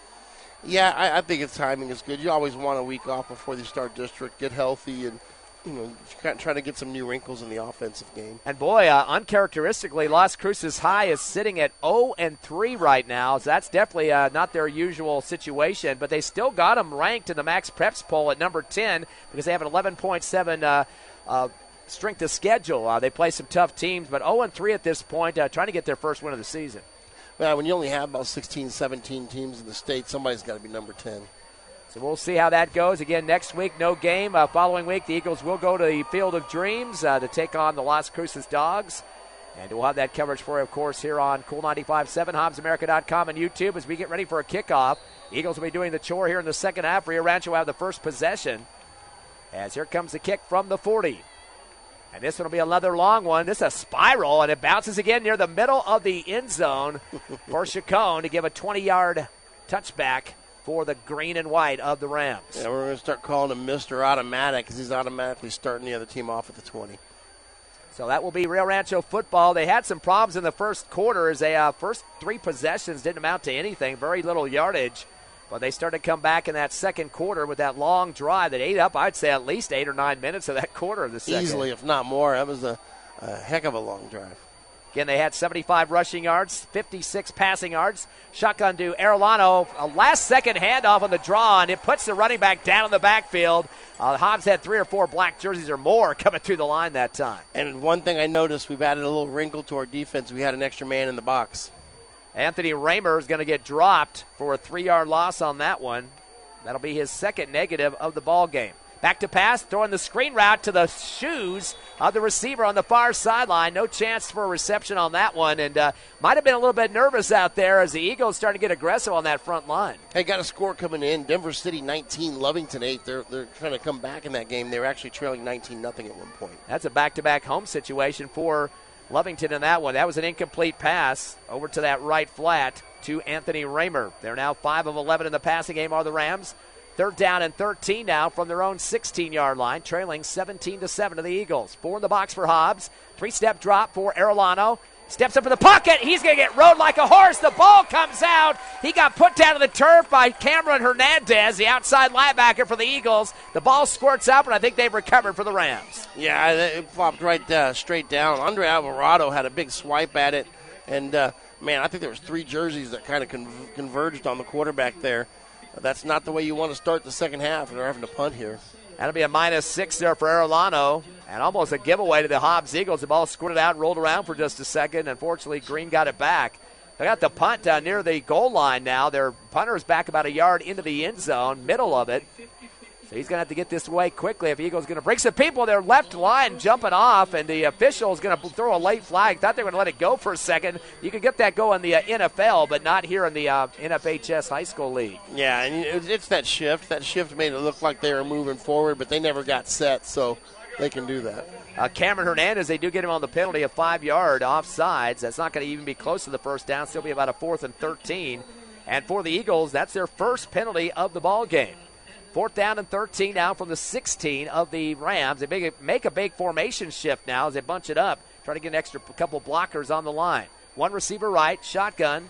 Yeah, I think its timing is good. You always want a week off before you start district, get healthy, and trying to get some new wrinkles in the offensive game. And boy, uncharacteristically, Las Cruces High is sitting at 0-3 right now. So that's definitely not their usual situation. But they still got them ranked in the Max Preps poll at number 10 because they have an 11.7 strength of schedule. They play some tough teams, but 0-3 at this point, trying to get their first win of the season. Well, when you only have about 16, 17 teams in the state, somebody's got to be number 10. So we'll see how that goes. Again, next week, no game. Following week, the Eagles will go to the Field of Dreams to take on the Las Cruces Dogs. And we'll have that coverage for you, of course, here on Cool 95.7, HobbsAmerica.com, and YouTube as we get ready for a kickoff. Eagles will be doing the chore here in the second half. Rio Rancho will have the first possession. As here comes the kick from the 40. And this one will be another long one. This is a spiral, and it bounces again near the middle of the end zone for Chacon to give a 20-yard touchback for the green and white of the Rams. Yeah, we're going to start calling him Mr. Automatic because he's automatically starting the other team off at the 20. So that will be Rio Rancho football. They had some problems in the first quarter as they first 3 possessions didn't amount to anything, very little yardage. But they started to come back in that second quarter with that long drive that ate up, I'd say, at least 8 or 9 minutes of that quarter of the second. Easily, if not more. That was a heck of a long drive. Again, they had 75 rushing yards, 56 passing yards. Shotgun to Arellano, a last-second handoff on the draw, and it puts the running back down in the backfield. Hobbs had 3 or 4 black jerseys or more coming through the line that time. And one thing I noticed, we've added a little wrinkle to our defense. We had an extra man in the box. Anthony Raymer is going to get dropped for a 3-yard loss on that one. That'll be his second negative of the ball game. Back to pass, throwing the screen route to the shoes of the receiver on the far sideline. No chance for a reception on that one, and might have been a little bit nervous out there as the Eagles started to get aggressive on that front line. Hey, got a score coming in. Denver City 19, Lovington 8. They're trying to come back in that game. They were actually trailing 19-0 at one point. That's a back-to-back home situation for Lovington in that one. That was an incomplete pass over to that right flat to Anthony Raymer. They're now 5 of 11 in the passing game are the Rams. 3rd down and 13 now from their own 16-yard line, trailing 17-7 to the Eagles. 4 in the box for Hobbs. 3-step drop for Arellano. Steps up in the pocket. He's going to get rode like a horse. The ball comes out. He got put down to the turf by Cameron Hernandez, the outside linebacker for the Eagles. The ball squirts up, and I think they've recovered for the Rams. Yeah, it flopped right straight down. Andre Alvarado had a big swipe at it. And, man, I think there was 3 jerseys that kind of converged on the quarterback there. That's not the way you want to start the second half. They're having to punt here. That'll be a -6 there for Arellano, and almost a giveaway to the Hobbs Eagles. The ball squirted out and rolled around for just a second. Unfortunately, Green got it back. They got the punt near the goal line now. Their punter is back about a yard into the end zone, middle of it. So he's going to have to get this away quickly if Eagles going to break some people. Their left line jumping off, and the official is going to throw a late flag. Thought they were going to let it go for a second. You can get that go in the NFL, but not here in the NFHS High School League. Yeah, and it's that shift. That shift made it look like they were moving forward, but they never got set, so they can do that. Cameron Hernandez, they do get him on the penalty of 5-yard offsides. That's not going to even be close to the first down. Still be about a 4th and 13. And for the Eagles, that's their first penalty of the ball game. 4th down and 13 now from the 16 of the Rams. They make a big formation shift now as they bunch it up, try to get an extra couple blockers on the line. 1 receiver right, shotgun.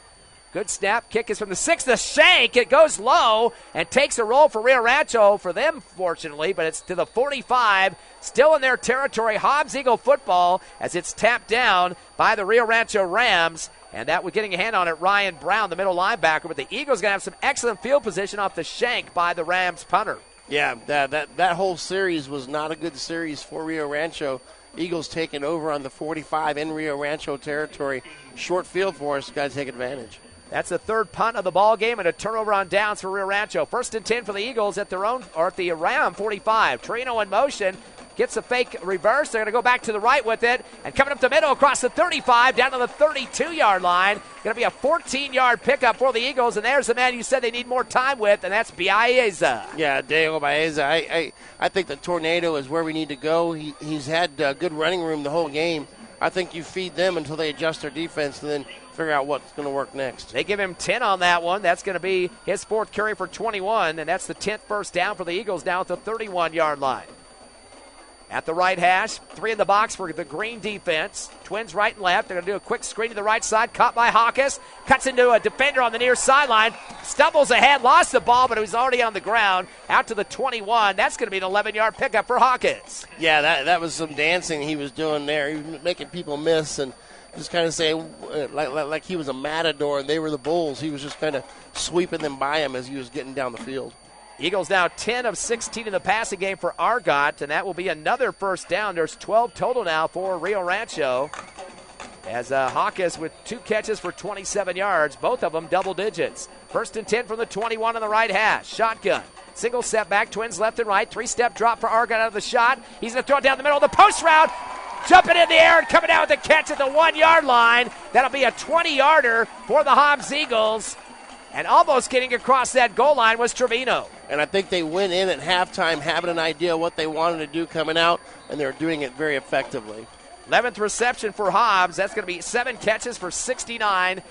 Good snap. Kick is from the 6. The shank. It goes low and takes a roll for Rio Rancho for them, fortunately, but it's to the 45. Still in their territory. Hobbs Eagle football as it's tapped down by the Rio Rancho Rams. And that was getting a hand on it, Ryan Brown, the middle linebacker. But the Eagles going to have some excellent field position off the shank by the Rams punter. Yeah, that whole series was not a good series for Rio Rancho. Eagles taking over on the 45 in Rio Rancho territory. Short field for us. Got to take advantage. That's the 3rd punt of the ball game and a turnover on downs for Rio Rancho. 1st and 10 for the Eagles at their own, or at the Ram 45. Trino in motion. Gets a fake reverse. They're going to go back to the right with it. And coming up the middle across the 35 down to the 32-yard line. Going to be a 14-yard pickup for the Eagles. And there's the man you said they need more time with, and that's Baeza. Yeah, Diego Baeza. I think the Tornado is where we need to go. He's had good running room the whole game. I think you feed them until they adjust their defense and then figure out what's going to work next. They give him 10 on that one. That's going to be his 4th carry for 21, and that's the 10th first down for the Eagles down at the 31-yard line. At the right hash, 3 in the box for the Green defense. Twins right and left. They're going to do a quick screen to the right side. Caught by Hawkes. Cuts into a defender on the near sideline. Stumbles ahead. Lost the ball, but it was already on the ground. Out to the 21. That's going to be an 11-yard pickup for Hawkes. Yeah, that was some dancing he was doing there. He was making people miss and just kind of saying like he was a matador and they were the bulls. He was just kind of sweeping them by him as he was getting down the field. Eagles now 10 of 16 in the passing game for Argot, and that will be another first down. There's 12 total now for Rio Rancho. As Hawkes with 2 catches for 27 yards, both of them double digits. First and 10 from the 21 on the right hash. Shotgun. Single step back, twins left and right. 3-step drop for Argot out of the shot. He's going to throw it down the middle of the post route. Jumping in the air and coming out with the catch at the 1-yard line. That'll be a 20-yarder for the Hobbs Eagles. And almost getting across that goal line was Trevino. And I think they went in at halftime having an idea what they wanted to do coming out, and they're doing it very effectively. 11th reception for Hobbs. That's going to be 7 catches for 69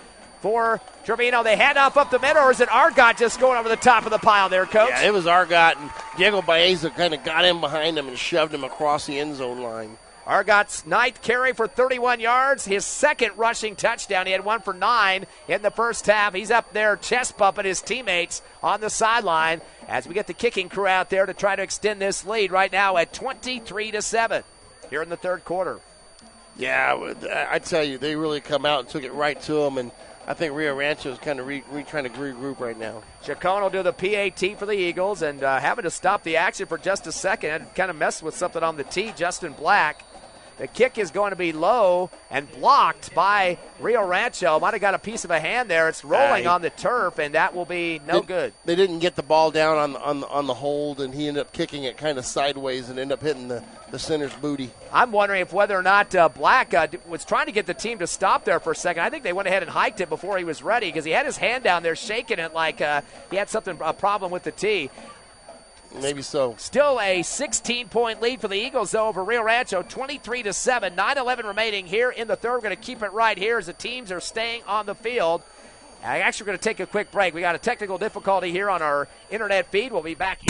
for Trevino. They hand off up the middle, or is it Argot just going over the top of the pile there, Coach? Yeah, it was Argot, and Diego Baeza kind of got in behind him and shoved him across the end zone line. Argot's 9th carry for 31 yards, his 2nd rushing touchdown. He had 1 for 9 in the first half. He's up there chest bumping his teammates on the sideline as we get the kicking crew out there to try to extend this lead right now at 23-7 here in the third quarter. Yeah, I tell you, they really come out and took it right to them, and I think Rio Rancho is kind of trying to regroup right now. Chacon will do the PAT for the Eagles, and having to stop the action for just a second. Had kind of messed with something on the tee, Justin Black. The kick is going to be low and blocked by Rio Rancho. Might have got a piece of a hand there. It's rolling on the turf, and that will be no good. They didn't get the ball down on the hold, and he ended up kicking it kind of sideways and ended up hitting the center's booty. I'm wondering if whether or not Black was trying to get the team to stop there for a second. I think they went ahead and hiked it before he was ready because he had his hand down there shaking it like he had a problem with the tee. Maybe so. Still a 16-point lead for the Eagles, though, over Rio Rancho, 23-7. 9:11 remaining here in the third. We're going to keep it right here as the teams are staying on the field. Actually, we're going to take a quick break. We got a technical difficulty here on our internet feed. We'll be back here.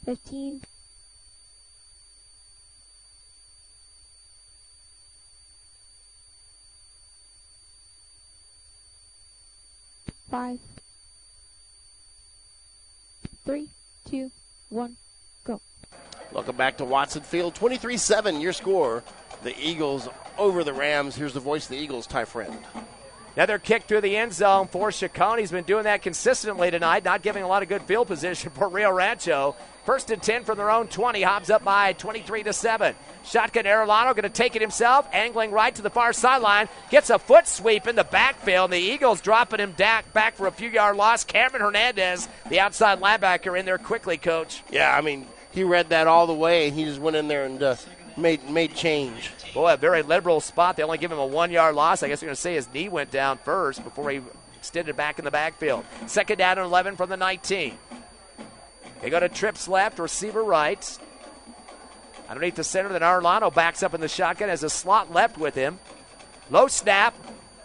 $15. 5, 3, 2, 1, go. Welcome back to Watson Field. 23-7, your score. The Eagles over the Rams. Here's the voice of the Eagles, Ty Friend. Another kick through the end zone for Chacon. He's been doing that consistently tonight, not giving a lot of good field position for Rio Rancho. First and 10 from their own 20. Hobbs up by 23-7. Shotgun Arellano going to take it himself, angling right to the far sideline. Gets a foot sweep in the backfield. The Eagles dropping him back for a few-yard loss. Cameron Hernandez, the outside linebacker, in there quickly, Coach. Yeah, I mean, he read that all the way, and he just went in there and made change. Boy, a very liberal spot. They only give him a 1-yard loss. I guess you're going to say his knee went down first before he extended back in the backfield. Second down and 11 from the 19. They go to trips left, receiver right. Underneath the center, then Arellano backs up in the shotgun, has a slot left with him. Low snap,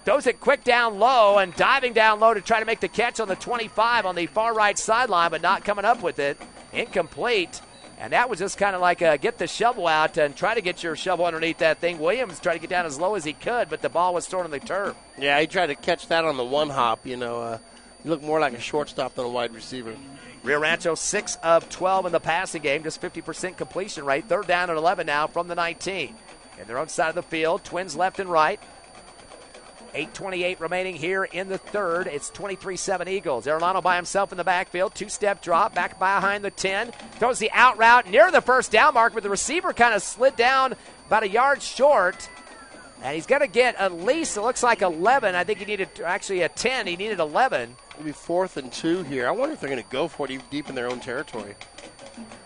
throws it quick down low, and diving down low to try to make the catch on the 25 on the far right sideline, but not coming up with it. Incomplete. And that was just kind of like get the shovel out and try to get your shovel underneath that thing. Williams tried to get down as low as he could, but the ball was thrown on the turf. Yeah, he tried to catch that on the one hop. He looked more like a shortstop than a wide receiver. Rio Rancho 6 of 12 in the passing game, just 50% completion rate. Third down and 11 now from the 19. In their own side of the field, Twins left and right. 8:28 remaining here in the third. It's 23-7 Eagles. Arellano by himself in the backfield. Two-step drop, back behind the 10. Throws the out route near the first down mark, but the receiver kind of slid down about a yard short. And he's going to get at least, it looks like 11. I think he needed actually a 10. He needed 11. It'll be 4th and 2 here. I wonder if they're going to go for it deep in their own territory.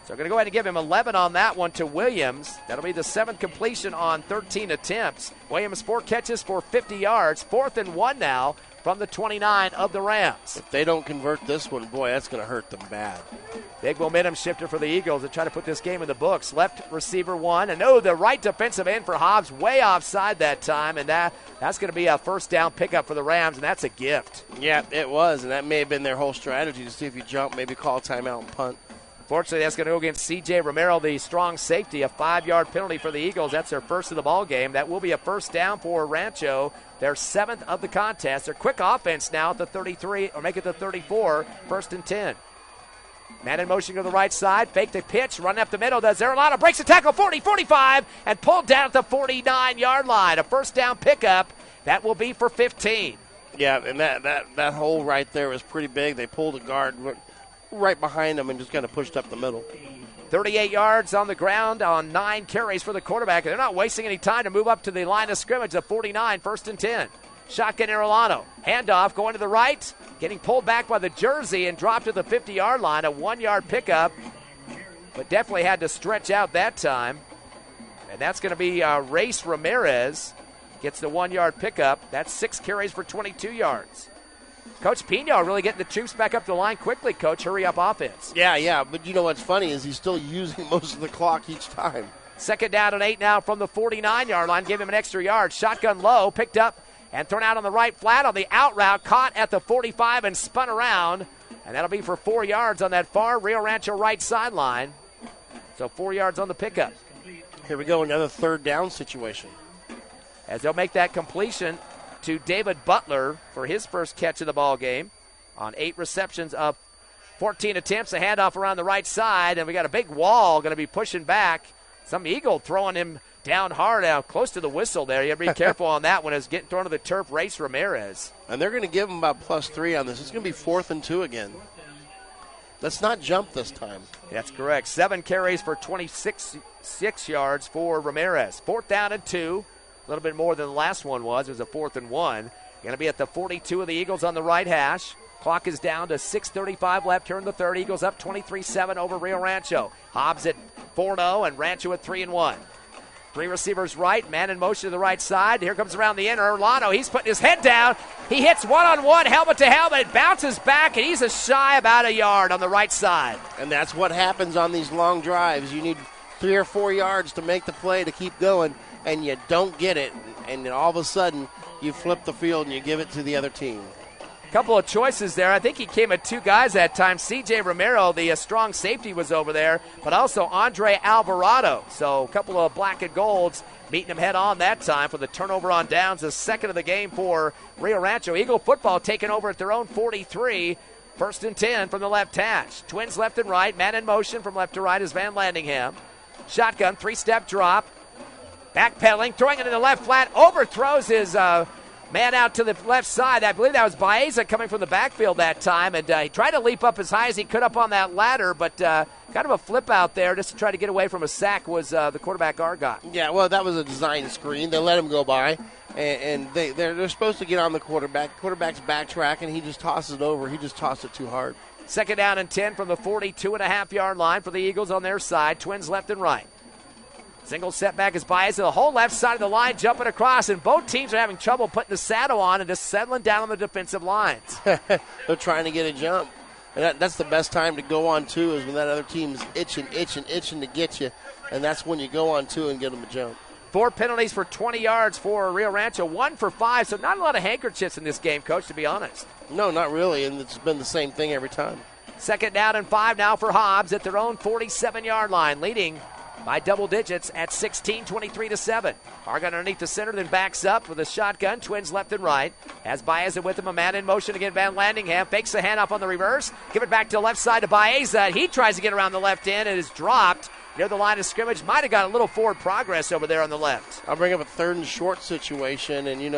So we're going to go ahead and give him 11 on that one to Williams. That'll be the 7th completion on 13 attempts. Williams 4 catches for 50 yards. 4th and 1 now from the 29 of the Rams. If they don't convert this one, boy, that's going to hurt them bad. Big momentum shifter for the Eagles to try to put this game in the books. Left receiver 1. And the right defensive end for Hobbs way offside that time. And that's going to be a first down pickup for the Rams, and that's a gift. Yeah, it was. And that may have been their whole strategy to see if you jump, maybe call a timeout and punt. Fortunately, that's going to go against C.J. Romero, the strong safety. A 5-yard penalty for the Eagles. That's their first of the ball game. That will be a first down for Rancho, their 7th of the contest. Their quick offense now at the 33, or make it the 34, 1st and 10. Man in motion to the right side, fake the pitch, run up the middle, does Arellano, breaks the tackle, 40, 45, and pulled down at the 49-yard line. A first down pickup. That will be for 15. Yeah, and that hole right there was pretty big. They pulled a guard right behind him and just kind of pushed up the middle. 38 yards on the ground on 9 carries for the quarterback. They're not wasting any time to move up to the line of scrimmage of 49, 1st and 10. Shotgun Arellano. Handoff going to the right. Getting pulled back by the jersey and dropped to the 50-yard line. A 1-yard pickup. But definitely had to stretch out that time. And that's going to be Race Ramirez. Gets the 1-yard pickup. That's 6 carries for 22 yards. Coach Pino really getting the troops back up the line quickly, Coach. Hurry up offense. Yeah. But you know what's funny is he's still using most of the clock each time. 2nd down and 8 now from the 49-yard line. Give him an extra yard. Shotgun low. Picked up and thrown out on the right flat on the out route. Caught at the 45 and spun around. And that'll be for 4 yards on that far Rio Rancho right sideline. So 4 yards on the pickup. Here we go, another 3rd down situation. As they'll make that completion to David Butler for his first catch of the ball game on 8 receptions of 14 attempts. A handoff around the right side, and we got a big wall going to be pushing back. Some Eagle throwing him down hard out close to the whistle there. You got to be careful on that one as getting thrown to the turf, Race Ramirez. And they're going to give him about +3 on this. It's going to be 4th and 2 again. Let's not jump this time. That's correct. 7 carries for 26 yards for Ramirez. 4th down and 2. A little bit more than the last one was. It was a 4th and 1. Going to be at the 42 of the Eagles on the right hash. Clock is down to 6:35 left here in the third. Eagles up 23-7 over Rio Rancho. Hobbs at 4-0 and Rancho at 3-1. 3 receivers right, man in motion to the right side. Here comes around the end. Arellano, he's putting his head down. He hits one-on-one, helmet to helmet, bounces back, and he's a shy about a yard on the right side. And that's what happens on these long drives. You need 3 or 4 yards to make the play to keep going, and you don't get it. And then all of a sudden, you flip the field and you give it to the other team. Couple of choices there. I think he came at 2 guys that time. C.J. Romero, the strong safety, was over there, but also Andre Alvarado. So a couple of black and golds meeting him head on that time for the turnover on downs. The 2nd of the game for Rio Rancho. Eagle football taking over at their own 43. 1st and 10 from the left hash. Twins left and right. Man in motion from left to right is Van Landingham. Shotgun, 3-step drop. Backpedaling, throwing it in the left flat. Overthrows his man out to the left side. I believe that was Baeza coming from the backfield that time, and he tried to leap up as high as he could up on that ladder, but kind of a flip out there just to try to get away from a sack was the quarterback Argot. Yeah, well, that was a design screen. They let him go by, and they're supposed to get on the quarterback. Quarterback's backtrack, and he just tosses it over. He just tossed it too hard. 2nd down and 10 from the 42.5-yard line for the Eagles on their side. Twins left and right. Single setback is Baez to the whole left side of the line, jumping across, and both teams are having trouble putting the saddle on and just settling down on the defensive lines. They're trying to get a jump. And that's the best time to go on 2 is when that other team's itching to get you, and that's when you go on 2 and get them a jump. 4 penalties for 20 yards for Rio Rancho, 1 for 5, so not a lot of handkerchiefs in this game, Coach, to be honest. No, not really, and it's been the same thing every time. 2nd down and 5 now for Hobbs at their own 47-yard line, leading by double digits at 16, 23-7. Argon underneath the center, then backs up with a shotgun. Twins left and right. Has Baeza with him, a man in motion again. Van Landingham fakes the handoff on the reverse. Give it back to the left side to Baeza. He tries to get around the left end and is dropped near the line of scrimmage. Might have got a little forward progress over there on the left. I'll bring up a 3rd and short situation, and you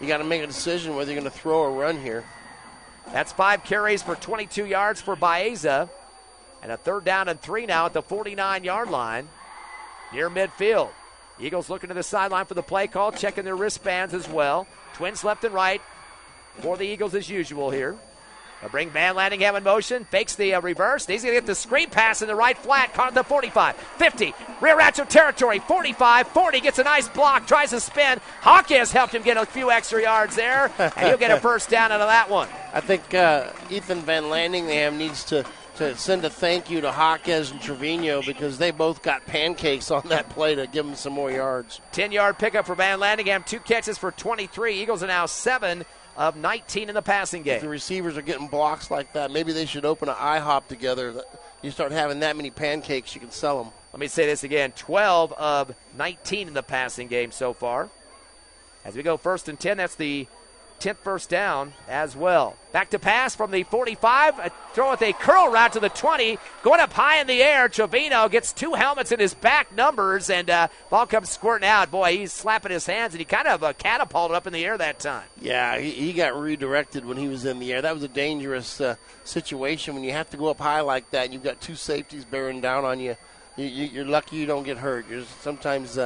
got to make a decision whether you're going to throw or run here. That's 5 carries for 22 yards for Baeza. And a 3rd down and 3 now at the 49-yard line. Near midfield. Eagles looking to the sideline for the play call, checking their wristbands as well. Twins left and right for the Eagles as usual here. They'll bring Van Landingham in motion, fakes the reverse. He's going to get the screen pass in the right flat, caught at the 45, 50, Rio Rancho territory, 45, 40, gets a nice block, tries to spin. Hawkins helped him get a few extra yards there, and he'll get a first down out of that one. I think Ethan Van Landingham needs to send a thank you to Hawkes and Trevino because they both got pancakes on that play to give them some more yards. 10-yard pickup for Van Landingham, 2 catches for 23. Eagles are now 7 of 19 in the passing game. If the receivers are getting blocks like that, maybe they should open an IHOP together. you start having that many pancakes, you can sell them. Let me say this again, 12 of 19 in the passing game so far. As we go 1st and 10, that's the 10th first down as well. Back to pass from the 45, a throw with a curl route to the 20, going up high in the air. Trevino gets 2 helmets in his back numbers, and ball comes squirting out. Boy, he's slapping his hands, and he kind of catapulted up in the air that time. Yeah, he got redirected when he was in the air. That was a dangerous situation when you have to go up high like that, and you've got 2 safeties bearing down on you. You're lucky you don't get hurt. Sometimes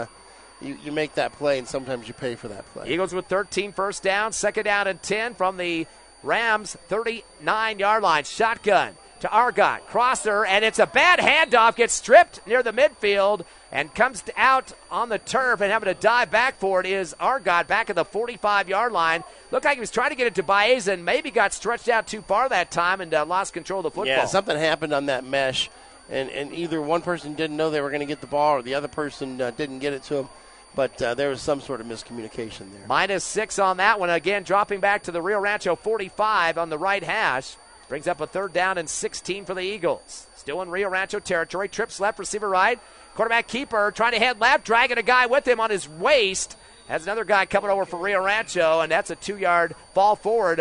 you make that play, and sometimes you pay for that play. Eagles with 13 first down, 2nd down and 10 from the Rams' 39-yard line. Shotgun to Argot. Crosser, and it's a bad handoff. Gets stripped near the midfield and comes out on the turf, and having to dive back for it is Argot back at the 45-yard line. Looked like he was trying to get it to Baeza and maybe got stretched out too far that time and lost control of the football. Yeah, something happened on that mesh, and either one person didn't know they were going to get the ball or the other person didn't get it to him. But there was some sort of miscommunication there. -6 on that one. Again, dropping back to the Rio Rancho 45 on the right hash. Brings up a 3rd down and 16 for the Eagles. Still in Rio Rancho territory. Trips left, receiver right. Quarterback keeper trying to head left, dragging a guy with him on his waist. Has another guy coming over for Rio Rancho, and that's a 2-yard fall forward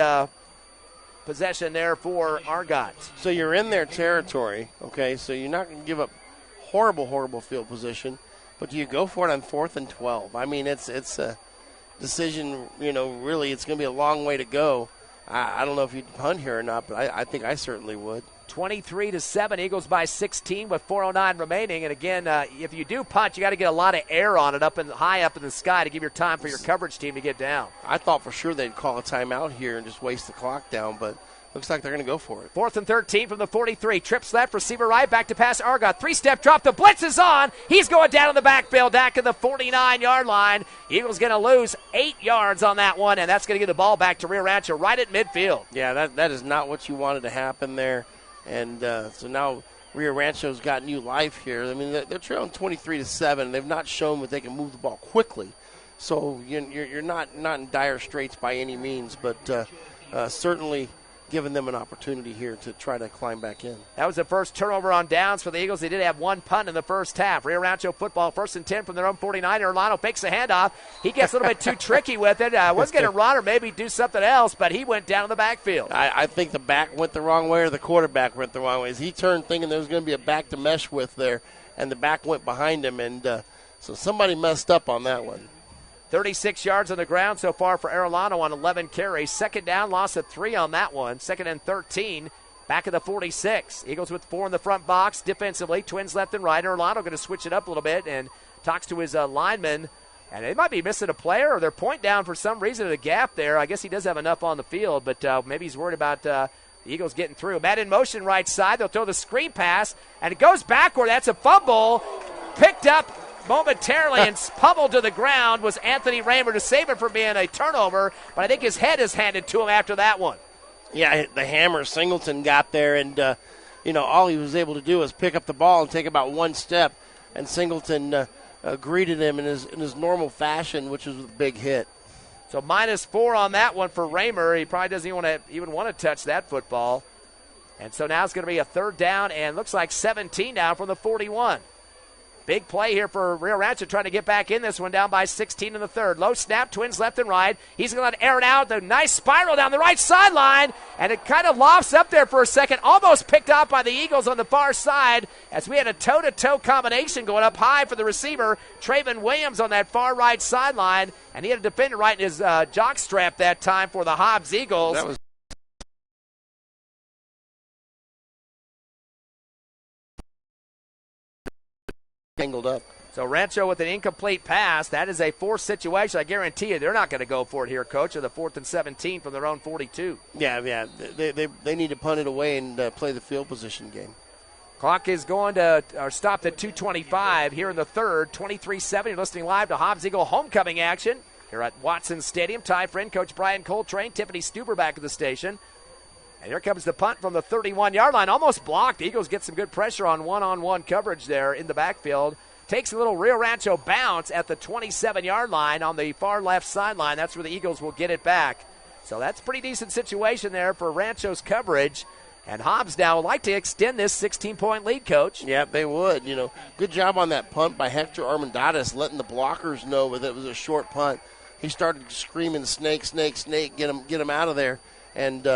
possession there for Argot. So you're in their territory, okay, so you're not going to give up horrible field position. But do you go for it on 4th and 12? I mean, it's a decision, really it's going to be a long way to go. I don't know if you'd punt here or not, but I think I certainly would. 23-7, Eagles by 16 with 4:09 remaining. And again, if you do punt, you got to get a lot of air on it high up in the sky to give your time for your coverage team to get down. I thought for sure they'd call a timeout here and just waste the clock down, but looks like they're going to go for it. 4th and 13 from the 43. Trips left, receiver right, back to pass Argot. 3-step drop. The blitz is on. He's going down in the backfield, back at the 49-yard line. Eagles going to lose 8 yards on that one, and that's going to get the ball back to Rio Rancho right at midfield. Yeah, that is not what you wanted to happen there. And so now Rio Rancho's got new life here. I mean, they're trailing 23-7. They've not shown that they can move the ball quickly. So you're not in dire straits by any means, but certainly giving them an opportunity here to try to climb back in. That was the first turnover on downs for the Eagles. They did have 1 punt in the first half. Rio Rancho football, 1st and 10 from their own 49. Orlando fakes a handoff. He gets a little bit too tricky with it. Was going to run or maybe do something else, but he went down in the backfield. I think the back went the wrong way or the quarterback went the wrong way. As he turned thinking there was going to be a back to mesh with there, and the back went behind him, and so somebody messed up on that one. 36 yards on the ground so far for Arellano on 11 carries. 2nd down, loss of 3 on that one. 2nd and 13, back at the 46. Eagles with 4 in the front box defensively. Twins left and right. Arellano going to switch it up a little bit and talks to his lineman. And they might be missing a player or they're point down for some reason at a gap there. I guess he does have enough on the field, but maybe he's worried about the Eagles getting through. Matt in motion right side. They'll throw the screen pass, and it goes backward. That's a fumble. Picked up momentarily and pummeled to the ground was Anthony Raymer to save it from being a turnover, but I think his head is handed to him after that one. Yeah, the hammer Singleton got there, and all he was able to do was pick up the ball and take about 1 step, and Singleton greeted him in his normal fashion, which was a big hit. So -4 on that one for Raymer. He probably doesn't even want to touch that football. And so now it's going to be a 3rd down and looks like 17 now from the 41. Big play here for Rio Rancho trying to get back in this one, down by 16 in the 3rd. Low snap, Twins left and right. He's going to let Aaron out. The nice spiral down the right sideline, and it kind of lofts up there for a second. Almost picked off by the Eagles on the far side as we had a toe-to-toe combination going up high for the receiver, Traven Williams, on that far right sideline, and he had a defender right in his jock strap that time for the Hobbs Eagles. That was tangled up. So Rancho with an incomplete pass. That is a forced situation. I guarantee you they're not going to go for it here, Coach, at the 4th and 17 from their own 42. Yeah. They need to punt it away and play the field position game. Clock is stopped at 2:25 here in the 3rd. 23-7. You're listening live to Hobbs Eagle homecoming action here at Watson Stadium. Ty friend, Coach Brian Coltrane, Tiffany Stuber back at the station. And here comes the punt from the 31-yard line. Almost blocked. The Eagles get some good pressure on one-on-one coverage there in the backfield. Takes a little Rio Rancho bounce at the 27-yard line on the far left sideline. That's where the Eagles will get it back. So that's a pretty decent situation there for Rancho's coverage. And Hobbs now would like to extend this 16-point lead, Coach. Yeah, they would. Good job on that punt by Hector Armendariz, letting the blockers know that it was a short punt. He started screaming, snake, snake, snake, get him out of there. And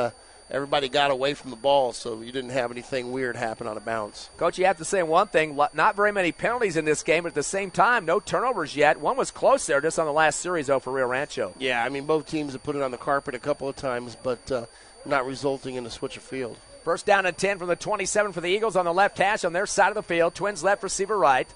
everybody got away from the ball, so you didn't have anything weird happen on a bounce. Coach, you have to say one thing. Not very many penalties in this game, but at the same time, no turnovers yet. One was close there just on the last series, though, for Rio Rancho. Yeah, both teams have put it on the carpet a couple of times, but not resulting in a switch of field. First down and 10 from the 27 for the Eagles on the left hash on their side of the field. Twins left receiver right.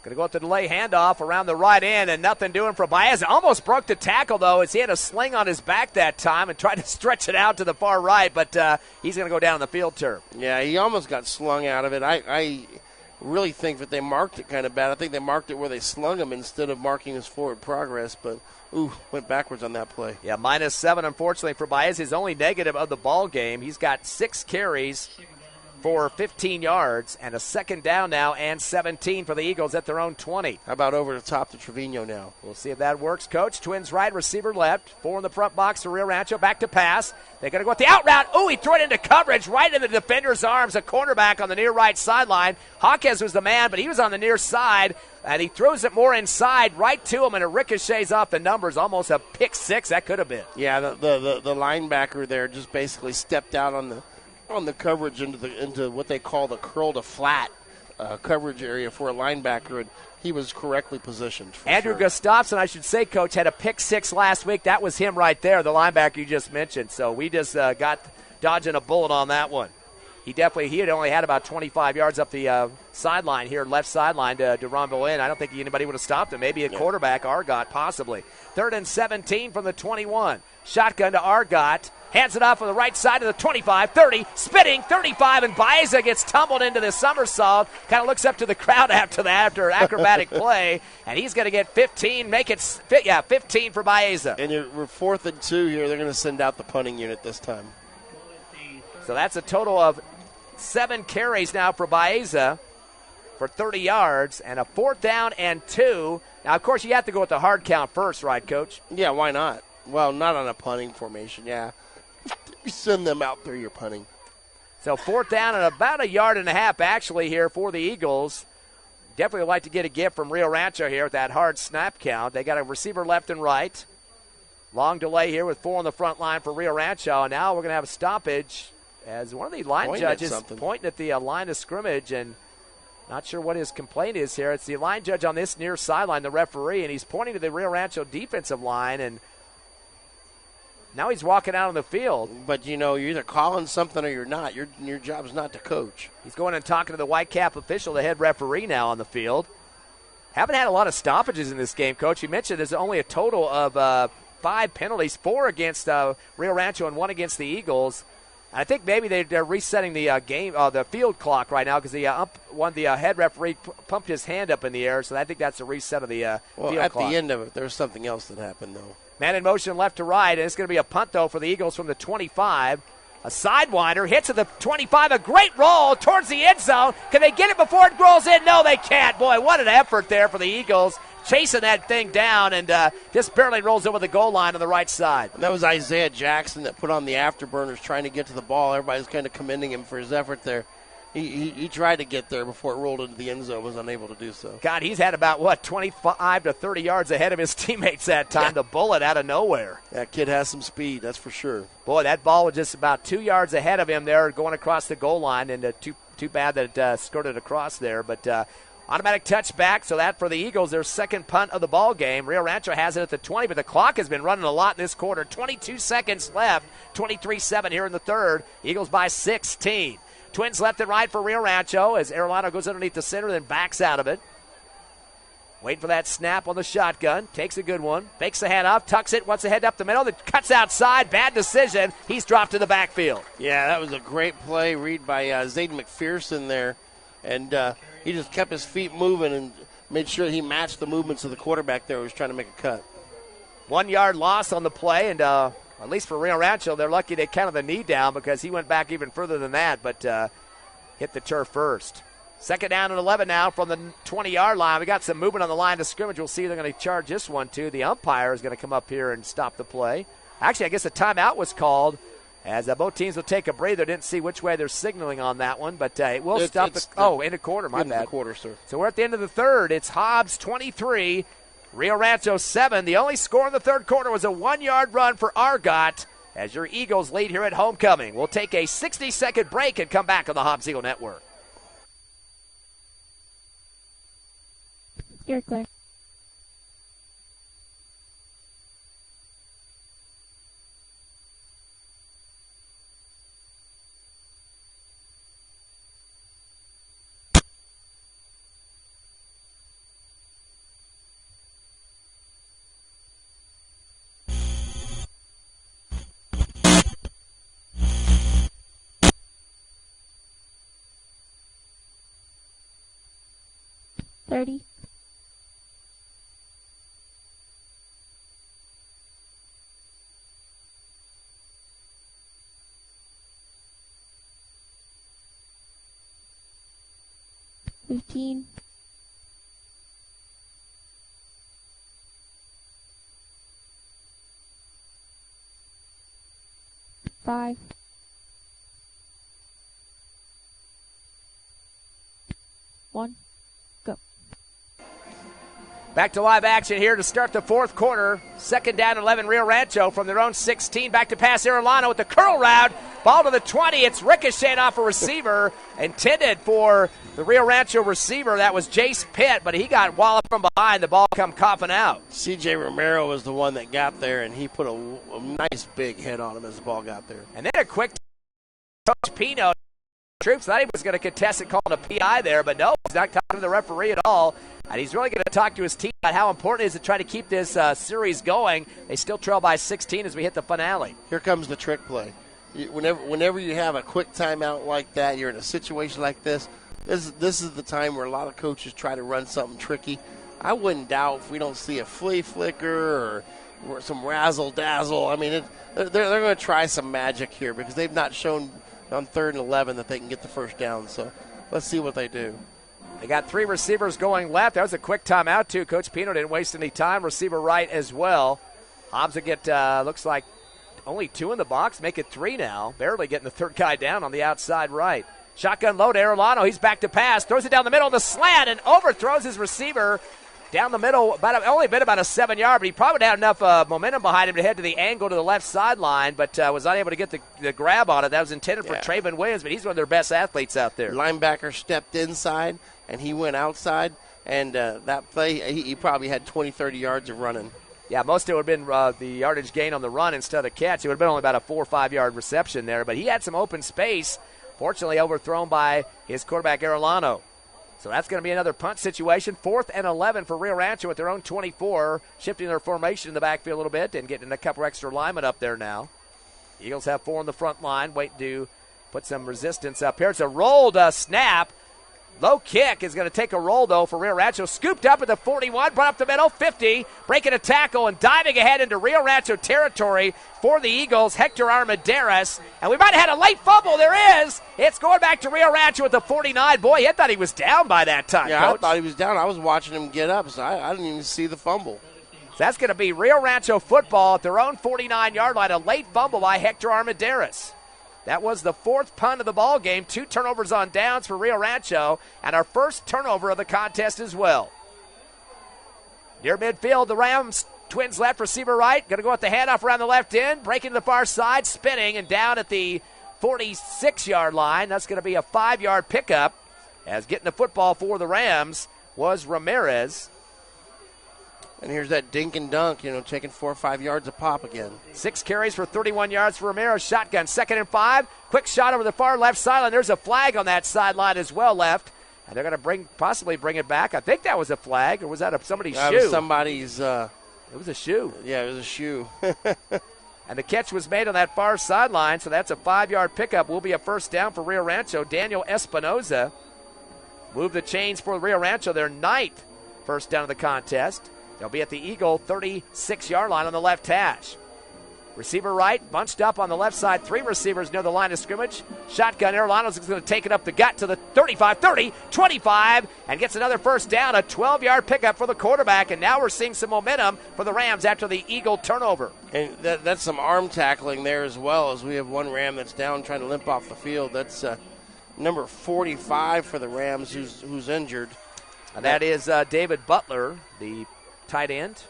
Going to go with the delay handoff around the right end, and nothing doing for Baez. Almost broke the tackle, though, as he had a sling on his back that time and tried to stretch it out to the far right, but he's going to go down on the field turf. Yeah, he almost got slung out of it. I really think that they marked it kind of bad. I think they marked it where they slung him instead of marking his forward progress, but went backwards on that play. Yeah, -7, unfortunately, for Baez. His only negative of the ball game. He's got 6 carries for 15 yards and a second down now and 17 for the Eagles at their own 20. How about over the top to Trevino now? We'll see if that works, Coach. Twins right, receiver left. 4 in the front box for Rio Rancho. Back to pass. They're going to go with the out route. He threw it into coverage right in the defender's arms. A cornerback on the near right sideline. Hawkes was the man, but he was on the near side, and he throws it more inside right to him, and it ricochets off the numbers. Almost a pick six. That could have been. Yeah, the linebacker there just basically stepped out on the coverage into what they call the curl to flat coverage area for a linebacker, and he was correctly positioned. Andrew Gustafson, I should say, Coach, had a pick six last week. That was him right there, the linebacker you just mentioned. So we just got dodging a bullet on that one. He had only had about 25 yards up the sideline here, left sideline to rumble in. I don't think anybody would have stopped him. Maybe a quarterback, Argot, possibly. 3rd and 17 from the 21. Shotgun to Argot. Hands it off on the right side of the 25, 30, spitting, 35, and Baeza gets tumbled into the somersault. Kind of looks up to the crowd after that, after acrobatic play, and he's going to get 15, 15 for Baeza. And we're 4th and 2 here. They're going to send out the punting unit this time. So that's a total of 7 carries now for Baeza for 30 yards, and a 4th down and 2. Now, of course, you have to go with the hard count first, right, Coach? Yeah, why not? Well, not on a punting formation, yeah. You send them out there, you're punting. So 4th down and about 1.5 yards actually here for the Eagles. Definitely like to get a gift from Rio Rancho here with that hard snap count. They got a receiver left and right. Long delay here with 4 on the front line for Rio Rancho. And now we're going to have a stoppage as one of the line judges pointing at the line of scrimmage, and not sure what his complaint is here. It's the line judge on this near sideline, the referee, and he's pointing to the Rio Rancho defensive line, and now he's walking out on the field. But, you're either calling something or you're not. Your job is not to coach. He's going and talking to the Whitecap official, the head referee now on the field. Haven't had a lot of stoppages in this game, Coach. You mentioned there's only a total of 5 penalties, 4 against Rio Rancho and 1 against the Eagles. I think maybe they're resetting the the field clock right now because the head referee pumped his hand up in the air, so I think that's a reset of the field at clock. The end of it, there was something else that happened, though. Man in motion left to right, and it's going to be a punt, though, for the Eagles from the 25. A sidewinder hits at the 25, a great roll towards the end zone. Can they get it before it rolls in? No, they can't. Boy, what an effort there for the Eagles, chasing that thing down, and just barely rolls over the goal line on the right side. And that was Isaiah Jackson that put on the afterburners trying to get to the ball. Everybody's kind of commending him for his effort there. He tried to get there before it rolled into the end zone, was unable to do so. God, he's had about, 25 to 30 yards ahead of his teammates that time. Yeah. The bullet out of nowhere. That kid has some speed, that's for sure. Boy, that ball was just about 2 yards ahead of him there going across the goal line, and too bad that it skirted across there. But automatic touchback, so that for the Eagles, their second punt of the ball game. Rio Rancho has it at the 20, but the clock has been running a lot in this quarter. 22 seconds left, 23-7 here in the third. Eagles by 16. Twins left and right for Rio Rancho as Arellano goes underneath the center, then backs out of it. Waiting for that snap on the shotgun. Takes a good one. Fakes the handoff, tucks it, wants to head up the middle, then cuts outside. Bad decision. He's dropped to the backfield. Yeah, that was a great play read by Zayden McPherson there. And he just kept his feet moving and made sure he matched the movements of the quarterback there who was trying to make a cut. 1 yard loss on the play, and at least for Rio Rancho, they're lucky they counted the knee down because he went back even further than that, but hit the turf first. Second down and 11 now from the 20-yard line. We got some movement on the line of scrimmage. We'll see if they're going to charge this one, too. The umpire is going to come up here and stop the play. Actually, I guess a timeout was called As both teams will take a breather. Didn't see which way they're signaling on that one, but it will stop. In a quarter, my bad. Quarter, sir. So we're at the end of the third. It's Hobbs 23, Rio Rancho 7. The only score in the third quarter was a 1-yard run for Argot as your Eagles lead here at homecoming. We'll take a 60-second break and come back on the Hobbs Eagle Network. You're clear. Thirty. 15. 5. 1. Go. Back to live action here to start the fourth quarter. Second down, 11, Rio Rancho from their own 16. Back to pass, Arellano with the curl route. Ball to the 20. It's ricocheted off a receiver. Intended for the Rio Rancho receiver. That was Jace Pitt, but he got walloped from behind. The ball come coughing out. C.J. Romero was the one that got there, and he put a nice big hit on him as the ball got there. And then a quick Coach Pino. Troops thought he was going to contest it, calling a PI there, but no, he's not talking to the referee at all. And he's really going to talk to his team about how important it is to try to keep this series going. They still trail by 16 as we hit the finale. Here comes the trick play. Whenever you have a quick timeout like that, you're in a situation like this. This is the time where a lot of coaches try to run something tricky. I wouldn't doubt if we don't see a flea flicker or some razzle dazzle. I mean, they're going to try some magic here because they've not shown on 3rd and 11 that they can get the first down. So let's see what they do. They got 3 receivers going left. That was a quick timeout, too. Coach Pino didn't waste any time. Receiver right as well. Hobbs will get, looks like, only 2 in the box. Make it 3 now. Barely getting the third guy down on the outside right. Shotgun load, Arellano. He's back to pass. Throws it down the middle of the slant and overthrows his receiver down the middle. Only been about a 7-yard, but he probably had enough momentum behind him to head to the angle to the left sideline, but was unable to get the grab on it. That was intended for Trayvon Williams, but he's one of their best athletes out there. Linebacker stepped inside, and he went outside, and that play, he probably had 20, 30 yards of running. Yeah, most of it would have been the yardage gain on the run instead of the catch. It would have been only about a 4 or 5 yard reception there, but he had some open space, fortunately overthrown by his quarterback, Arellano. So that's going to be another punt situation. 4th and 11 for Rio Rancho at their own 24, shifting their formation in the backfield a little bit and getting a couple extra linemen up there now. Eagles have 4 on the front line, waiting to put some resistance up here. It's a rolled snap. Low kick is going to take a roll, though, for Rio Rancho. Scooped up at the 41, brought up the middle, 50, breaking a tackle and diving ahead into Rio Rancho territory for the Eagles, Hector Armendariz. And we might have had a late fumble. There is. It's going back to Rio Rancho at the 49. Boy, I thought he was down by that time, Yeah, Coach. I thought he was down. I was watching him get up, so I didn't even see the fumble. So that's going to be Rio Rancho football at their own 49-yard line. A late fumble by Hector Armendariz. That was the 4th punt of the ball game. 2 turnovers on downs for Rio Rancho, and our first turnover of the contest as well. Near midfield, the Rams, twins left, receiver right. Going to go with the handoff around the left end, breaking to the far side, spinning, and down at the 46-yard line. That's going to be a 5-yard pickup, as getting the football for the Rams was Ramirez. And here's that dink and dunk, taking 4 or 5 yards a pop again. 6 carries for 31 yards for Ramirez. Shotgun, 2nd and 5. Quick shot over the far left sideline. There's a flag on that sideline as well left. And they're going to possibly bring it back. I think that was a flag, or was that somebody's shoe? That was somebody's. It was a shoe. Yeah, it was a shoe. And the catch was made on that far sideline, so that's a 5-yard pickup. Will be a first down for Rio Rancho. Daniel Espinoza moved the chains for Rio Rancho, their 9th first down of the contest. They'll be at the Eagle 36-yard line on the left hash. Receiver right, bunched up on the left side. 3 receivers near the line of scrimmage. Shotgun, Arellano's going to take it up the gut to the 35, 30, 25, and gets another first down. A 12-yard pickup for the quarterback, and now we're seeing some momentum for the Rams after the Eagle turnover. And that's some arm tackling there as well, as we have one Ram that's down trying to limp off the field. That's number 45 for the Rams who's injured. And that is David Butler, the tight end.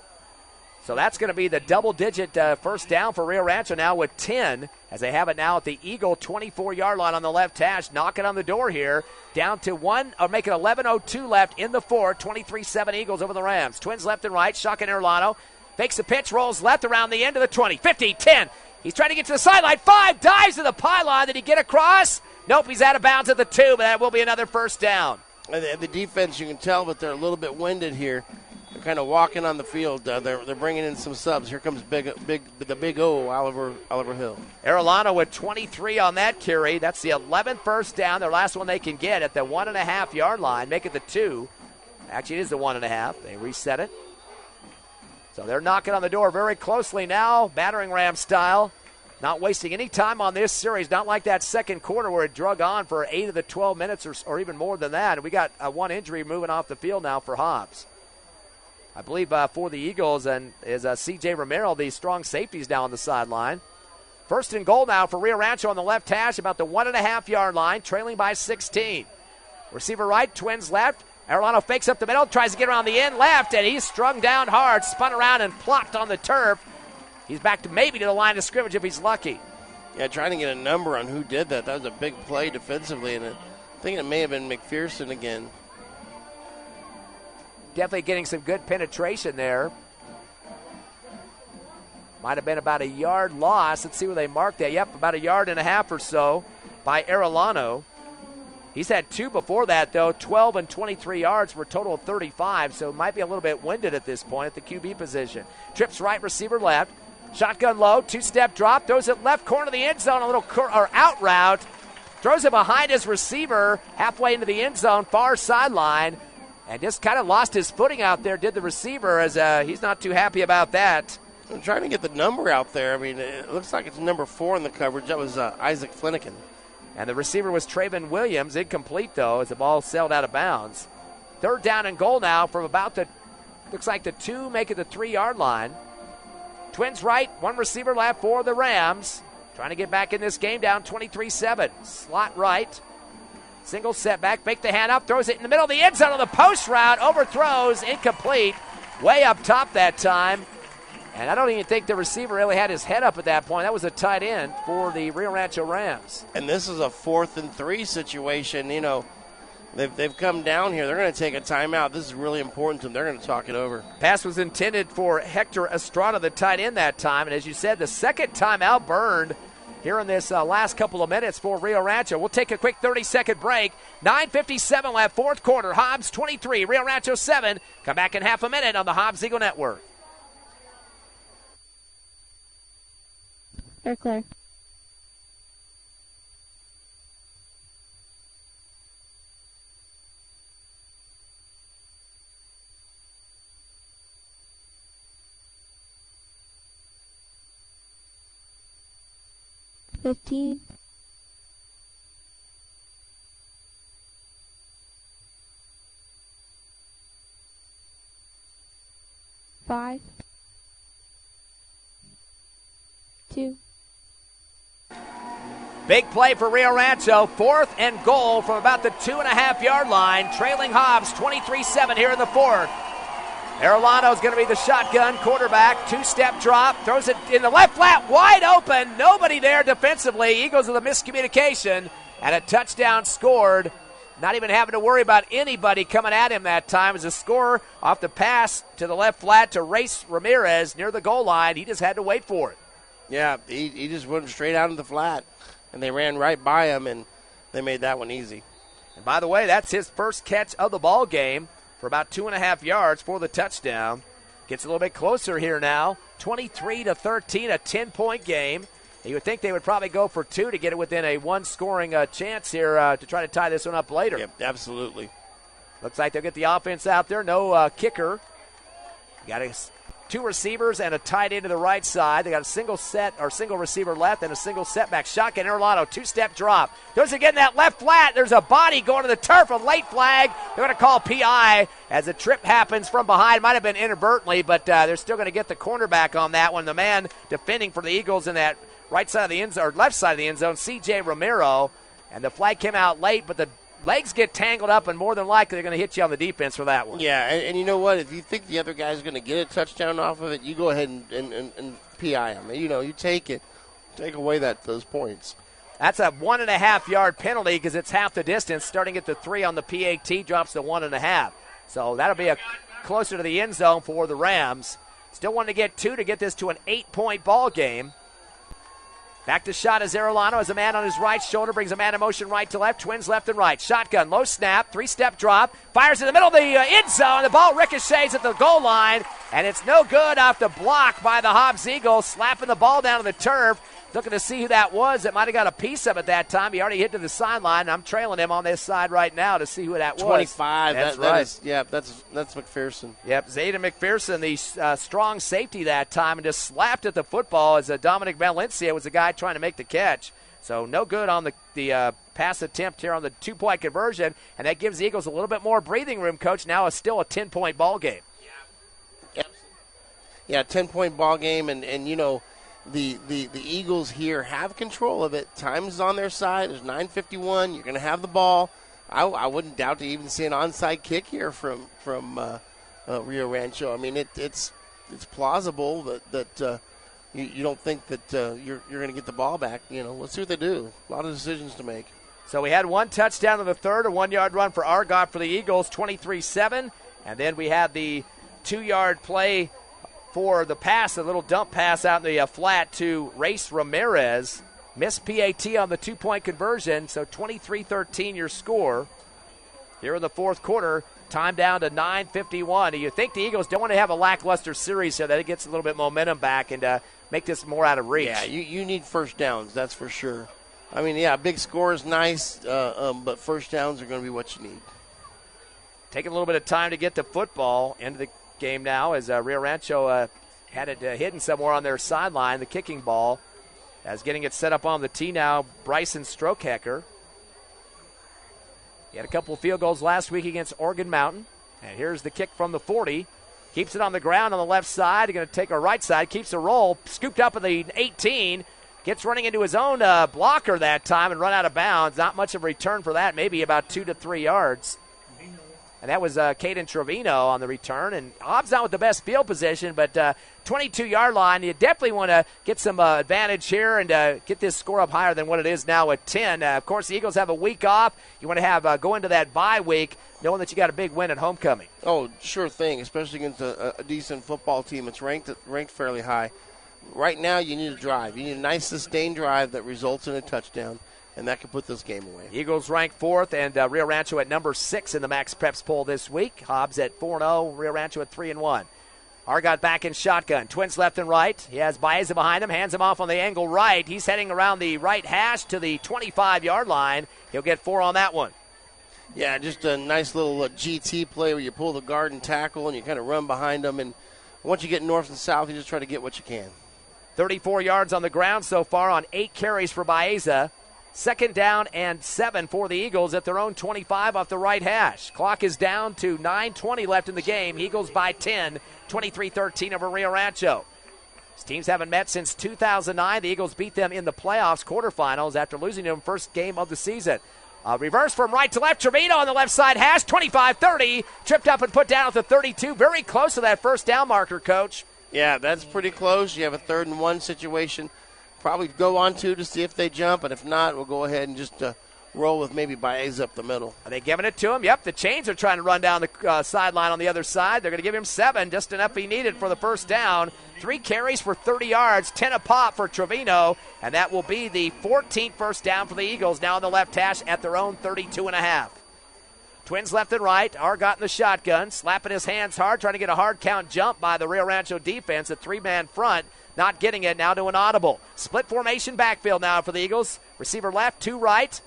So that's going to be the double-digit first down for Rio Rancho now with 10, as they have it now at the Eagle 24-yard line on the left hash. Knocking on the door here, down to making 11:02 left in the fourth. 23-7 Eagles over the Rams. Twins left and right. Shotgun Arellano fakes the pitch, rolls left around the end of the 20, 50, 10. He's trying to get to the sideline. 5, dives to the pylon. Did he get across? Nope, he's out of bounds at the 2, but that will be another first down. And the defense, you can tell that they're a little bit winded here. They're kind of walking on the field. They're bringing in some subs. Here comes the big O, Oliver Hill. Arellano with 23 on that carry. That's the 11th first down, their last one they can get at the 1.5-yard line. Make it the 2. Actually, it is the 1.5. They reset it. So they're knocking on the door very closely now, battering Ram style. Not wasting any time on this series, not like that second quarter where it drug on for 8 of the 12 minutes or even more than that. And we got one injury moving off the field now for Hobbs. I believe for the Eagles and is C.J. Romero, the strong safeties now on the sideline. First and goal now for Rio Rancho on the left hash, about the 1.5-yard line, trailing by 16. Receiver right, Twins left. Arellano fakes up the middle, tries to get around the end left, and he's strung down hard, spun around and plopped on the turf. He's back to maybe to the line of scrimmage if he's lucky. Yeah, trying to get a number on who did that. That was a big play defensively, and I think it may have been McPherson again. Definitely getting some good penetration there. Might have been about a yard loss. Let's see where they marked that. Yep, about 1.5 yards or so by Arellano. He's had 2 before that, though. 12 and 23 yards for a total of 35, so might be a little bit winded at this point at the QB position. Trips right, receiver left. Shotgun low, 2-step drop. Throws it left corner of the end zone, a little out route. Throws it behind his receiver, halfway into the end zone, far sideline. And just kind of lost his footing out there, did the receiver, as he's not too happy about that. I'm trying to get the number out there. I mean, it looks like it's number 4 in the coverage. That was Isaac Flanagan. And the receiver was Traven Williams, incomplete, though, as the ball sailed out of bounds. Third down and goal now from about looks like the 2, make it the 3-yard line. Twins right, 1 receiver left for the Rams. Trying to get back in this game, down 23-7. Slot right. Single setback, fake the hand up, throws it in the middle of the end zone on the post route, overthrows, incomplete, way up top that time. And I don't even think the receiver really had his head up at that point. That was a tight end for the Rio Rancho Rams. And this is a 4th and 3 situation. You know, they've come down here. They're going to take a timeout. This is really important to them. They're going to talk it over. Pass was intended for Hector Estrada, the tight end that time. And as you said, the second timeout burned here in this last couple of minutes for Rio Rancho. We'll take a quick 30-second break. 9:57 left, fourth quarter. Hobbs 23, Rio Rancho 7. Come back in half a minute on the Hobbs Eagle Network. They're clear. $15. $5. $2. Big play for Rio Rancho. 4th and goal from about the 2.5-yard line. Trailing Hobbs 23-7 here in the 4th. Arellano is going to be the shotgun quarterback. 2-step drop. Throws it in the left flat. Wide open. Nobody there defensively. Eagles with a miscommunication. And a touchdown scored. Not even having to worry about anybody coming at him that time. As a score off the pass to the left flat to Race Ramirez near the goal line. He just had to wait for it. Yeah, he just went straight out of the flat. And they ran right by him, and they made that one easy. And by the way, that's his first catch of the ball game for about 2.5 yards for the touchdown. Gets a little bit closer here now. 23-13, a 10-point game. You would think they would probably go for 2 to get it within a 1-scoring chance here to try to tie this one up later. Yep, absolutely. Looks like they'll get the offense out there. No kicker. Got to two receivers and a tight end to the right side. They got a single receiver left and a single setback. Shotgun, Arellano, two-step drop. Goes again that left flat. There's a body going to the turf, a late flag. They're going to call PI as a trip happens from behind. Might have been inadvertently, but they're still going to get the cornerback on that one. The man defending for the Eagles in that right side of the end zone, or left side of the end zone, C.J. Romero. And the flag came out late, but the legs get tangled up, and more than likely they're going to hit you on the defense for that one. Yeah, and you know what? If you think the other guy's going to get a touchdown off of it, you go ahead and PI him. You take it. Take away those points. That's a 1.5-yard penalty because it's half the distance. Starting at the 3 on the PAT, drops to 1.5. So that'll be closer to the end zone for the Rams. Still wanting to get 2 to get this to an 8-point ball game. Back to shot as Arellano has a man on his right shoulder, brings a man in motion right to left, twins left and right. Shotgun, low snap, 3-step drop, fires in the middle of the end zone. The ball ricochets at the goal line, and it's no good off the block by the Hobbs Eagles, slapping the ball down to the turf. Looking to see who that was. It might have got a piece of it that time. He already hit to the sideline. I'm trailing him on this side right now to see who that was. 25. That's right. That's McPherson. Yep, Zayden McPherson, the strong safety that time, and just slapped at the football as Dominic Valencia was the guy trying to make the catch. So no good on the pass attempt here on the 2-point conversion, and that gives the Eagles a little bit more breathing room, Coach. Now it's still a 10-point ball game. Yeah, 10-point ball game, and the Eagles here have control of it. Time's on their side. There's 9:51. You're going to have the ball. I wouldn't doubt to even see an onside kick here from Rio Rancho. I mean, it's plausible that you don't think that you're going to get the ball back. Let's see what they do. A lot of decisions to make. So we had one touchdown in the third, a 1-yard run for Argot for the Eagles, 23-7. And then we had the 2-yard play for the pass, a little dump pass out in the flat to Race Ramirez. Missed PAT on the 2-point conversion, so 23-13 your score. Here in the fourth quarter, time down to 9:51. You think the Eagles don't want to have a lackluster series so that it gets a little bit momentum back and make this more out of reach. Yeah, you need first downs, that's for sure. I mean, yeah, big score is nice, but first downs are going to be what you need. Taking a little bit of time to get the football into the game now as Rio Rancho had it hidden somewhere on their sideline, the kicking ball. As getting it set up on the tee now, Bryson Strokehacker. He had a couple of field goals last week against Oregon Mountain. And here's the kick from the 40. Keeps it on the ground on the left side. He's going to take a right side. Keeps the roll. Scooped up at the 18. Gets running into his own blocker that time and run out of bounds. Not much of a return for that. Maybe about 2 to 3 yards. And that was Caden Trevino on the return. And Hobbs not with the best field position, but 22-yard line. You definitely want to get some advantage here and get this score up higher than what it is now at 10. Of course, the Eagles have a week off. You want to have go into that bye week knowing that you got a big win at homecoming. Oh, sure thing, especially against a decent football team. It's ranked fairly high. Right now, you need a drive. You need a nice sustained drive that results in a touchdown. And that could put this game away. Eagles ranked 4th, and Rio Rancho at number 6 in the Max Preps poll this week. Hobbs at 4-0, Rio Rancho at 3-1. Argot back in shotgun. Twins left and right. He has Baeza behind him, hands him off on the angle right. He's heading around the right hash to the 25-yard line. He'll get 4 on that one. Yeah, just a nice little GT play where you pull the guard and tackle and you kind of run behind them. And once you get north and south, you just try to get what you can. 34 yards on the ground so far on 8 carries for Baeza. 2nd down and 7 for the Eagles at their own 25 off the right hash. Clock is down to 9:20 left in the game. Eagles by 10, 23-13 over Rio Rancho. These teams haven't met since 2009. The Eagles beat them in the playoffs quarterfinals after losing to them first game of the season. Reverse from right to left. Trevino on the left side hash, 25-30. Tripped up and put down at the 32. Very close to that first down marker, Coach. Yeah, that's pretty close. You have a 3rd and 1 situation. Probably go on to see if they jump, and if not, we'll go ahead and just roll with maybe Baez up the middle. Are they giving it to him? Yep, the Chains are trying to run down the sideline on the other side. They're going to give him 7, just enough he needed for the first down. 3 carries for 30 yards, 10 a pop for Trevino, and that will be the 14th first down for the Eagles, now on the left hash at their own 32.5. Twins left and right. Argot in the shotgun, slapping his hands hard, trying to get a hard count jump by the Rio Rancho defense, a 3-man front. Not getting it, now to an audible. Split formation backfield now for the Eagles. Receiver left, 2 right.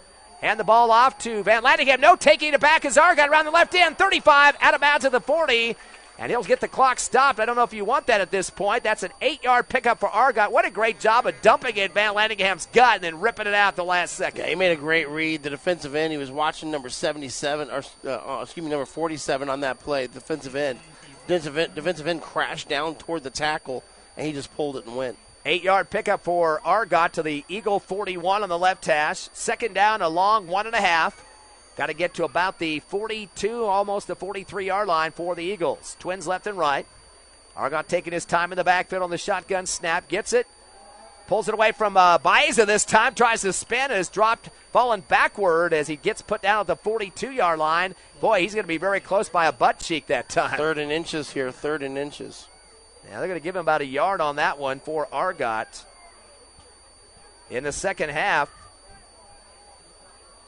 Hand the ball off to Van Landingham. No taking it back as Argot around the left end. 35, out of bounds at the 40. And he'll get the clock stopped. I don't know if you want that at this point. That's an 8-yard pickup for Argot. What a great job of dumping it Van Landingham's gut and then ripping it out the last second. Yeah, he made a great read. The defensive end, he was watching number 77, number 47 on that play. Defensive end crashed down toward the tackle, and he just pulled it and went. 8-yard pickup for Argot to the Eagle 41 on the left hash. Second down, a long 1.5. Got to get to about the 42, almost the 43-yard line for the Eagles. Twins left and right. Argot taking his time in the backfield on the shotgun snap. Gets it. Pulls it away from Baeza this time. Tries to spin. Is dropped, falling backward as he gets put down at the 42-yard line. Boy, he's going to be very close by a butt cheek that time. 3rd and inches here, 3rd and inches. Yeah, they're going to give him about a yard on that one for Argot. In the second half,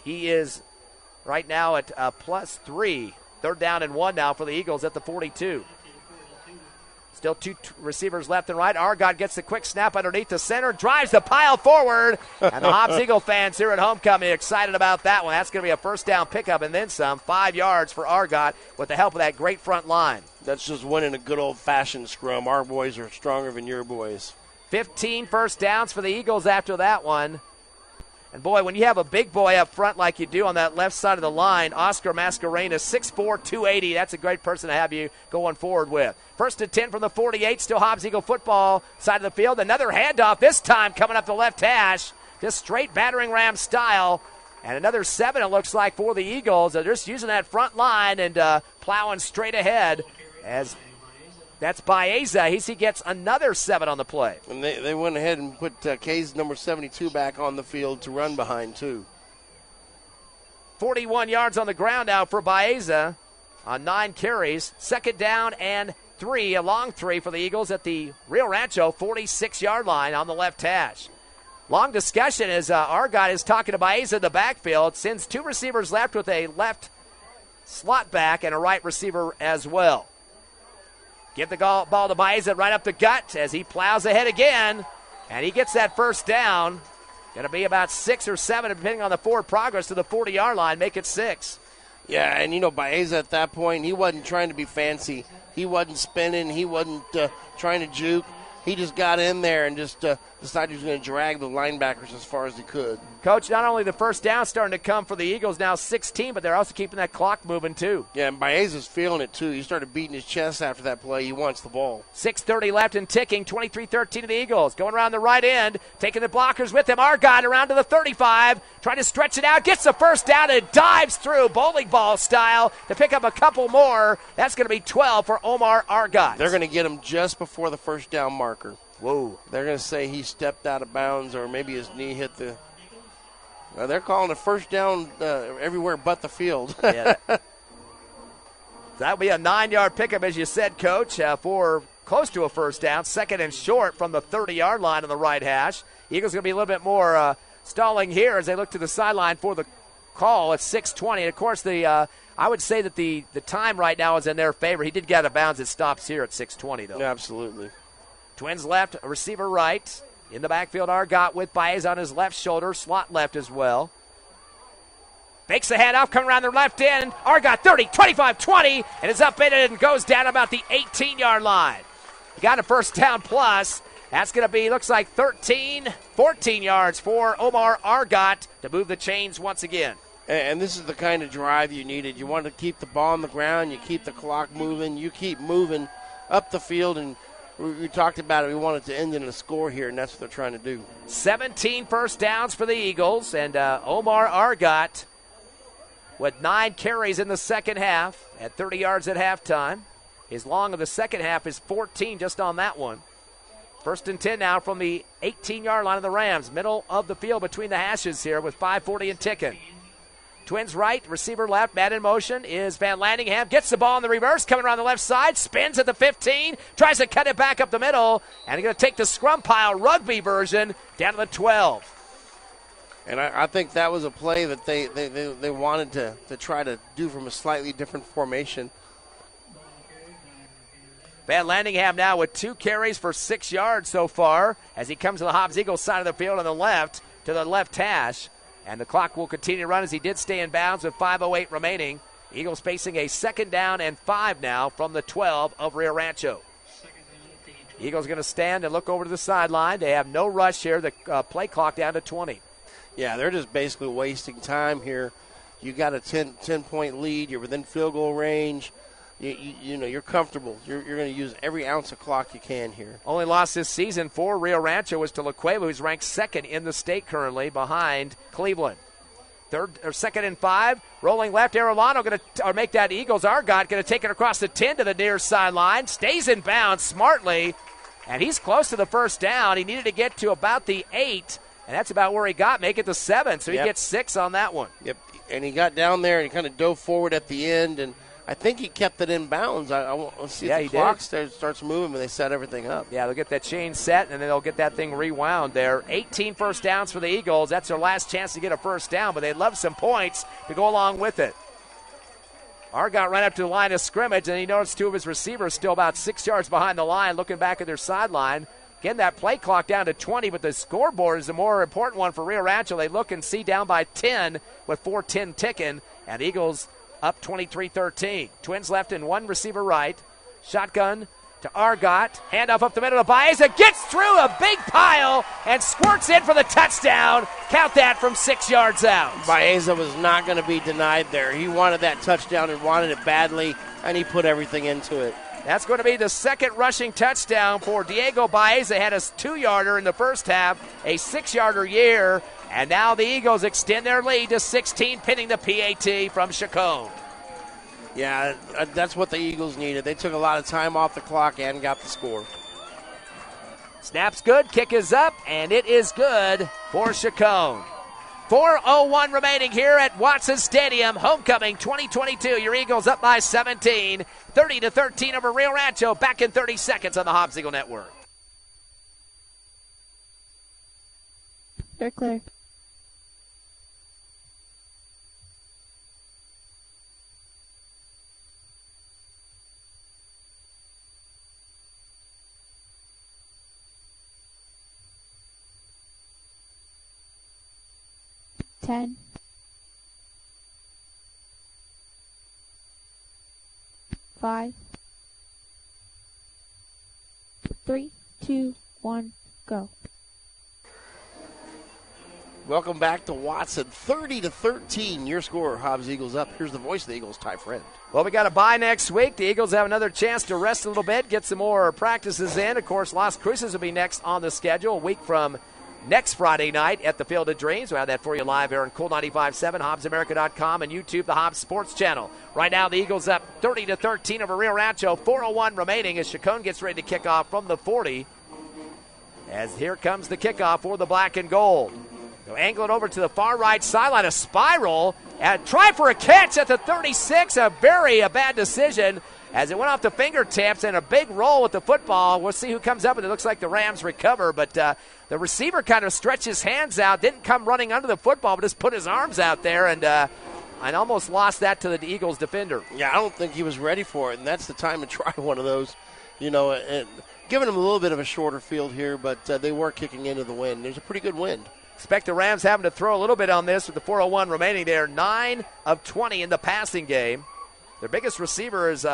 he is right now at +3. 3rd down and 1 now for the Eagles at the 42. Still 2 receivers left and right. Argot gets the quick snap underneath the center, drives the pile forward, and the Hobbs Eagle fans here at homecoming excited about that one. That's going to be a first down pickup and then some. 5 yards for Argot with the help of that great front line. That's just winning a good old-fashioned scrum. Our boys are stronger than your boys. 15 first downs for the Eagles after that one. And, boy, when you have a big boy up front like you do on that left side of the line, Oscar Mascarena, 6'4", 280, that's a great person to have you going forward with. 1st and 10 from the 48, still Hobbs Eagle football side of the field. Another handoff, this time coming up the left hash, just straight battering ram style. And another 7, it looks like, for the Eagles. They're just using that front line and plowing straight ahead as that's Baeza. He gets another 7 on the play. And they went ahead and put K's number 72 back on the field to run behind, too. 41 yards on the ground now for Baeza on 9 carries. 2nd down and 3, a long 3 for the Eagles at the Rio Rancho 46-yard line on the left hash. Long discussion as Argot is talking to Baeza in the backfield. Sends 2 receivers left with a left slot back and a right receiver as well. Give the ball to Baeza right up the gut as he plows ahead again. And he gets that first down. Going to be about 6 or 7, depending on the forward progress, to the 40-yard line. Make it 6. Yeah, and, Baeza at that point, he wasn't trying to be fancy. He wasn't spinning. He wasn't trying to juke. He just got in there and just decided he was going to drag the linebackers as far as he could. Coach, not only the first down starting to come for the Eagles, now 16, but they're also keeping that clock moving too. Yeah, and Baeza's feeling it too. He started beating his chest after that play. He wants the ball. 6:30 left and ticking, 23-13 to the Eagles. Going around the right end, taking the blockers with him. Argot around to the 35, trying to stretch it out, gets the first down and dives through bowling ball style to pick up a couple more. That's going to be 12 for Omar Argot. They're going to get him just before the first down marker. Whoa. They're going to say he stepped out of bounds or maybe his knee hit the – they're calling a first down everywhere but the field. Yeah. That'll be a 9-yard pickup, as you said, Coach, for close to a first down. 2nd and short from the 30-yard line on the right hash. Eagles going to be a little bit more stalling here as they look to the sideline for the call at 6:20. And, of course, I would say that the time right now is in their favor. He did get out of bounds. It stops here at 6:20, though. Yeah, absolutely. Twins left, a receiver right. In the backfield, Argot with Baez on his left shoulder, slot left as well. Fakes the handoff, coming around the left end. Argot 30, 25, 20, and is upended and goes down about the 18-yard line. He got a first down plus. That's going to be, looks like 13, 14 yards for Omar Argot to move the chains once again. And this is the kind of drive you needed. You want to keep the ball on the ground, you keep the clock moving, you keep moving up the field, and we talked about it. We wanted to end in a score here, and that's what they're trying to do. 17 first downs for the Eagles, and Omar Argot with 9 carries in the second half at 30 yards at halftime. His long of the second half is 14 just on that one. 1st and 10 now from the 18-yard line of the Rams. Middle of the field between the hashes here with 5:40 and ticking. Twins right, receiver left, man in motion is Van Landingham. Gets the ball in the reverse, coming around the left side, spins at the 15, tries to cut it back up the middle, and he's going to take the scrum pile rugby version down to the 12. And I think that was a play that they wanted to try to do from a slightly different formation. Van Landingham now with 2 carries for 6 yards so far as he comes to the Hobbs Eagles side of the field on the left to the left hash. And the clock will continue to run as he did stay in bounds with 5:08 remaining Eagles facing a 2nd down and 5 now from the 12 of Rio Rancho. Eagles going to stand and look over to the sideline. They have no rush here. The play clock down to 20. Yeah, they're just basically wasting time here. You got a 10-point lead. You're within field goal range. You know, you're comfortable. You're going to use every ounce of clock you can here. Only loss this season for Rio Rancho was to La Cueva, who's ranked 2nd in the state currently behind Cleveland. 2nd and 5. Rolling left, Arellano going to make that Eagles. Argot going to take it across the 10 to the near sideline. Stays in bounds smartly, and he's close to the 1st down. He needed to get to about the 8, and that's about where he got. Make it the 7, so he gets 6 on that one. Yep, and he got down there and he kind of dove forward at the end, and I think he kept it in bounds. I want to see if the clock starts moving when they set everything up. Yeah, they'll get that chain set, and then they'll get that thing rewound there. 18 first downs for the Eagles. That's their last chance to get a 1st down, but they'd love some points to go along with it. Argot ran up to the line of scrimmage, and he noticed 2 of his receivers still about 6 yards behind the line, looking back at their sideline. Again, that play clock down to 20, but the scoreboard is the more important one for Rio Rancho. They look and see down by 10 with 4:10 ticking, and Eagles up 23-13. Twins left and 1 receiver right. Shotgun to Argot. Handoff up the middle of Baeza. Gets through a big pile and squirts in for the touchdown. Count that from 6 yards out. Baeza was not going to be denied there. He wanted that touchdown and wanted it badly, and he put everything into it. That's going to be the 2nd rushing touchdown for Diego Baeza. Had a 2-yarder in the first half, a 6-yarder year. And now the Eagles extend their lead to 16, pinning the PAT from Chacon. Yeah, that's what the Eagles needed. They took a lot of time off the clock and got the score. Snap's good, kick is up, and it is good for Chacon. 4:01 remaining here at Watson Stadium. Homecoming 2022. Your Eagles up by 17, 30-13 over Rio Rancho. Back in 30 seconds on the Hobbs Eagle Network. They're clear. Ten. 5. 3, 2, 1, go. Welcome back to Watson. 30-13, your score. Hobbs Eagles up. Here's the voice of the Eagles, Ty Friend. Well, we got a bye next week. The Eagles have another chance to rest a little bit, get some more practices in. Of course, Las Cruces will be next on the schedule, a week from next Friday night at the Field of Dreams. We'll have that for you live here on Cool 95.7, HobbsAmerica.com, and YouTube, the Hobbs Sports Channel. Right now, the Eagles up 30-13 over Rio Rancho. 4:01 remaining as Chacon gets ready to kick off from the 40. As here comes the kickoff for the black and gold. They'll angle it over to the far right sideline, a spiral, and try for a catch at the 36. A bad decision as it went off the fingertips, and a big roll with the football. We'll see who comes up, and it looks like the Rams recover, but the receiver kind of stretched his hands out, didn't come running under the football, but just put his arms out there, and almost lost that to the Eagles defender. Yeah, I don't think he was ready for it, and that's the time to try one of those, and giving him a little bit of a shorter field here, but they were kicking into the wind. There's a pretty good wind. Expect the Rams having to throw a little bit on this with the 4:01 remaining there. 9 of 20 in the passing game. Their biggest receiver is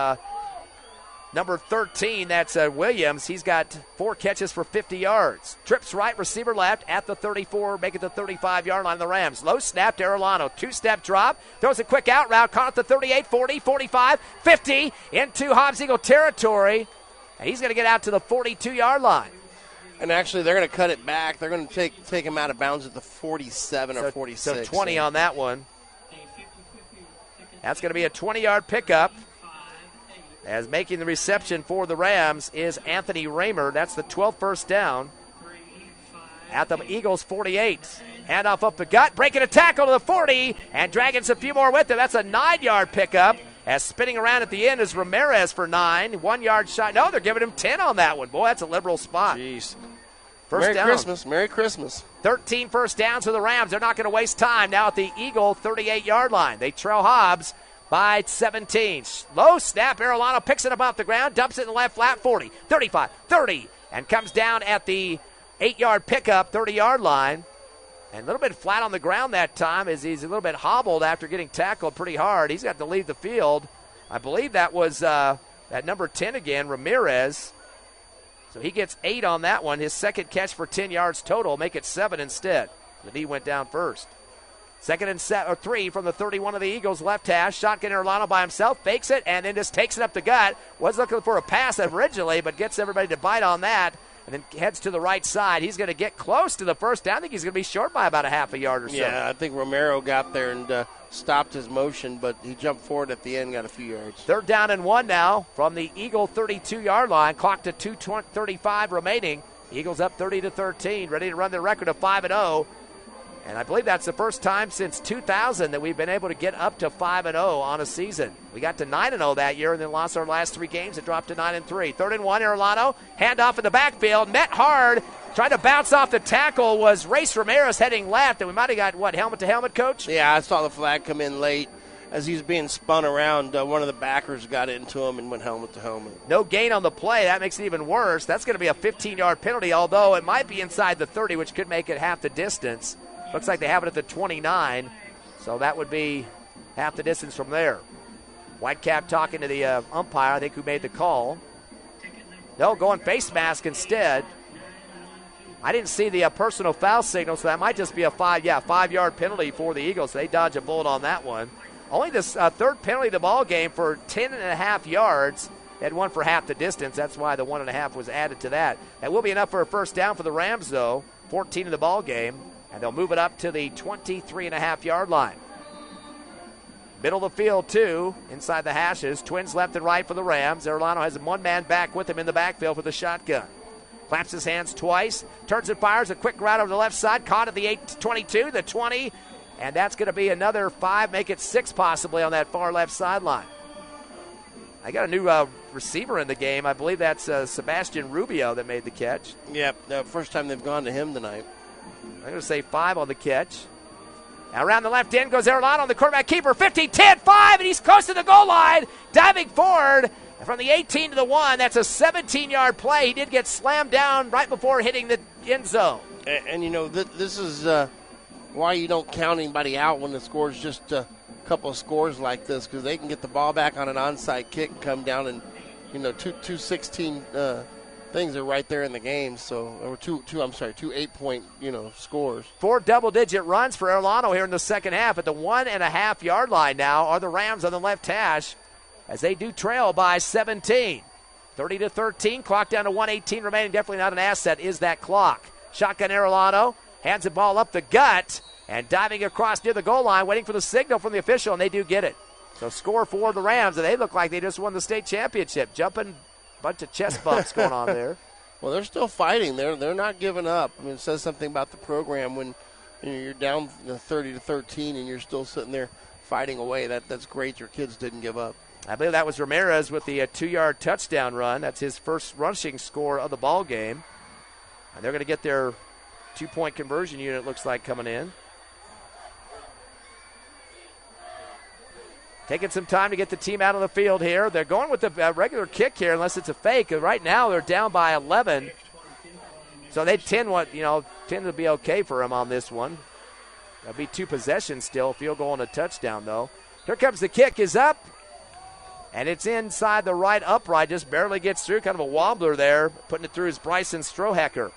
number 13. That's Williams. He's got 4 catches for 50 yards. Trips right, receiver left at the 34, make it the 35-yard line of the Rams. Low snap to Arellano. 2-step drop. Throws a quick out route. Caught at the 38, 40, 45, 50 into Hobbs Eagle territory. And he's going to get out to the 42-yard line. And actually, they're going to cut it back. They're going to take him out of bounds at the 47 or 46. So 20 on that one. That's going to be a 20-yard pickup. As making the reception for the Rams is Anthony Raymer. That's the 12th first down at the Eagles' 48. Handoff up the gut, breaking a tackle to the 40, and dragging a few more with him. That's a 9-yard pickup. As spinning around at the end is Ramirez for 9. 1-yard shot. No, they're giving him 10 on that one. Boy, that's a liberal spot. Jeez. First down. Christmas. Merry Christmas. 13 first downs for the Rams. They're not going to waste time now at the Eagle 38-yard line. They trail Hobbs by 17. Low snap. Arellano picks it up off the ground, dumps it in the left flat. 40, 35, 30, and comes down at the 8-yard pickup, 30-yard line. And a little bit flat on the ground that time as he's a little bit hobbled after getting tackled pretty hard. He's got to leave the field. I believe that was at number 10 again, Ramirez. So he gets 8 on that one. His second catch for 10 yards total. Make it 7 instead. The knee went down first. 2nd and 3 from the 31 of the Eagles left hash. Shotgun Erlano by himself, fakes it, and then just takes it up the gut. Was looking for a pass originally, but gets everybody to bite on that, and then heads to the right side. He's going to get close to the first down. I think he's going to be short by about a half a yard or so. Yeah, I think Romero got there and stopped his motion, but he jumped forward at the end, got a few yards. 3rd down and 1 now from the Eagle 32-yard line. Clock to 2:35 remaining. Eagles up 30-13, ready to run their record of 5-0. And I believe that's the first time since 2000 that we've been able to get up to 5-0 on a season. We got to 9-0 that year and then lost our last 3 games and dropped to 9-3. 3rd and 1, Erlano, handoff in the backfield, met hard, tried to bounce off the tackle, was Race Ramirez heading left, and we might have got, helmet to helmet, Coach? Yeah, I saw the flag come in late. As he was being spun around, one of the backers got into him and went helmet to helmet. No gain on the play. That makes it even worse. That's going to be a 15-yard penalty, although it might be inside the 30, which could make it half the distance. Looks like they have it at the 29, so that would be half the distance from there. Whitecap talking to the umpire, I think, who made the call. No, going face mask instead. I didn't see the personal foul signal, so that might just be a 5-yard penalty for the Eagles. They dodge a bullet on that one. Only the 3rd penalty of the ball game for 10.5 yards. They had one for half the distance. That's why the 1.5 was added to that. That will be enough for a first down for the Rams, though. 14 in the ball game. And they'll move it up to the 23.5-yard line. Middle of the field, too, inside the hashes. Twins left and right for the Rams. Erlano has one man back with him in the backfield for the shotgun. Claps his hands twice, turns and fires a quick route over the left side. Caught at the 8-22, the 20, and that's going to be another 5, make it 6 possibly on that far left sideline. I got a new receiver in the game. I believe that's Sebastian Rubio that made the catch. Yep, the first time they've gone to him tonight. I'm going to say 5 on the catch. Now around the left end goes Erlano on the quarterback keeper. 50, 10, 5, and he's close to the goal line. Diving forward from the 18 to the 1. That's a 17-yard play. He did get slammed down right before hitting the end zone. And you know, this is why you don't count anybody out when the score's just a couple of scores like this, because they can get the ball back on an onside kick and come down and, you know, two 16 things are right there in the game. So, or two 8-point, scores. 4 double-digit runs for Erlano here in the second half. At the 1.5-yard line now are the Rams on the left hash as they do trail by 17. 30-13, clock down to 1:18 remaining. Definitely not an asset is that clock. Shotgun Erlano hands the ball up the gut and diving across near the goal line, waiting for the signal from the official, and they do get it. So score for the Rams, and they look like they just won the state championship. Jumping. Bunch of chest bumps going on there. Well, they're still fighting. They're not giving up. I mean, it says something about the program when you're down 30-13 and you're still sitting there fighting away. That's great. Your kids didn't give up. I believe that was Ramirez with the 2-yard touchdown run. That's his first rushing score of the ball game. And they're going to get their 2-point conversion unit, looks like, coming in. Taking some time to get the team out on the field here. They're going with the regular kick here, unless it's a fake. Right now they're down by 11, so they tend to be okay for them on this one. That'll be 2 possessions still. Field goal and a touchdown though. Here comes the kick. Is up, and it's inside the right upright. Just barely gets through. Kind of a wobbler there. Putting it through is Bryson Strohacker.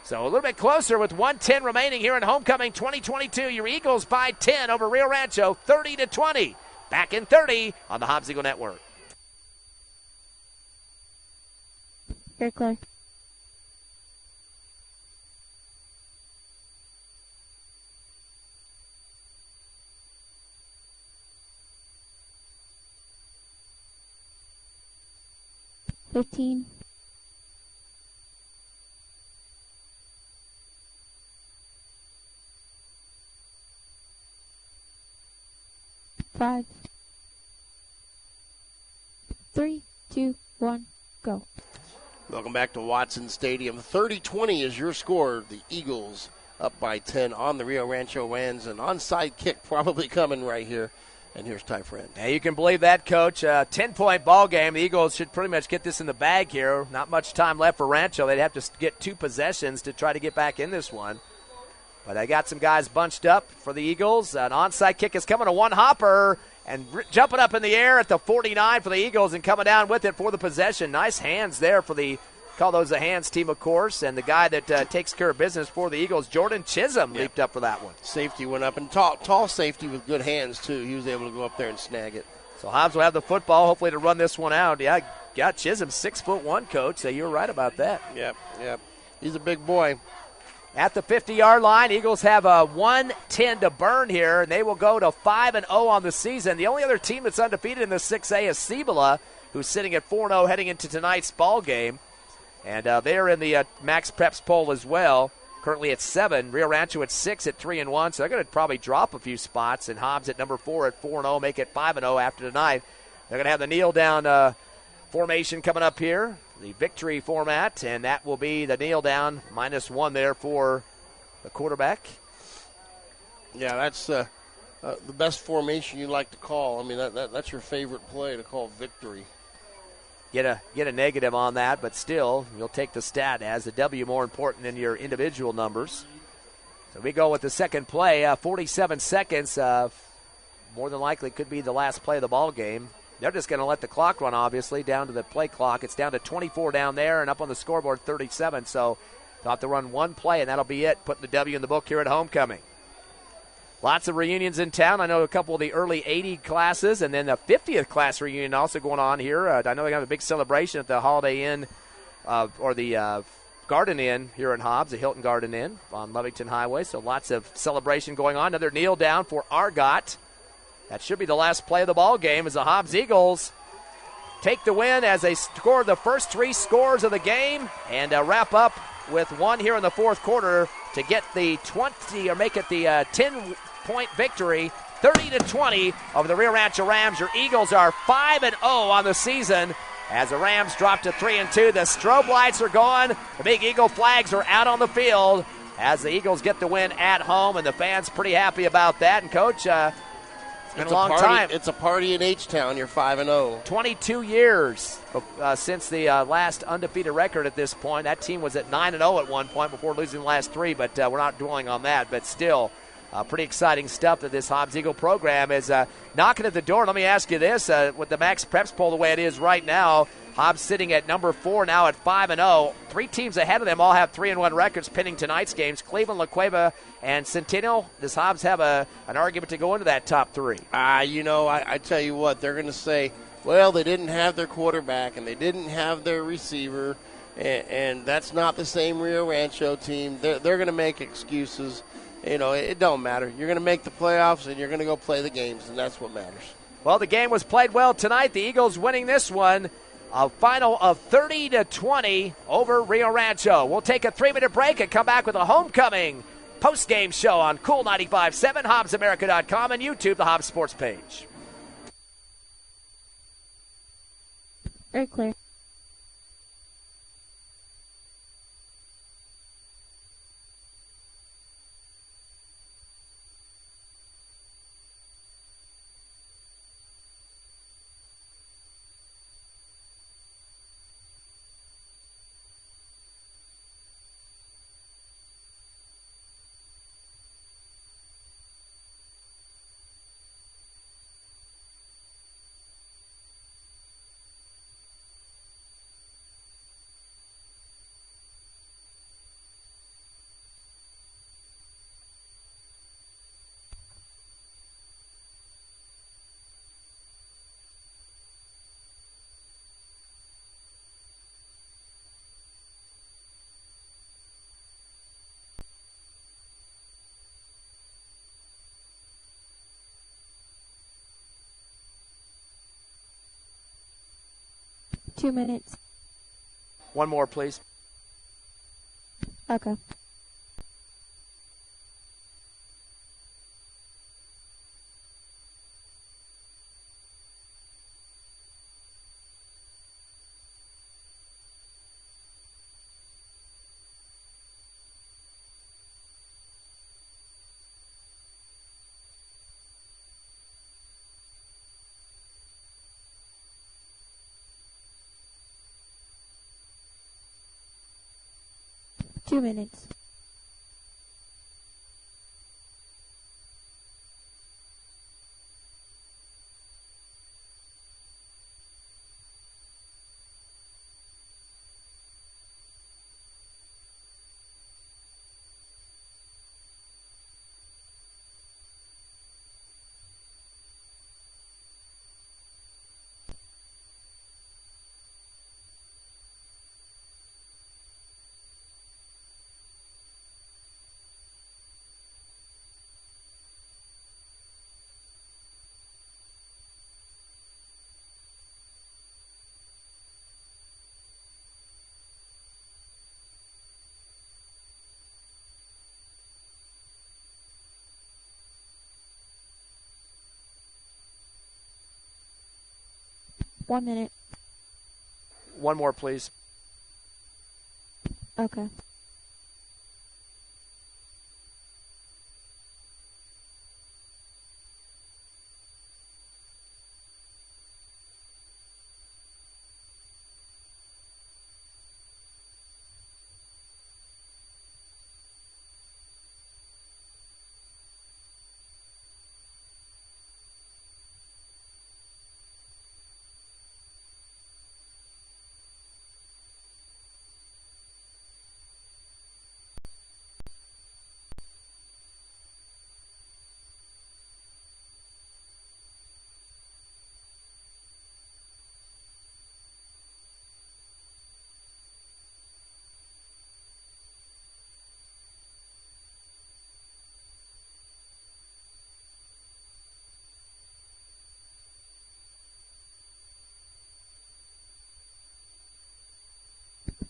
So a little bit closer with 1:10 remaining here in homecoming 2022. Your Eagles by 10 over Rio Rancho, 30-20. Back in 30 on the Hobbs Eagle Network. Very clear. $15. 5, 3, 2, 1, go. Welcome back to Watson Stadium. 30-20 is your score. The Eagles up by 10 on the Rio Rancho Rams. An onside kick probably coming right here. And here's Ty Friend. Yeah, you can believe that, Coach. 10-point ball game. The Eagles should pretty much get this in the bag here. Not much time left for Rancho. They'd have to get 2 possessions to try to get back in this one. But I got some guys bunched up for the Eagles. An onside kick is coming, a one-hopper, and jumping up in the air at the 49 for the Eagles and coming down with it for the possession. Nice hands there for the, call those a hands team, of course. And the guy that takes care of business for the Eagles, Jordan Chisholm, leaped up for that one. Safety went up, and tall safety with good hands, too. He was able to go up there and snag it. So Hobbs will have the football, hopefully, to run this one out. Yeah, got Chisholm, 6'1", Coach. So you're right about that. Yep. He's a big boy. At the 50-yard line, Eagles have a 1:10 to burn here, and they will go to 5-0 on the season. The only other team that's undefeated in the 6A is Cibola, who's sitting at 4-0 heading into tonight's ball game. And they're in the Max Preps poll as well, currently at 7. Rio Rancho at 6 at 3-1, so they're going to probably drop a few spots. And Hobbs at number 4 at 4-0, make it 5-0 after tonight. They're going to have the kneel-down formation coming up here, the victory format, and that will be the kneel-down, -1 there for the quarterback. Yeah, that's the best formation you like to call. I mean, that's your favorite play to call victory. Get a negative on that, but still, you'll take the stat as the W more important than your individual numbers. So we go with the second play, 47 seconds. More than likely could be the last play of the ball game. They're just going to let the clock run, obviously, down to the play clock. It's down to 24 down there and up on the scoreboard 37. So they'll have to run one play, and that'll be it, putting the W in the book here at homecoming. Lots of reunions in town. I know a couple of the early 80 classes, and then the 50th class reunion also going on here. I know they have a big celebration at the Holiday Inn or the Garden Inn here in Hobbs, the Hilton Garden Inn on Lovington Highway. So lots of celebration going on. Another kneel down for Argot. That should be the last play of the ball game as the Hobbs Eagles take the win as they score the first 3 scores of the game and wrap up with one here in the fourth quarter to get the 20 or make it the 10-point victory, 30-20 over the Rio Rancho Rams. Your Eagles are 5-0 on the season as the Rams drop to 3-2. The strobe lights are gone. The big Eagle flags are out on the field as the Eagles get the win at home, and the fans pretty happy about that. And Coach, it's been a long time. It's a party in H-Town. You're 5-0. 22 years since the last undefeated record at this point. That team was at 9-0 at one point before losing the last 3, but we're not dwelling on that. But still, pretty exciting stuff that this Hobbs Eagle program is knocking at the door. Let me ask you this. With the Max Preps poll the way it is right now, Hobbs sitting at number 4 now at 5-0. 3 teams ahead of them all have 3-1 records pending tonight's games. Cleveland, La Cueva, and Centennial. Does Hobbs have an argument to go into that top 3? I tell you what, they're going to say, well, they didn't have their quarterback and they didn't have their receiver, and that's not the same Rio Rancho team. They're going to make excuses. It don't matter. You're going to make the playoffs and you're going to go play the games, and that's what matters. Well, the game was played well tonight. The Eagles winning this one. A final of 30-20 over Rio Rancho. We'll take a 3-minute break and come back with a homecoming post-game show on Cool 95.7, HobbsAmerica.com, and YouTube, the Hobbs Sports page. Very clear. Two minutes. One more, please. Okay. Two minutes. 1 minute. One more, please. Okay.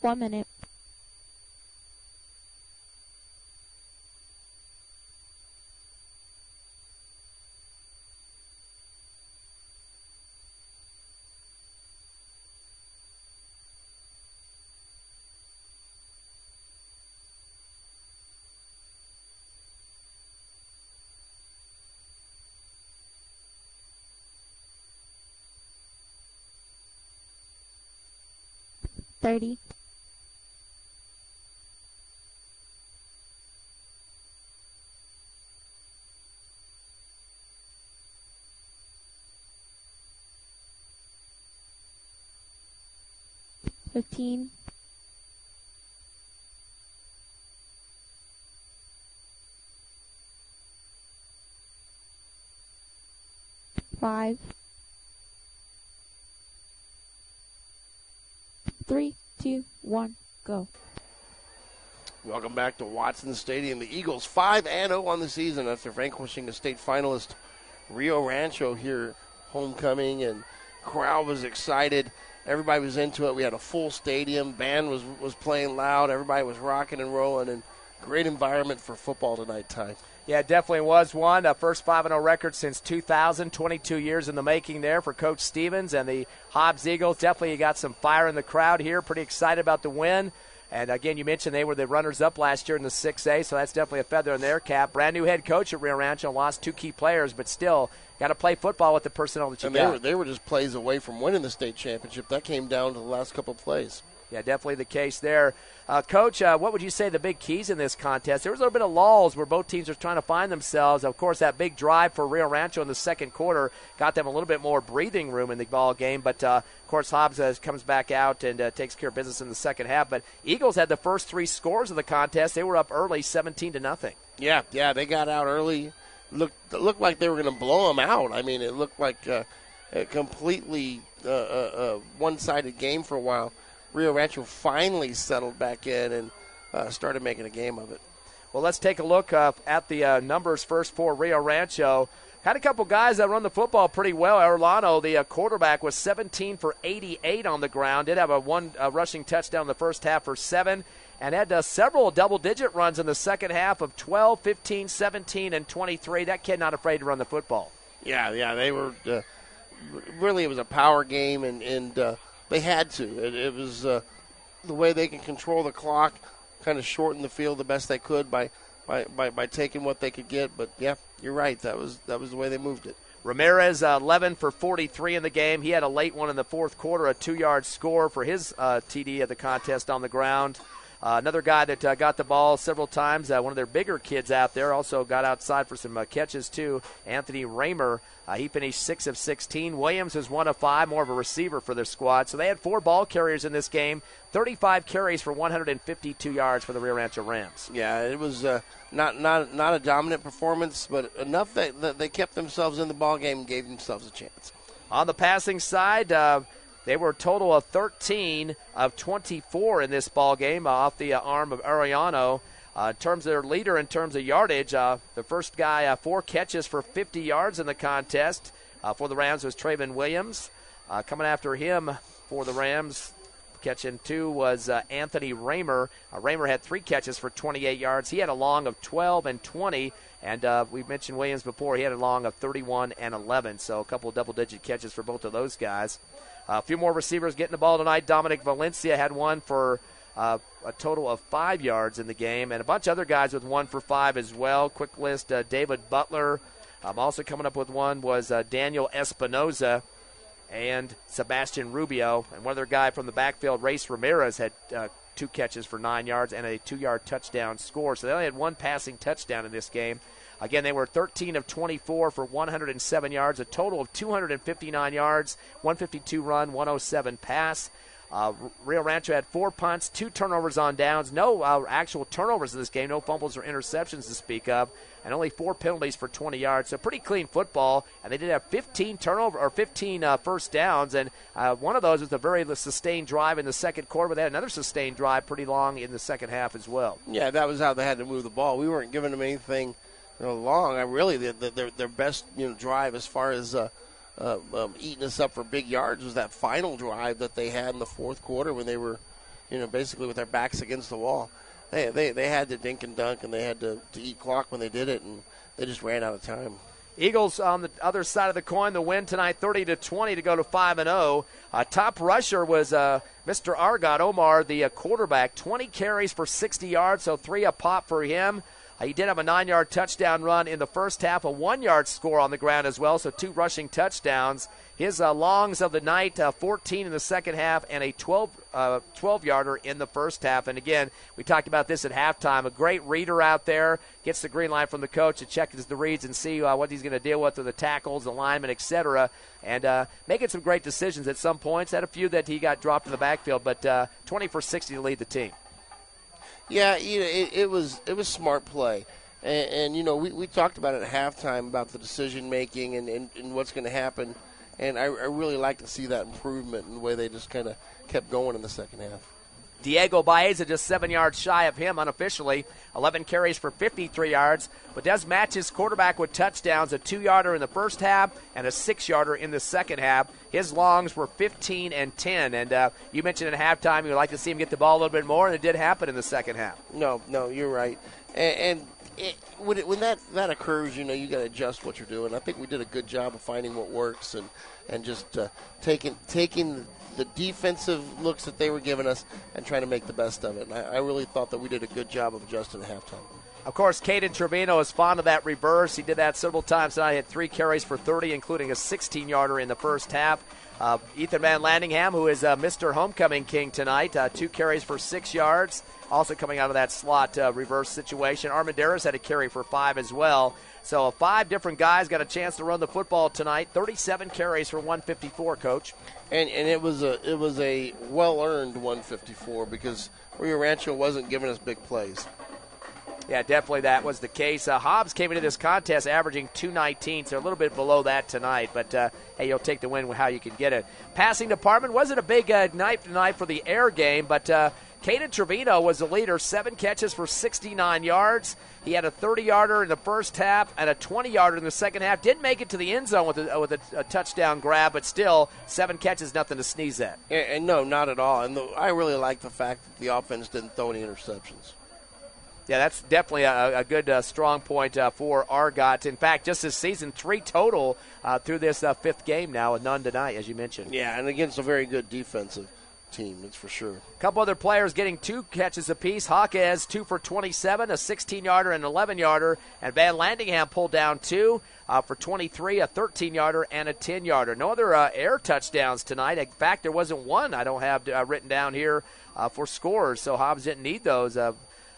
One minute. $30. $15. $5. 3, 2, 1, go. Welcome back to Watson Stadium. The Eagles 5-0 on the season after vanquishing the state finalist Rio Rancho here, homecoming, and crowd was excited. Everybody was into it. We had a full stadium. Band was playing loud. Everybody was rocking and rolling, and great environment for football tonight, Ty. Yeah, it definitely was one. First 5-0 record since 2000, 22 years in the making there for Coach Stevens and the Hobbs Eagles. Definitely got some fire in the crowd here. Pretty excited about the win. And, again, you mentioned they were the runners-up last year in the 6A, so that's definitely a feather in their cap. Brand new head coach at Rio Rancho, lost 2 key players, but still got to play football with the personnel that you got. They were just plays away from winning the state championship. That came down to the last couple of plays. Yeah, definitely the case there. Coach, what would you say the big keys in this contest? There was a little bit of lulls where both teams were trying to find themselves. Of course, that big drive for Rio Rancho in the second quarter got them a little bit more breathing room in the ball game. But, of course, Hobbs comes back out and takes care of business in the second half. But Eagles had the first 3 scores of the contest. They were up early, 17-0. Yeah, they got out early. Looked like they were going to blow them out. I mean, it looked like a completely one-sided game for a while. Rio Rancho finally settled back in and started making a game of it. Well, let's take a look at the numbers first for Rio Rancho. Had a couple guys that run the football pretty well. Orlano, the quarterback, was 17 for 88 on the ground. Did have a rushing touchdown in the first half for 7. And had several double-digit runs in the second half of 12, 15, 17, and 23. That kid not afraid to run the football. Yeah, they were really, it was a power game, and they had to. It was the way they can control the clock, kind of shorten the field the best they could by taking what they could get. But, yeah, you're right. That was the way they moved it. Ramirez, 11 for 43 in the game. He had a late one in the fourth quarter, a 2-yard score for his TD of the contest on the ground. Another guy that got the ball several times, one of their bigger kids out there, also got outside for some catches too, Anthony Raymer. He finished 6 of 16. Williams was 1 of 5, more of a receiver for their squad. So they had 4 ball carriers in this game, 35 carries for 152 yards for the Rio Rancho Rams. Yeah, it was not a dominant performance, but enough that they kept themselves in the ball game and gave themselves a chance. On the passing side, they were a total of 13 of 24 in this ball game off the arm of Arellano. In terms of their leader, in terms of yardage, the first guy, 4 catches for 50 yards in the contest for the Rams was Traven Williams. Coming after him for the Rams, catching 2 was Anthony Raymer. Raymer had 3 catches for 28 yards. He had a long of 12 and 20. And we mentioned Williams before. He had a long of 31 and 11. So a couple of double-digit catches for both of those guys. A few more receivers getting the ball tonight. Dominic Valencia had one for a total of 5 yards in the game, and a bunch of other guys with 1 for 5 as well. Quick list, David Butler. Also coming up with one was Daniel Espinoza and Sebastian Rubio. And one other guy from the backfield, Race Ramirez, had 2 catches for 9 yards and a 2-yard touchdown score. So they only had 1 passing touchdown in this game. Again, they were 13 of 24 for 107 yards, a total of 259 yards, 152 run, 107 pass. Rio Rancho had 4 punts, 2 turnovers on downs, no actual turnovers in this game, no fumbles or interceptions to speak of, and only 4 penalties for 20 yards. So pretty clean football, and they did have 15 first downs, and one of those was a very sustained drive in the second quarter, but they had another sustained drive pretty long in the second half as well. Yeah, that was how they had to move the ball. We weren't giving them anything long. Really, their best drive as far as eating us up for big yards was that final drive that they had in the fourth quarter when they were, basically with their backs against the wall. They had to dink and dunk, and they had to eat clock when they did it, and they just ran out of time. Eagles on the other side of the coin, the win tonight, 30-20 to go to 5-0. Top rusher was Mr. Argot Omar, the quarterback, 20 carries for 60 yards, so 3 a pop for him. He did have a 9-yard touchdown run in the first half, a 1-yard score on the ground as well, so 2 rushing touchdowns. His longs of the night, 14 in the second half and a 12-yarder in the first half. And, again, we talked about this at halftime. A great reader out there, gets the green line from the coach to check the reads and see what he's going to deal with the tackles, the linemen, etc., and making some great decisions at some points. Had a few that he got dropped in the backfield, but 20 for 60 to lead the team. Yeah, it was smart play, and we talked about it at halftime about the decision making and what's going to happen, and I really like to see that improvement in the way they just kind of kept going in the second half. Diego Baeza just 7 yards shy of him unofficially, 11 carries for 53 yards, but does match his quarterback with touchdowns, a 2-yarder in the first half and a 6-yarder in the second half. His longs were 15 and 10, and you mentioned at halftime you would like to see him get the ball a little bit more, and it did happen in the second half. No, you're right. And when that occurs, you got to adjust what you're doing. I think we did a good job of finding what works and just taking the defensive looks that they were giving us and trying to make the best of it. And I really thought that we did a good job of adjusting at halftime. Of course, Caden Trevino is fond of that reverse. He did that several times tonight. He had 3 carries for 30, including a 16-yarder in the first half. Ethan Van Landingham, who is Mr. Homecoming King tonight, 2 carries for 6 yards. Also coming out of that slot reverse situation. Armendariz had a carry for 5 as well. So 5 different guys got a chance to run the football tonight. 37 carries for 154, Coach. And it was a well-earned 154 because Rio Rancho wasn't giving us big plays. Yeah, definitely that was the case. Hobbs came into this contest averaging 219, so a little bit below that tonight. But, hey, you'll take the win with how you can get it. Passing department wasn't a big night tonight for the air game, but Caden Trevino was the leader, 7 catches for 69 yards. He had a 30-yarder in the first half and a 20-yarder in the second half. Didn't make it to the end zone with a touchdown grab, but still 7 catches, nothing to sneeze at. And no, not at all. And I really like the fact that the offense didn't throw any interceptions. Yeah, that's definitely a good strong point for Argot. In fact, just this season, 3 total through this 5th game now, and none tonight, as you mentioned. Yeah, and against a very good defensive team, that's for sure. A couple other players getting 2 catches apiece. Jaquez, 2 for 27, a 16-yarder and an 11-yarder. And Van Landingham pulled down 2 for 23, a 13-yarder and a 10-yarder. No other air touchdowns tonight. In fact, there wasn't one I don't have written down here for scores, so Hobbs didn't need those.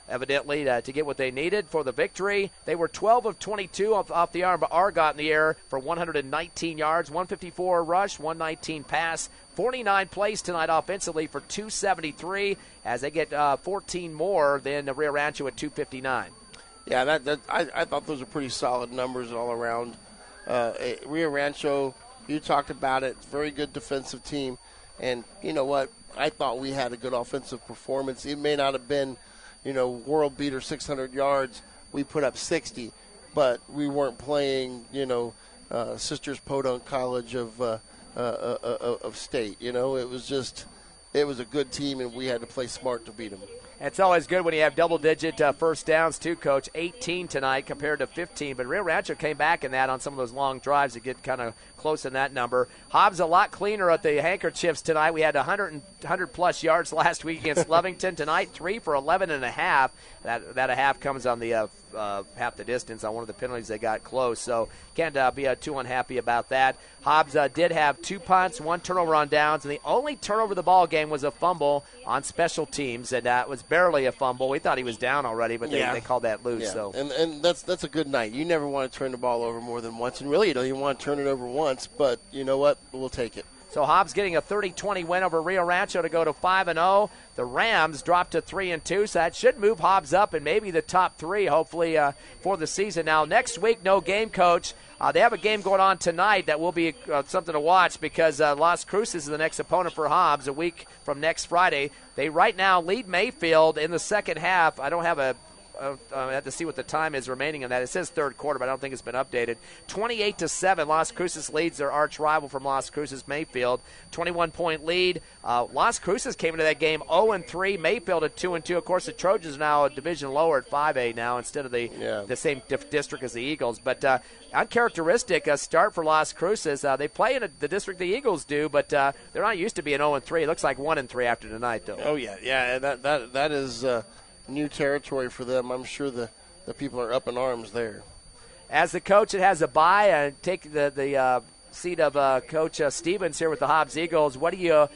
Evidently, to get what they needed for the victory. They were 12 of 22 off the arm, but Argot in the air for 119 yards, 154 rush, 119 pass, 49 plays tonight offensively for 273 as they get 14 more than the Rio Rancho at 259. Yeah, I thought those are pretty solid numbers all around. Rio Rancho, you talked about it, very good defensive team. And you know what? I thought we had a good offensive performance. It may not have been world beater 600 yards. We put up 60, but we weren't playing, Sisters Podunk College of state. It was a good team, and we had to play smart to beat them. It's always good when you have double-digit first downs, too, Coach. 18 tonight compared to 15. But Rio Rancho came back in that on some of those long drives to get kind of close in that number. Hobbs a lot cleaner at the handkerchiefs tonight. We had 100-plus yards last week against Lovington. Tonight, 3 for 11.5. That a half comes on the half the distance on one of the penalties they got close. So can't be too unhappy about that. Hobbs did have 2 punts, 1 turnover on downs, and the only turnover of the ball game was a fumble on special teams, and that was barely a fumble. We thought he was down already, but they called that loose. Yeah. So and that's a good night. You never want to turn the ball over more than once, and really you don't even want to turn it over once, but you know what? We'll take it. So Hobbs getting a 30-20 win over Rio Rancho to go to 5-0. The Rams dropped to 3-2, so that should move Hobbs up and maybe the top 3, hopefully, for the season. Now, next week, no game, Coach. They have a game going on tonight that will be something to watch because Las Cruces is the next opponent for Hobbs a week from next Friday. They right now lead Mayfield in the second half. I don't have I have to see what the time is remaining in that. It says third quarter, but I don't think it's been updated. 28-7, Las Cruces leads their arch rival from Las Cruces, Mayfield. 21-point lead. Las Cruces came into that game 0-3. Mayfield at 2-2. Of course, the Trojans are now a division lower at 5A now instead of the same district as the Eagles. But uncharacteristic start for Las Cruces. They play in the district the Eagles do, but they're not used to being 0-3. It looks like 1-3 after tonight, though. Oh yeah. That is new territory for them. I'm sure the people are up in arms there. As the coach, it has a bye and take the seat of Coach Stevens here with the Hobbs Eagles. What do you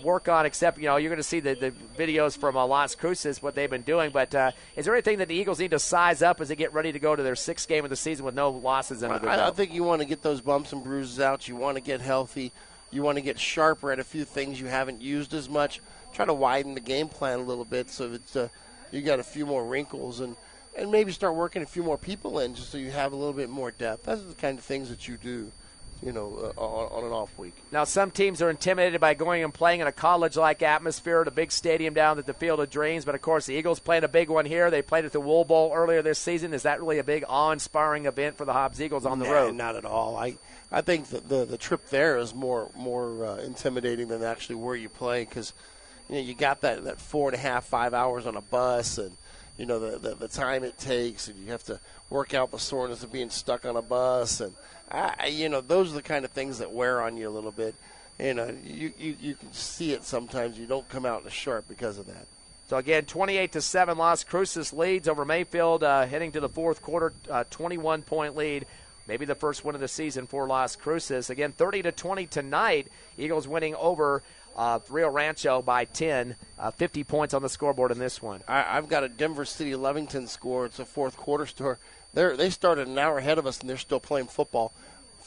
work on? Except you're going to see the videos from Las Cruces, what they've been doing. But is there anything that the Eagles need to size up as they get ready to go to their 6th game of the season with no losses under their belt? I think you want to get those bumps and bruises out. You want to get healthy. You want to get sharper at a few things you haven't used as much. Try to widen the game plan a little bit so it's you got a few more wrinkles and maybe start working a few more people in just so you have a little bit more depth. Those are the kind of things that you do, on an off week. Now, some teams are intimidated by going and playing in a college-like atmosphere at a big stadium down at the Field of Dreams. But, of course, the Eagles played a big one here. They played at the Wool Bowl earlier this season. Is that really a big awe-inspiring event for the Hobbs Eagles on the road? Not at all. I think that the trip there is more intimidating than actually where you play because – you got that 4.5, 5 hours on a bus, and the time it takes, and you have to work out the soreness of being stuck on a bus, and those are the kind of things that wear on you a little bit. You can see it sometimes. You don't come out as sharp because of that. So again, 28-7, Las Cruces leads over Mayfield, heading to the fourth quarter, 21-point lead. Maybe the first win of the season for Las Cruces. Again, 30-20 tonight. Eagles winning over Rio Rancho by 10, 50 points on the scoreboard in this one. I've got a Denver City Lovington score. It's a fourth quarter score. They started an hour ahead of us, and they're still playing football.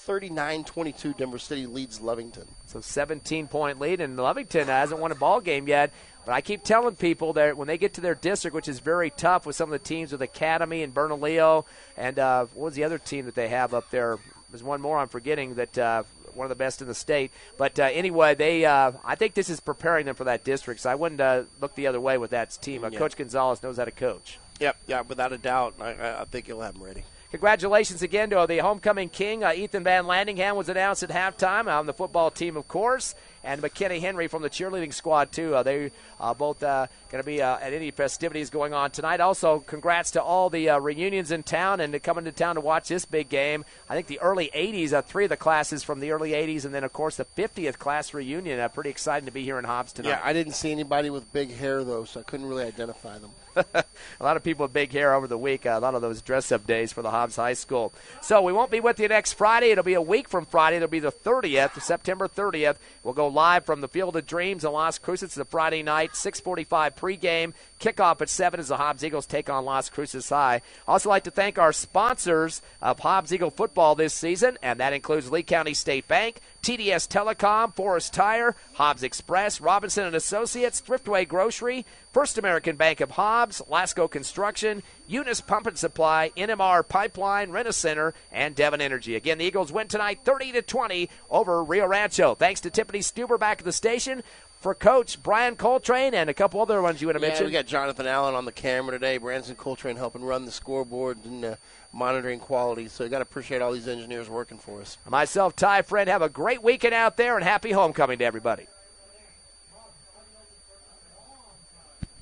39-22, Denver City leads Lovington. So 17-point lead, and Lovington hasn't won a ball game yet. But I keep telling people that when they get to their district, which is very tough with some of the teams with Academy and Bernalillo, and what was the other team that they have up there? There's one more I'm forgetting that one of the best in the state. But anyway, I think this is preparing them for that district, so I wouldn't look the other way with that team. Coach Gonzalez knows how to coach. Yep, without a doubt. I think he'll have them ready. Congratulations again to the homecoming king. Ethan Van Landingham was announced at halftime on the football team, of course, and McKinney Henry from the cheerleading squad, too. They both going to be at any festivities going on tonight. Also, congrats to all the reunions in town and coming to town to watch this big game. I think the early 80s, 3 of the classes from the early 80s, and then, of course, the 50th class reunion. Pretty exciting to be here in Hobbs tonight. Yeah, I didn't see anybody with big hair, though, so I couldn't really identify them. A lot of people with big hair over the week, a lot of those dress-up days for the Hobbs High School. So we won't be with you next Friday. It'll be a week from Friday. It'll be the 30th, September 30th. We'll go live from the Field of Dreams in Las Cruces. It's a Friday night, 6:45 pregame. Kickoff at 7 as the Hobbs Eagles take on Las Cruces High. Also like to thank our sponsors of Hobbs Eagle football this season, and that includes Lee County State Bank, TDS Telecom, Forest Tire, Hobbs Express, Robinson & Associates, Thriftway Grocery, First American Bank of Hobbs, Lasco Construction, Eunice Pump and Supply, NMR Pipeline, Rent-A-Center, and Devon Energy. Again, the Eagles win tonight 30-20 over Rio Rancho. Thanks to Tiffany Stuber back at the station. For Coach Brian Coltrane and a couple other ones you want to mention. We got Jonathan Allen on the camera today. Branson Coltrane helping run the scoreboard and monitoring quality. So you got to appreciate all these engineers working for us. Myself, Ty Friend, have a great weekend out there and happy homecoming to everybody.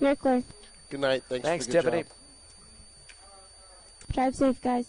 You're clear. Good night. Thanks, for the good Tiffany. job. Drive safe, guys.